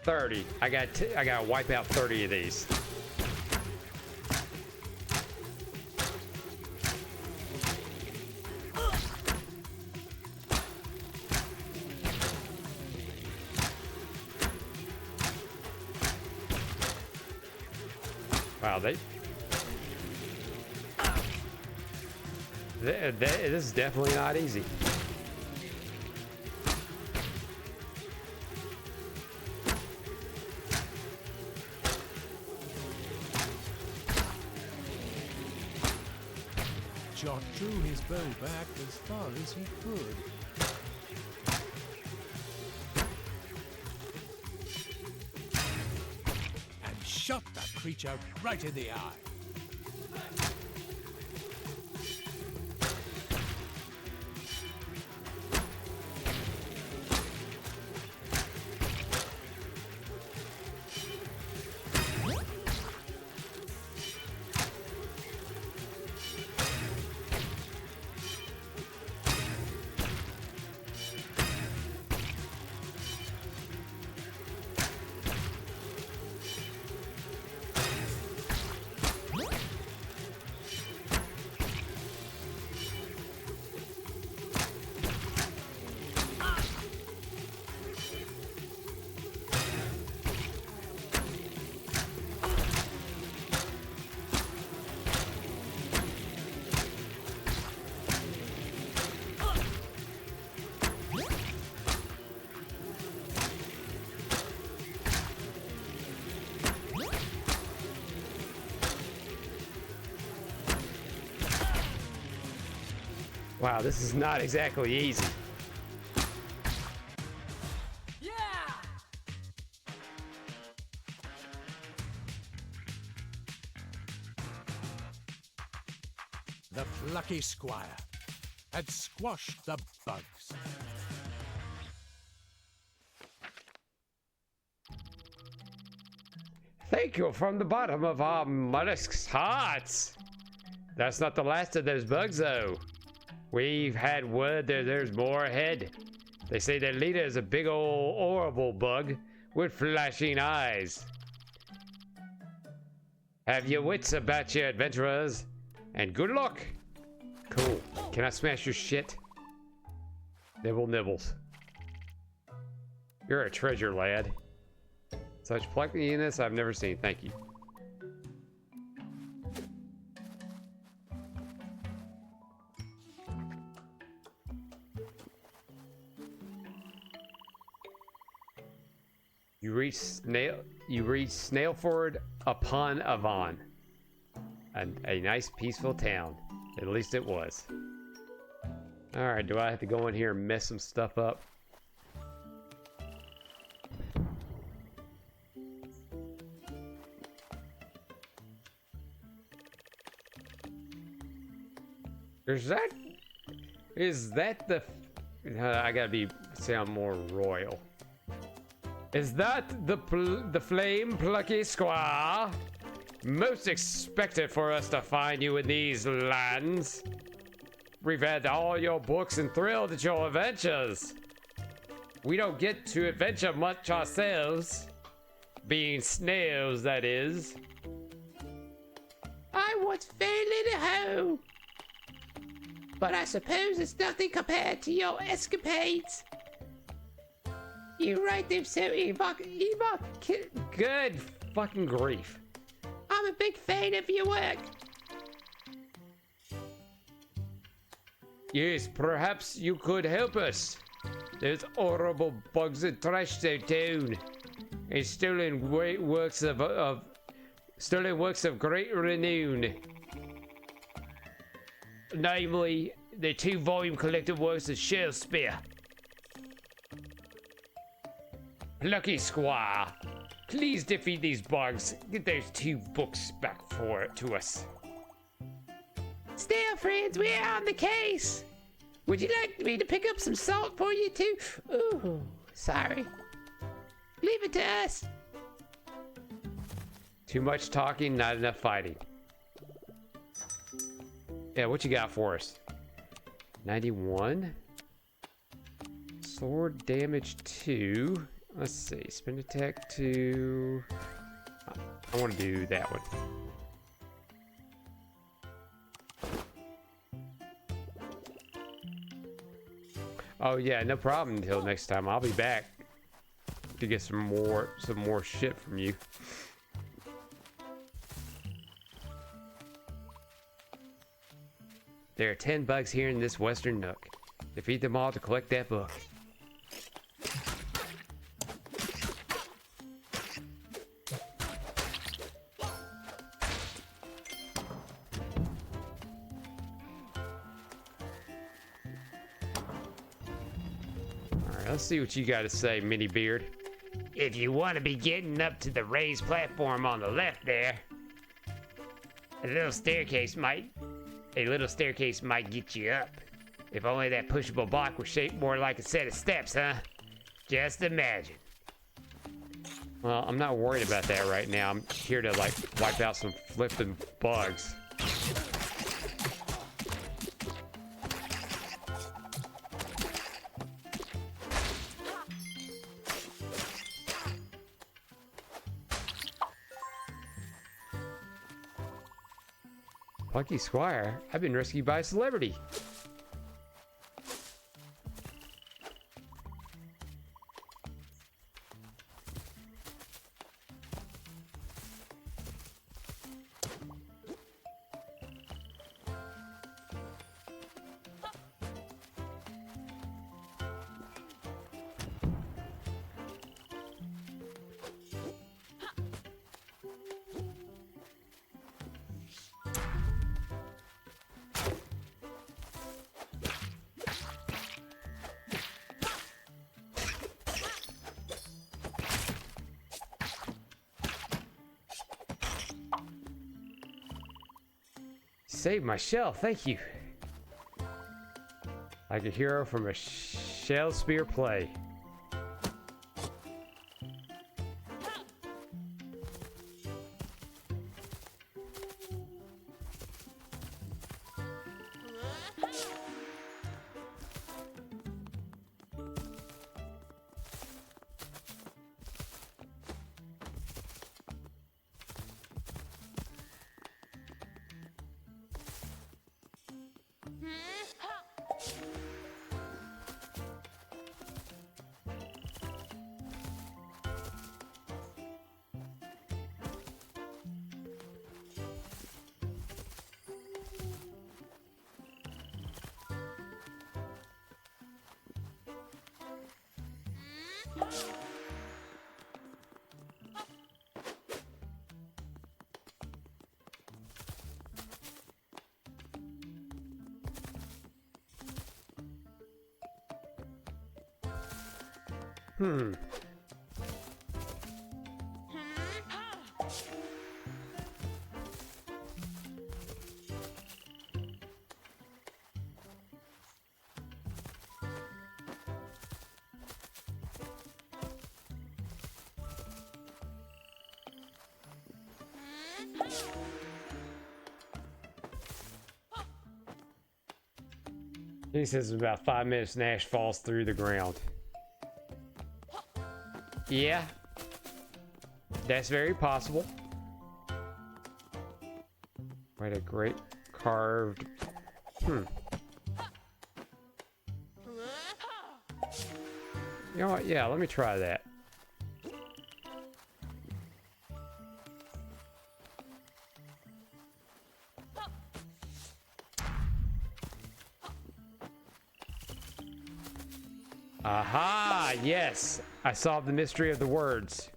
$30. I gotta wipe out 30 of these. Wow, this is definitely not easy. Jot drew his bow back as far as he could. And shot that creature right in the eye. Wow, this is not exactly easy. The Plucky Squire had squashed the bugs. Thank you from the bottom of our mollusk's hearts. That's not the last of those bugs, though. We've had word that there's more ahead. They say their leader is a big old horrible bug with flashing eyes. Have your wits about you, adventurers, and good luck. Cool. Can I smash your shit? Nibble nibbles. You're a treasure, lad. Such pluckiness I've never seen. Thank you. You reach Snailford upon Avon. A nice peaceful town. At least it was. Alright, do I have to go in here and mess some stuff up? Is that the... I gotta sound more royal. Is that the flame Plucky Squire? Most expected for us to find you in these lands. We've read all your books and thrilled at your adventures. We don't get to adventure much ourselves. Being snails, that is. I want very little home. But I suppose it's nothing compared to your escapades. You write them so Good fucking grief. I'm a big fan of your work. Yes, perhaps you could help us. Those horrible bugs that trashed our town and stolen works of great renown. Namely, the 2-volume collected works of Shakespeare. Plucky Squire, please defeat these bugs. Get those 2 books back to us. Snail friends, we're on the case. Would you like me to pick up some salt for you too? Ooh, sorry. Leave it to us. Too much talking, not enough fighting. Yeah, what you got for us? 91. Sword damage 2. Let's see. Spin attack 2. I want to do that one. Oh yeah, no problem. Until next time, I'll be back to get some more shit from you. There are 10 bugs here in this western nook. Defeat them all to collect that book. Alright, let's see what you got to say, Mini Beard. If you want to be getting up to the raised platform on the left there, a little staircase might get you up. If only that pushable block was shaped more like a set of steps, huh? Just imagine. Well, I'm not worried about that right now. I'm here to, like, wipe out some flipping bugs. Plucky Squire? I've been rescued by a celebrity. Save my shell, thank you. Like a hero from a Shakespeare play. He says in about 5 minutes Nash falls through the ground. Yeah. That's very possible. Quite a great carved... You know what? Yeah, let me try that. Aha! Yes! I solved the mystery of the words.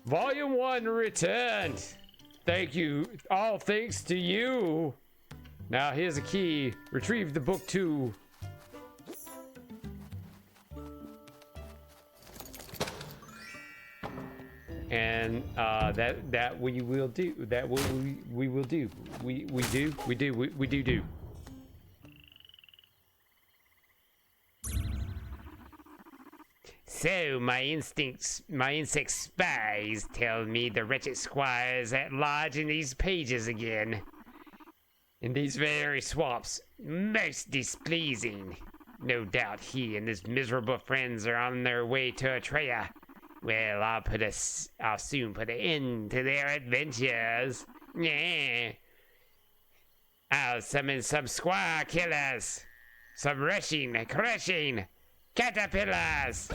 Volume 1 returned. Thank you. All thanks to you. Now here's a key. Retrieve the book 2. And that we will do. That we will do. We do. So, my insect spies tell me the wretched squire is at large in these pages again. In these very swamps. Most displeasing. No doubt he and his miserable friends are on their way to Atreya. Well, I'll soon put an end to their adventures. Yeah. I'll summon some squire killers. Some crushing caterpillars.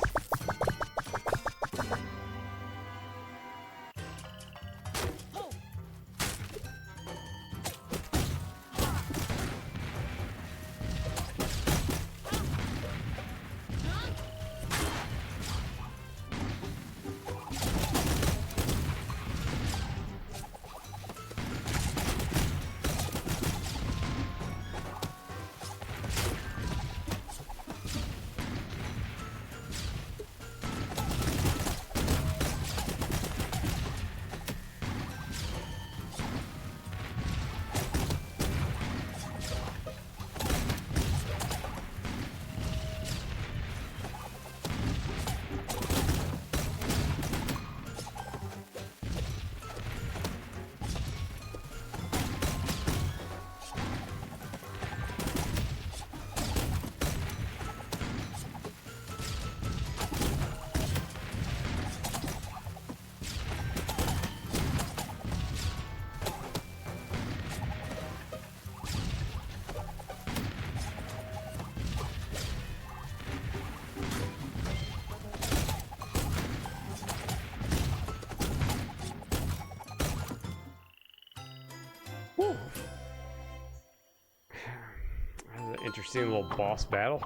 interesting little boss battle.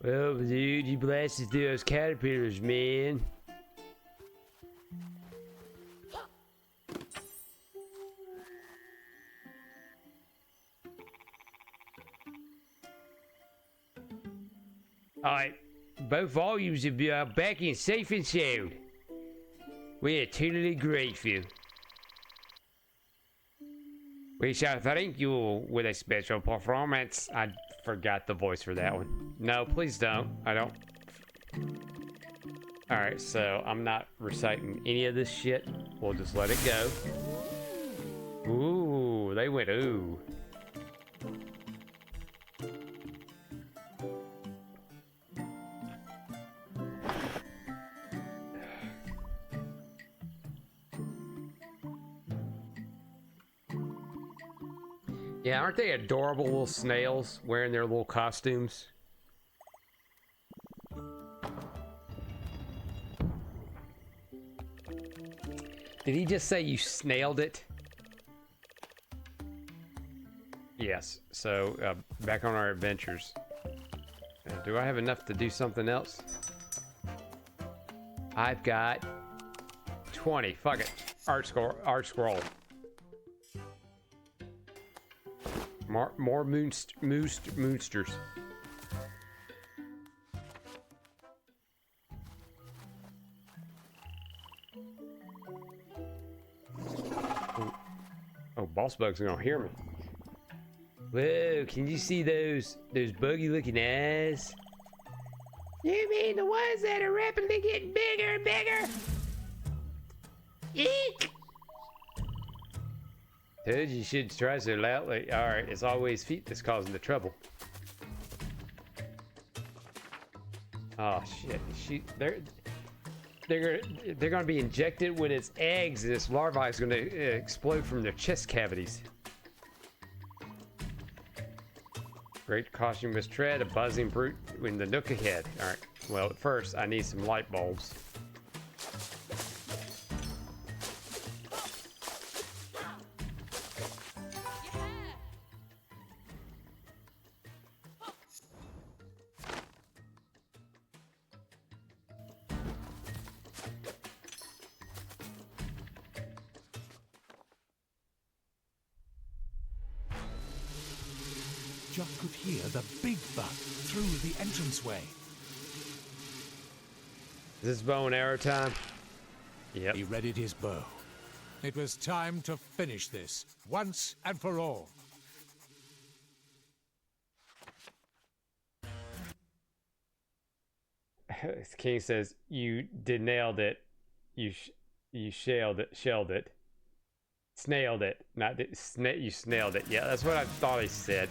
Well, dude, you blasted through those caterpillars, man. Alright, both volumes will be back in safe and sound. We are eternally grateful. We shall thank you with a special performance. I forgot the voice for that one. No, please don't. I don't. Alright, so I'm not reciting any of this shit. We'll just let it go. Ooh, they went ooh. Yeah, aren't they adorable little snails wearing their little costumes? Did he just say you snailed it? Yes, so back on our adventures. Do I have enough to do something else? I've got 20. Fuck it. Art scroll. More moonsters. Oh, boss bugs are gonna hear me. Whoa, can you see those buggy looking eyes? You mean the ones that are rapidly getting bigger and bigger? Eek! Told you shouldn't try so loudly. Alright, it's always feet that's causing the trouble. Oh shit, they're gonna be injected with its eggs, and its larvae is gonna explode from their chest cavities. Great caution must tread, a buzzing brute in the nook ahead. Alright, well at first I need some light bulbs. Jock could hear the big bug through the entranceway. Is this bow and arrow time? Yep. He readied his bow. It was time to finish this, once and for all. King says, you nailed it. You shelled it. Snailed it. Not you snailed it. Yeah, that's what I thought he said.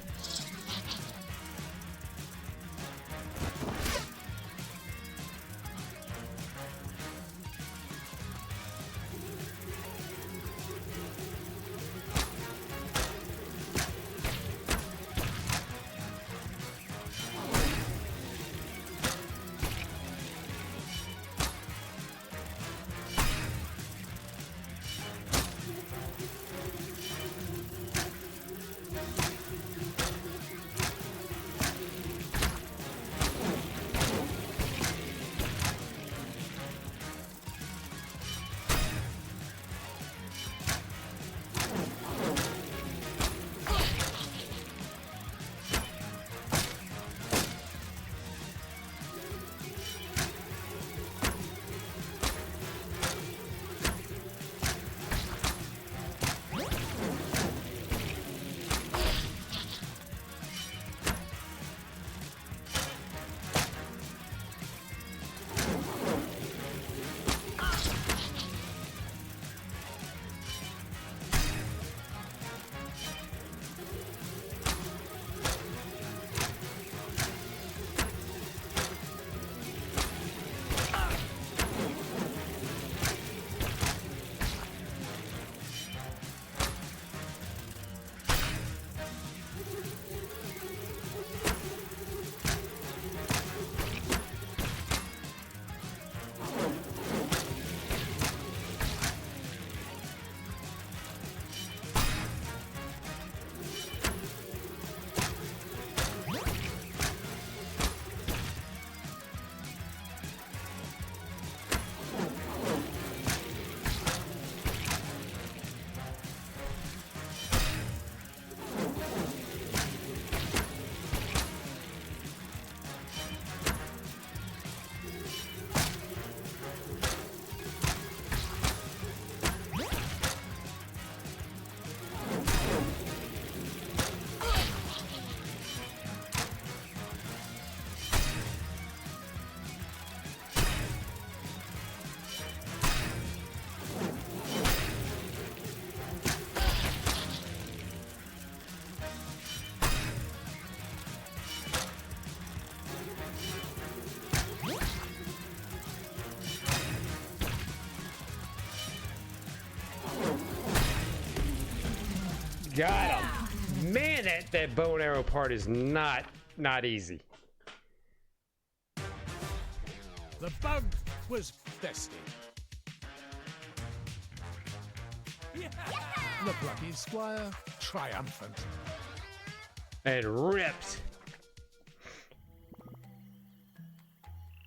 Got him. Man, that bow and arrow part is not easy. The bug was bested. The Plucky Squire triumphant. And ripped.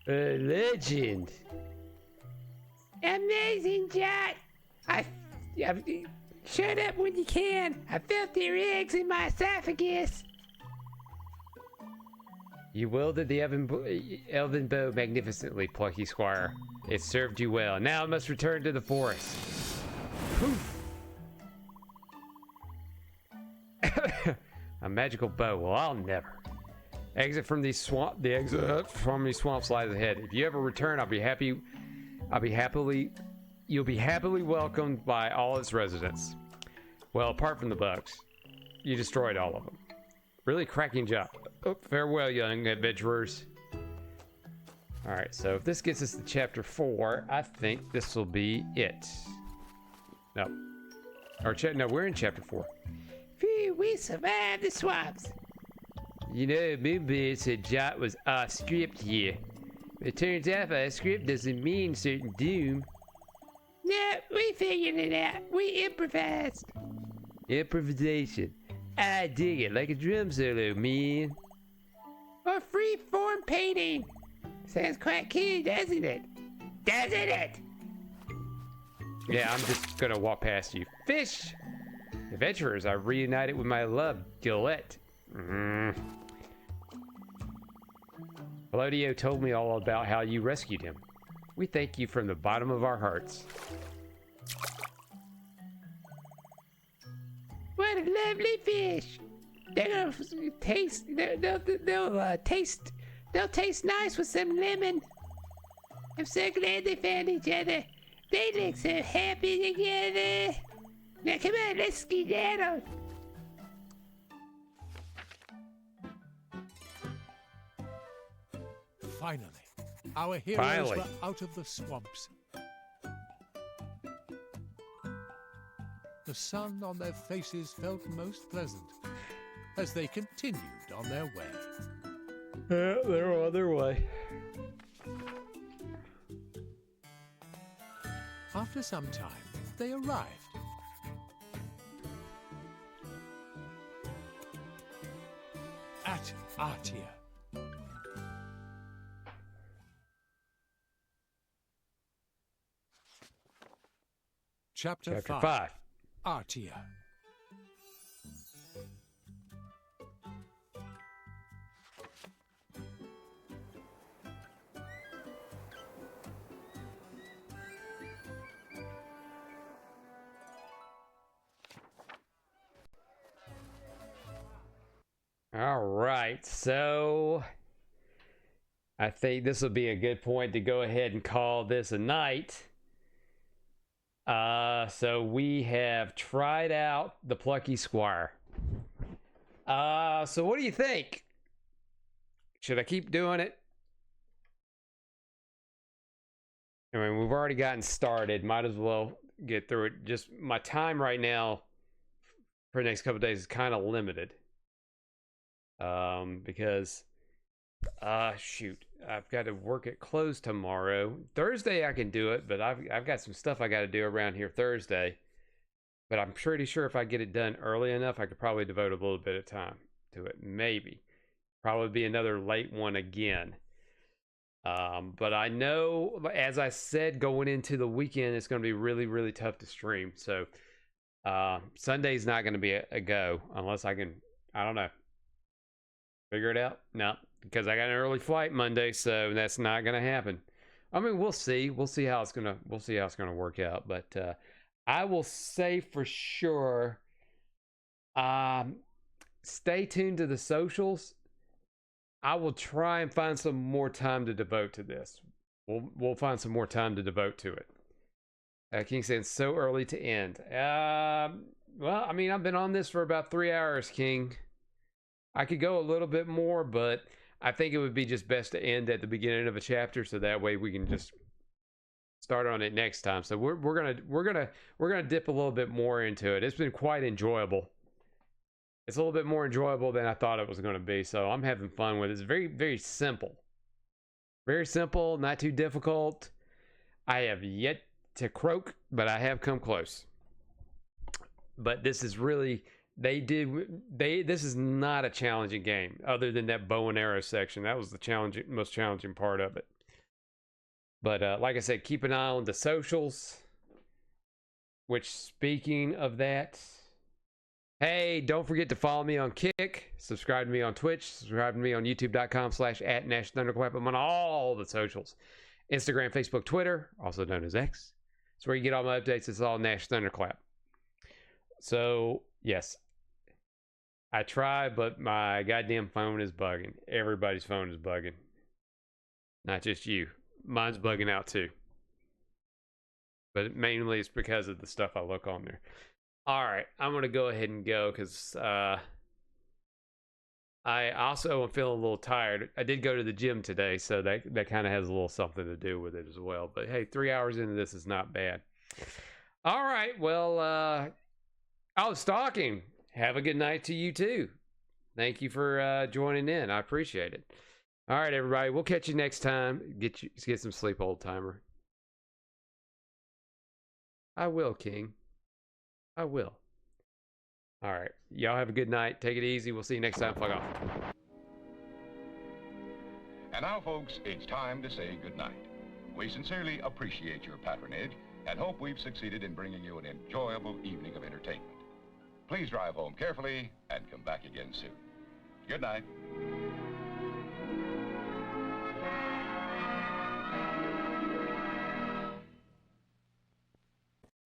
A legend. Amazing, Jack. I shut up when you can. I felt their eggs in my esophagus. You wielded the elven bow magnificently, Plucky Squire. It served you well. Now it must return to the forest. Poof. A magical bow. Well, I'll never. Exit from these swamp. The exit from these swamps lies ahead. If you ever return, I'll be happy. You'll be happily welcomed by all its residents. Well, apart from the bugs, you destroyed all of them. Really cracking job. Oh, farewell, young adventurers. All right, so if this gets us to chapter 4, I think this will be it. No, no, we're in chapter 4. Phew, we survived the swamps. You know, Moonbeard said Jot was off script here. It turns out off script doesn't mean certain doom. No, we figured it out. We improvised. Improvisation. I dig it, like a drum solo, man. Or free-form painting. Sounds quite cool, doesn't it? Doesn't it? Yeah, I'm just gonna walk past you. Fish! Adventurers, I reunited with my love, Gillette. Velodio told me all about how you rescued him. We thank you from the bottom of our hearts. What a lovely fish! They're gonna taste. They'll taste nice with some lemon. I'm so glad they found each other. They look so happy together. Now come on, let's skedaddle. Finally, our heroes were out of the swamps. The sun on their faces felt most pleasant as they continued on their way. They're on their way. After some time, they arrived. At Artia. Chapter 5. Artia. All right, so I think this will be a good point to go ahead and call this a night. So we have tried out the Plucky Squire. So what do you think? Should I keep doing it? I mean, we've already gotten started. Might as well get through it. Just my time right now for the next couple of days is kind of limited. Because shoot, I've got to work at close tomorrow. Thursday I can do it, but I've got some stuff I got to do around here Thursday. But I'm pretty sure if I get it done early enough, I could probably devote a little bit of time to it. Maybe. Probably be another late one again. But I know, as I said, going into the weekend, it's going to be really, really tough to stream. So Sunday's not going to be a go unless I can, I don't know, figure it out. No, because I got an early flight Monday, so that's not going to happen. I mean, we'll see. We'll see how it's gonna work out. But I will say for sure, stay tuned to the socials. I will try and find some more time to devote to this. We'll find some more time to devote to it. King said it's so early to end. Well, I mean, I've been on this for about 3 hours, King. I could go a little bit more, but I think it would be just best to end at the beginning of a chapter, so that way we can just start on it next time. So we're gonna dip a little bit more into it. It's been quite enjoyable. It's a little bit more enjoyable than I thought it was going to be, so I'm having fun with it. It's very, very simple. Very simple, not too difficult. I have yet to croak, but I have come close. But this is really, this is not a challenging game, other than that bow and arrow section. That was the most challenging part of it. But like I said, keep an eye on the socials. Which, speaking of that, hey, don't forget to follow me on Kick, subscribe to me on Twitch, subscribe to me on youtube.com/@NashThunderclap. I'm on all the socials. Instagram, Facebook, Twitter, also known as X. It's where you get all my updates. It's all Nash Thunderclap. So, yes, I try, but my goddamn phone is bugging. Everybody's phone is bugging. Not just you. Mine's bugging out too. But mainly it's because of the stuff I look on there. All right, I'm going to go ahead and go because I also am feeling a little tired. I did go to the gym today, so that kind of has a little something to do with it as well. But hey, 3 hours into this is not bad. All right, well, stalking. Have a good night to you too. Thank you for joining in. I appreciate it. All right, everybody, we'll catch you next time. Get some sleep, old timer. I will, King. I will. All right. Y'all have a good night. Take it easy. We'll see you next time. Fuck off. And now, folks, it's time to say goodnight. We sincerely appreciate your patronage and hope we've succeeded in bringing you an enjoyable evening of entertainment. Please drive home carefully and come back again soon. Good night.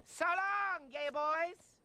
So long, gay boys.